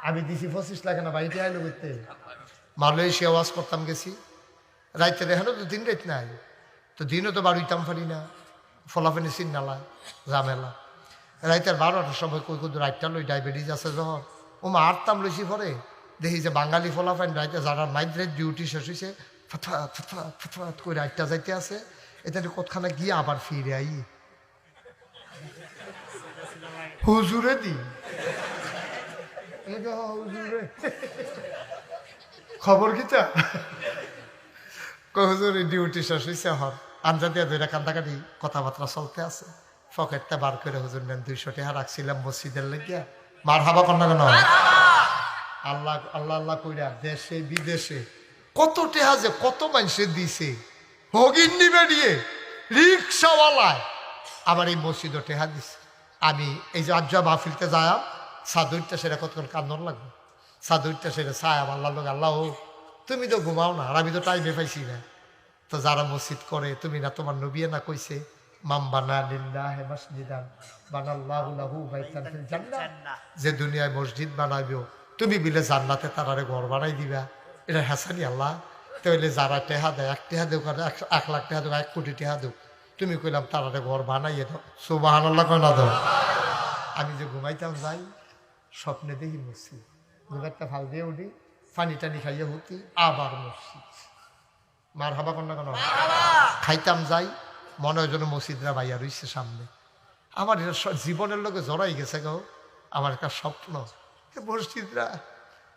আমি দিছি 25 লাখ না বাড়িতে আইলো করতে মালয়েশিয়া ওয়াজ করতাম গেছি রাইতে দেখানো তো দিন রাত নাই তো দিনও তো বাড়িতাম পারি না ফলাফেনি চিন্নালা ঝামেলা রাইতের 12টার সময় কই কিন্তু রাইটটা লই ডায়াবেটিস আছে যখন ও মা আটতাম লইছি পরে দেখি যে বাঙালি ফলাফাইন রাইতে যারা মাইগ্রেট ডিউটি শেষ হয়েছে ফতফাত ফতফাত ফতফাত করে রাইটটা যাইতে আছে এটা কতখানা গিয়ে আবার ফিরে আই হুজুরে দি হুজুরে খবর কিতা হুজুর ডিউটি শেষ হয়েছে হর আঞ্জা দিয়ে দুইটা কান্দাকাটি কথাবার্তা চলতে আছে পকেটটা বার করে হুজুর নেন 200 টাকা রাখছিলাম মসজিদের লেগিয়া মার হাবা কন্যা কেন আল্লাহ আল্লাহ আল্লাহ কইরা দেশে বিদেশে কত টেহা যে কত মানুষে দিছে হগিন্নি বেরিয়ে রিক্সাওয়ালায় আবার এই মসজিদও টেহা দিছে আমি এই যে আজ্জা মাহফিলতে যায়াম সাদুরটা সেটা কতক্ষণ কান্দন লাগবে সাদুরটা সেটা ছায়াম আল্লাহ লোক আল্লাহ ও তুমি তো ঘুমাও না আর আমি তো টাইমে পাইছি না তো যারা মসজিদ করে তুমি না তোমার নবিয়ে না কইছে মাম বানা লিল্লাহি মাসজিদান বানাল্লাহু লাহু বাইতান ফিল জান্নাহ যে দুনিয়ায় মসজিদ বানাইবো তুমি বিলে জান্নাতে তারারে ঘর বানাই দিবা এটা হাসানি আল্লাহ তাহলে যারা টেহা দেয় 1 টাকা দেও 1 লাখ টাকা দেও 1 কোটি টাকা দেও তুমি কইলাম তারারে ঘর বানাইয়ে দাও সুবহানাল্লাহ কই না দাও আমি যে ঘুমাইতাম যাই স্বপ্নে দেখি মসজিদ ঘুমাইতে ফাল দিয়ে উঠি পানি টানি খাইয়ে হতি আবার মসজিদ মার হাবা কন্যা কেন খাইতাম যাই মনে হয় যেন মসজিদরা ভাইয়া রইছে সামনে আমার এটা জীবনের লোকে জড়াই গেছে গো আমার একটা স্বপ্ন মসজিদরা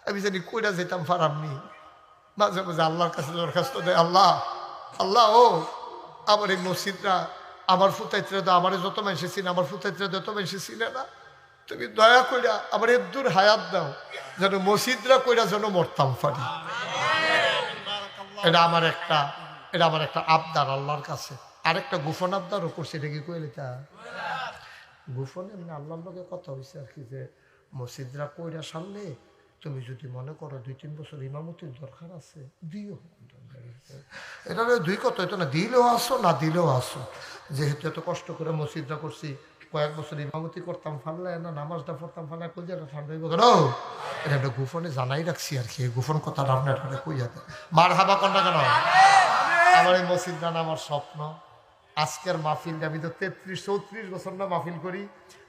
আমি জানি কইরা যেতাম পারামনি মাঝে মাঝে আল্লাহর কাছে দরখাস্ত দেয় আল্লাহ আল্লাহ ও আমার এই মসজিদরা আমার ফুতাইত্রে দাও আমার যত মানুষ চিনে আমার ফুতাইত্রে যত মানুষ চিনে না তুমি দয়া কইরা আমার এদুর হায়াত দাও যেন মসজিদরা কইরা যেন মরতাম পারি এটা আমার একটা আবদার আল্লাহর কাছে আরেকটা গোপন আবদারও করছে এটা কি কইলে তা গোপন এমনি আল্লাহর লগে কথা হয়েছে আর কি যে মসজিদরা কইরা সামনে তুমি যদি মনে করো 2-3 বছর ইমামতির দরকার আছে দিও এটা 2 কথা হইতো না দিলেও আসো না দিলেও আসো যেহেতু এত কষ্ট করে মসজিদরা করছি কয়েক বছর ইমামতি করতাম ফানলে না নামাজটা পড়তাম ফানলে কই যেন ঠান্ডা হইব কেন এটা একটা গোপনে জানাই রাখছি আর কি গোপন কথা আপনার কই যাতে মার হাবা কন্যা কেন আমার এই মসজিদ গান আমার স্বপ্ন আজকের মাহফিলটা আমি তো 33-34 বছর না মাহফিল করি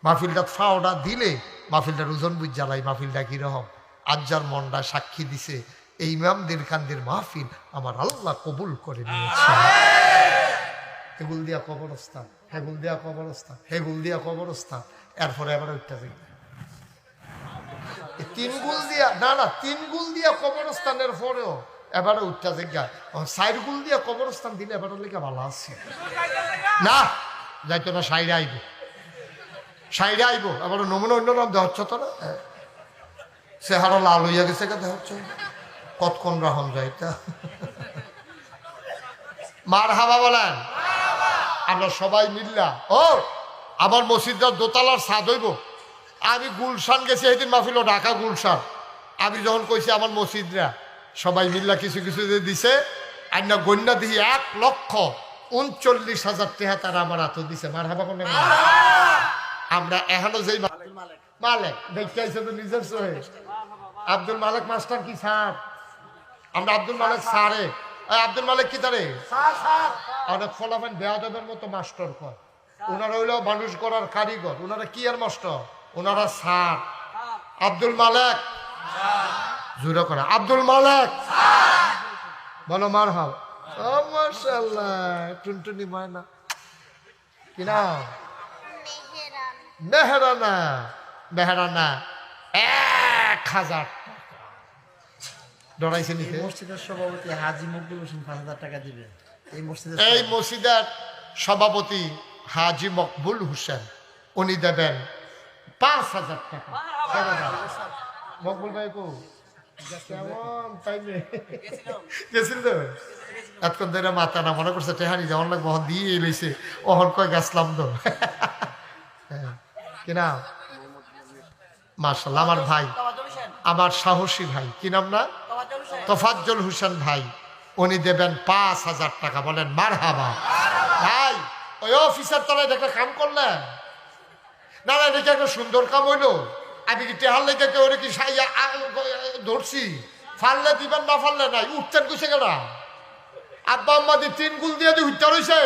মাহফিলটা ফাওটা দিলে মাহফিলটার ওজন বুঝ জ্বালাই মাহফিলটা কিরকম আজ্জার মনটা সাক্ষী দিছে এই ইমামদের কান্দের মাহফিল আমার আল্লাহ কবুল করে নিয়েছে হেগুল দিয়া কবরস্থান হেগুল দিয়া কবরস্থান হেগুল দিয়া কবরস্থান এরপরে আবার ওইটা যাই 3 গুল দিয়া না 3 গুল দিয়া কবরস্থানের পরেও এবারে উঠটা জায়গা 4 গুল দিয়া কবরস্থান দিলে এবারে লেগে ভালো আছে না যাইতো না সাইডে আইব আবার নমুনা অন্য নাম দেওয়া হচ্ছে তো না চেহারা লাল হইয়া গেছে দেখা হচ্ছে কতক্ষণ রাহন যাইতা মার হাবা বলেন আমরা সবাই মিল্লা ও আমার মসজিদটা দোতলার ছাদ হইব আমি গুলশান গেছি এইদিন মাহফিল ঢাকা গুলশান আমি যখন কইছি আমার মসজিদরা সবাই মিল্লা কিছু কিছু যে দিছে আর না গন্যা দিই 1,39,000 টাকা তারা আমার হাত দিছে মার হাবা কোন আমরা এখনো যেই মালেক দেখতে আইছে তো নিজের সহে আব্দুল মালেক মাস্টার কি স্যার আমরা আব্দুল মালেক স্যারে আব্দুল মালেক কি তারে অনেক ফলাফল বেয়াদবের মতো মাস্টার কর ওনারা হইল মানুষ করার কারিগর ওনারা কি আর মাস্টার ওনারা স্যার আব্দুল মালেক জুড়ে করা আব্দুল মালেক বলো মার হাও ও মাশাআল্লাহ টুনটুনি ময়না কি নাম মেহরানা 1000 ডরাইছে নিতে মসজিদের সভাপতি হাজী মকবুল হোসেন 5,000 টাকা দিবে এই মসজিদের সভাপতি হাজী মকবুল হোসেন উনি দেবেন 5,000 টাকা মকবুল ভাই কো কেমন পাইলে গেছিল তো এতক্ষণ ধরে মাথা না মনে করছে টেহানি যেমন লাগবে ওহন দিয়ে লইছে ওহন কয় গেছলাম তো কিনা মাশাআল্লাহ আমার ভাই আমার সাহসী ভাই কি নাম না তোফাজ্জল হোসেন ভাই উনি দেবেন 5,000 টাকা বলেন মারহাবা ভাই ওই অফিসার তোরা একটা কাম করলেন না না এটা একটা সুন্দর কাম হইলো আমি কি টেহার লেগে কেউ কি সাইয়া ধরছি ফাললে দিবেন না ফাললে নাই উঠতেন কুসে গেলা আব্বা আম্মা দিয়ে 3 গুল দিয়ে উঠতে রয়েছে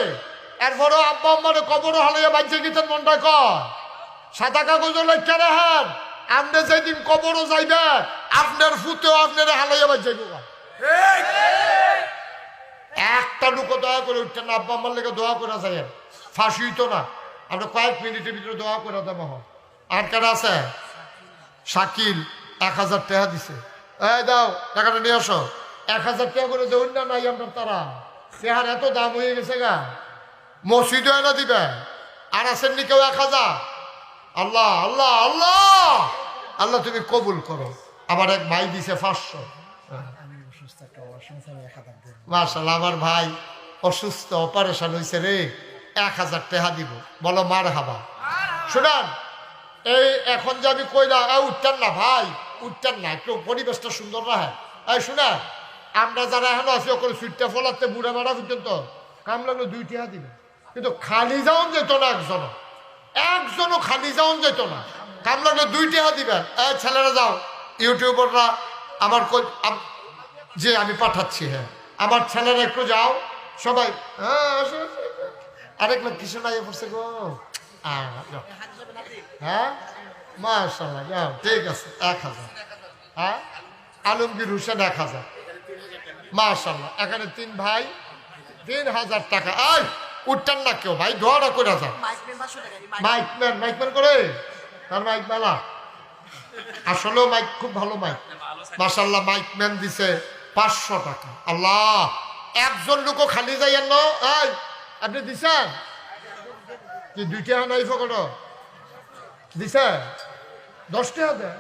এরপরেও আব্বা আম্মারে কবর হালাইয়া বাঁচে গেছেন মনটা কয় সাদা কাগজ লেখা রাখেন, আপনি যেদিন কবরও যাইবে আপনার ফুতেও আপনার হালাইয়া বাজ যাইব। একটা লোকও দয়া করে উঠতেন না, আব্বা আমার লেগে দোয়া করে যাইয়েন, ফাঁসি হইতো না। আমরা কয়েক মিনিটের ভিতরে দোয়া করে দেবো। আর কারা আছে? শাকিল 1000 টাকা দিছে। এই দাও টাকাটা নিয়ে আসো। 1000 টাকা করে দেউন না নাই আপনার তারা চেহার এত দাম হয়ে গেছে গা, মসজিদও এনে দিবে। আর আসেননি কেউ 1000? আল্লাহ আল্লাহ আল্লাহ আল্লাহ তুমি কবুল করো। আমার এক ভাই দিছে 500। আমি অসুস্থ, একটা অপারেশন আছে, 1000 দেব। মাশাআল্লাহ, আমার ভাই অসুস্থ, অপারেশন হয়েছে রে, 1000 টাকা দিব। বলো মার হাবা। শোনান, এই এখন যে আমি কইলা উঠতেন না ভাই, উঠতেন না, একটু পরিবেশটা সুন্দর রাখে। এই শোনা, আমরা যারা এখন আছি ওখানে সুইটটা ফলাতে বুড়া মারা পর্যন্ত কাম লাগলো 2 টাকা দিবে, কিন্তু খালি যাওন যেত না, একজনও খালি যাওন যেত না, কাম লাগলো 2 টাকা দিবেন। এই ছেলেরা যাও, ইউটিউবাররা আমার যে আমি পাঠাচ্ছি, হ্যাঁ আমার ছেলেরা একটু যাও সবাই। হ্যাঁ আরেক লোক কিছু নাই পড়ছে গো। হ্যাঁ মাশাআল্লাহ, যাও ঠিক আছে। 1000। হ্যাঁ আলমগীর হোসেন 1000। মাশাআল্লাহ, এখানে 3 ভাই 3000 টাকা। এই উঠতেন না কেউ ভাই, দোয়াটা করে যান। মাইকম্যান করে তার মাইক মেলা, আসলেও মাইক খুব ভালো মাইক মাশাআল্লাহ। মাইকম্যান দিছে 500 টাকা। আল্লাহ, একজন লোকও খালি যাইয়েন না। এই আপনি দিছেন কি? 2 টাকা নাই ফকটো দিছে, 10 টাকা দেন,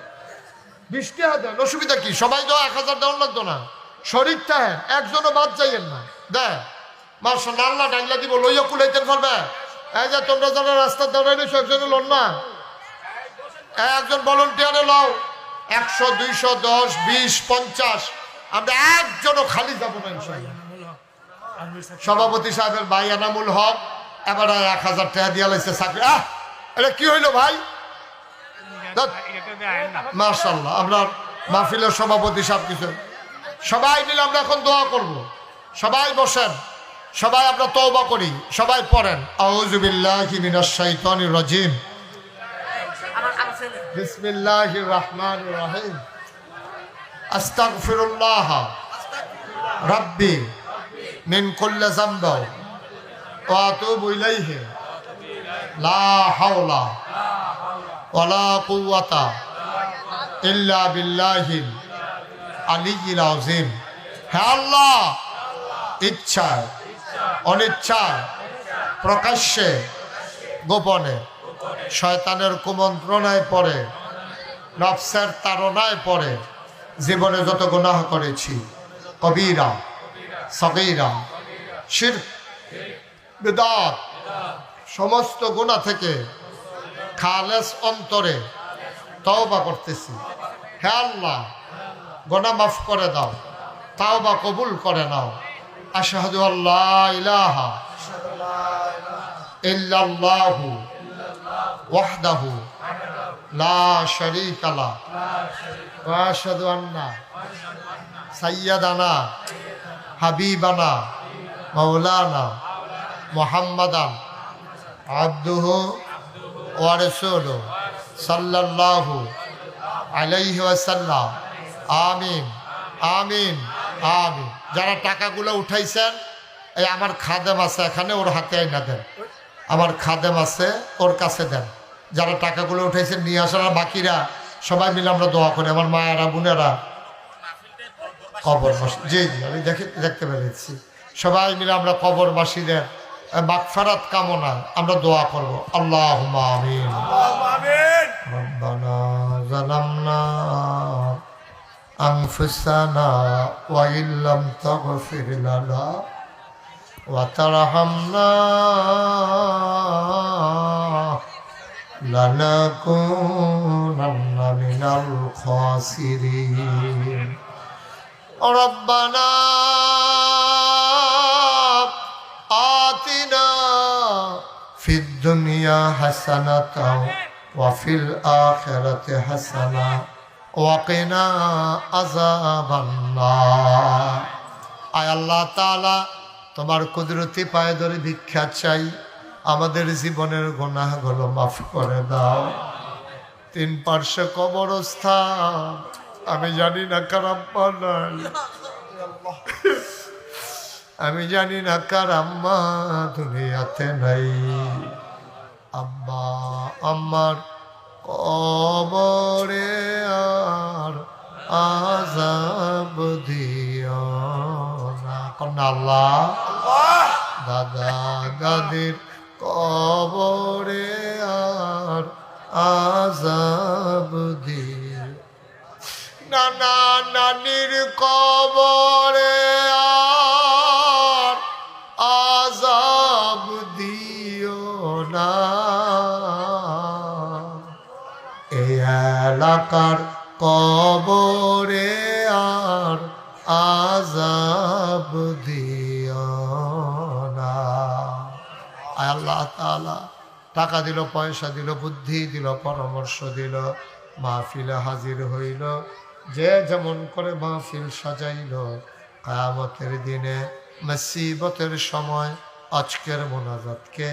20 টাকা দেন, অসুবিধা কি? সবাই তো 1000 দেওয়ার লাগতো না, শরীর থাকেন, একজনও বাদ যাইয়েন না। দেখ মাশাআল্লাহ, আল্লাহ ডাইলা দিব, লইয়া কুলাইতে পারবে। এই যে তোমরা যারা রাস্তার দাঁড়ায় রয়েছো, একজনে লোন না, একজন ভলান্টিয়ারে লও, 100 200 10 20 50, আমরা একজনও খালি যাবো না ইনশাআল্লাহ। সভাপতি সাহেবের ভাই এনামুল হক এবার 1000 টাকা দিয়া লাইছে চাকরি। এটা কি হইলো ভাই? মাশাআল্লাহ, আমরা মাহফিলের সভাপতি সাহেব কিছু সবাই মিলে আমরা এখন দোয়া করব। সবাই বসেন, সবাই আমরা তওবা করি, সবাই পড়েন আউযু বিল্লাহি মিনাশ শাইতানির রাজিম, বিসমিল্লাহির রহমানির রহিম, আস্তাগফিরুল্লাহ রাব্বি মিন কুল্লি যামবি ওয়া আতুবু ইলাইহি লা হাওলা ওয়ালা কুওয়াতা ইল্লা বিল্লাহিল আলিয়্যিল আযীম। হে আল্লাহ, ইচ্ছায় অনিচ্ছায় প্রকাশ্যে গোপনে শয়তানের কুমন্ত্রণায় পড়ে, নফসের তাড়নায় পড়ে জীবনে যত গুনাহ করেছি, কবিরা সগীরা শিরক বিদআত, সমস্ত গুনাহ থেকে খালেস অন্তরে তওবা করতেছি। হে আল্লাহ, গুনাহ মাফ করে দাও, তওবা কবুল করে নাও। আশহাদু আল্লা ইলাহা ইল্লাল্লাহু ওয়াহদাহু লা শারীকা লাহু ওয়া আশহাদু আন্না সাইয়্যিদানা হাবিবানা মাওলানা মুহাম্মাদান আবদুহু ওয়া রাসূলুহু সাল্লাল্লাহু আলাইহি ওয়াসাল্লাম। আমিন আমিন আমিন। যারা টাকাগুলো উঠাইছেন, এই আমার খাদেম আছে এখানে, ওর হাতে আইনা দেন, আমার খাদেম আছে ওর কাছে দেন। যারা টাকাগুলো উঠাইছেন নিয়ে আসার, বাকিরা সবাই মিলে আমরা দোয়া করি। আমার মায়েরা বোনেরা কবরবাসী, জি জি আমি দেখতে পেরেছি, সবাই মিলে আমরা কবরবাসীদের মাগফিরাত কামনায় আমরা দোয়া করব। আল্লাহুম্মা আমিন। রব্বানা যালামনা আনফুসানা ওয়া ইল্লাম তাগফির লানা ওয়া তারহামনা লানাকুনান্না মিনাল খাসিরিন। রব্বানা আতিনা ফিদ দুনিয়া হাসানাতাও ওয়া ফিল আখিরাতি হাসানা ওয়া কিনা আযাবান নার। আয় আল্লাহ তাআলা, তোমার কুদরতি পায়ে ধরে ভিক্ষা চাই, আমাদের জীবনের গুনাহগুলো মাফ করে দাও। তিন পার্শ্বে কবরস্থান, আমি জানি না কার আম্মা নাই, আমি জানি না কার আম্মা দুনিয়াতে নাই। আম্মা আম্মার কবরে আর আযাব দিও না, কন্যা আল্লাহ। দাদা দাদির কবরে আর আযাব দিও, নানা নানির কবরে আর আযাব দিও না। এই এলাকার কবরে আর আযাব দিও না। আল্লাহ তাআলা টাকা দিল, পয়সা দিল, বুদ্ধি দিল, পরামর্শ দিল, মাহফিলে হাজির হইল, যে যেমন করে মাহফিল সাজাইল, কিয়ামতের দিনে মুসিবতের সময় আজকের মোনাজাতকে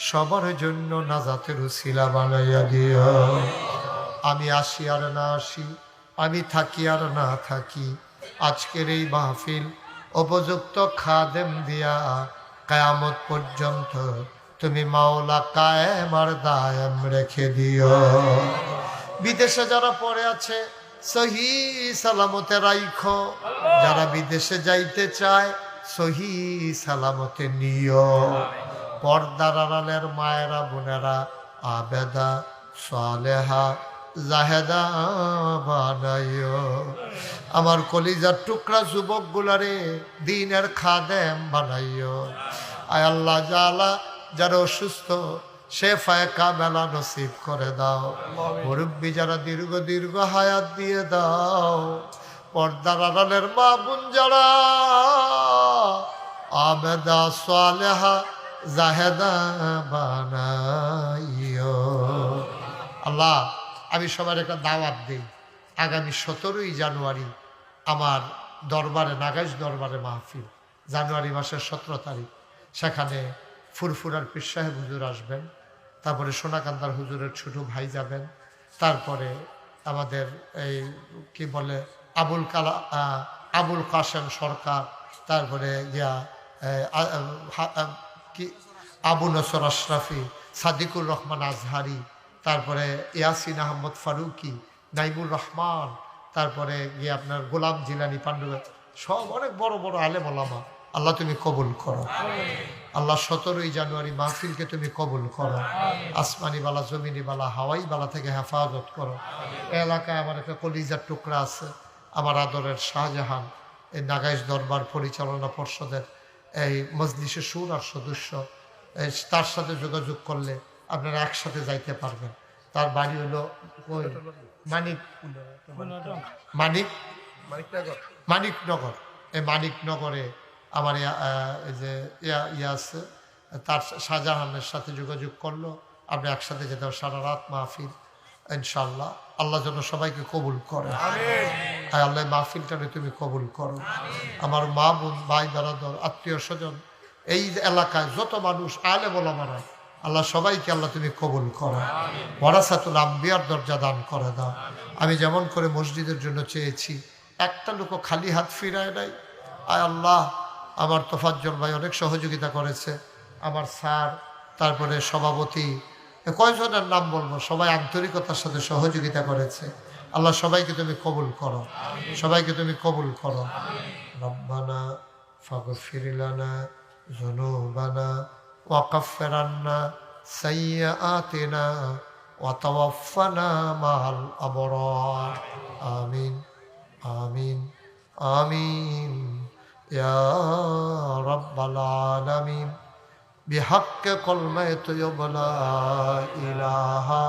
সবার জন্য নাজাতের উসিলা বানাইয়া দিও। আমি আসি আর না আসি, আমি থাকি আর না থাকি, আজকের এই মাহফিল উপযুক্ত খাদেম দিয়া কিয়ামত পর্যন্ত তুমি মাওলা কায়েম আর দায়েম রেখে দিও। বিদেশে যারা পড়ে আছে সহি সালামতে রাইখো, যারা বিদেশে যাইতে চায় সহি সালামতে নিও। পর্দার আড়ালের মায়েরা বোনেরা আবেদা সালেহা জাহেদা বানাইও। আমার কলিজার টুকরা যুবক গুলারে দিনের খাদেম বানাইও। আয় আল্লাহ জালা যারা অসুস্থ শেফায়ে কামেলা নসিব করে দাও। মুরব্বী যারা দীর্ঘ দীর্ঘ হায়াত দিয়ে দাও। পর্দার আড়ালের মা বোন যারা আবেদা সালেহা জাহেদা বানাইও। আল্লাহ আমি সবার একটা দাওয়াত দিই, আগামী 17ই জানুয়ারি আমার দরবারে, নাগাইশ দরবারে মাহফিল, জানুয়ারি মাসের 17 তারিখ। সেখানে ফুরফুরার পীর সাহেব হুজুর আসবেন, তারপরে সোনাকান্দার হুজুরের ছোট ভাই যাবেন, তারপরে আমাদের এই কি বলে আবুল কাসেম সরকার, তারপরে কি আবু নসর আশরাফি, সাদিকুর রহমান আজহারি, তারপরে ইয়াসিন আহমদ ফারুকি, নাইমুর রহমান, তারপরে আপনার গোলাম জিলানি পান্ডু, সব অনেক বড় বড় আলেম ওলামা। আল্লাহ তুমি কবুল করো। আল্লাহ 17ই জানুয়ারি মাহফিলকে তুমি কবুল করো। আসমানি বালা, জমিনি বালা, হাওয়াই বালা থেকে হেফাজত করো। এলাকায় আমার একটা কলিজার টুকরা আছে, আমার আদরের শাহজাহান, এই নাগাইশ দরবার পরিচালনা পর্ষদের এই মজলিসে সুর আর সদস্য, তার সাথে যোগাযোগ করলে আপনারা একসাথে যাইতে পারবেন। তার বাড়ি হলো মানিকনগর। এই মানিকনগরে আমার এই যে ইয়া আছে, তার শাহজাহানের সাথে যোগাযোগ করলো, আপনি একসাথে যেতে হবে। সারা রাত মাহফিল ইনশাল্লাহ। আল্লাহ যেন সবাইকে কবুল করে। আল্লাহ মাহফিলটাকে তুমি কবুল করো। আমার মা বোন, ভাই বেরাদর, আত্মীয় স্বজন, এই এলাকায় যত মানুষ আলেম ওলামারা, আল্লাহ সবাইকে আল্লাহ তুমি কবুল করো। ওয়ারাসাতুল আম্বিয়ার দরজা দান করে দাও। আমি যেমন করে মসজিদের জন্য চেয়েছি, একটা লোক খালি হাত ফিরায় নাই। আয় আল্লাহ, আমার তোফাজ্জল ভাই অনেক সহযোগিতা করেছে, আমার স্যার, তারপরে সভাপতি, কয়জনের নাম বলবো, সবাই আন্তরিকতার সাথে সহযোগিতা করেছে। আল্লাহ সবাইকে তুমি কবুল করো, সবাইকে তুমি কবুল করো। রব্বানা ফাগফির লানা যুনুবানা ওয়া কাফফির আন্না সাইয়্যাতিনা ওয়া তাওয়াফফানা মাআল আবরার। আমিন আমিন আমিন ইয়া রাব্বাল আলামিন। বিহাক্কি কালিমাতি লা ইলাহা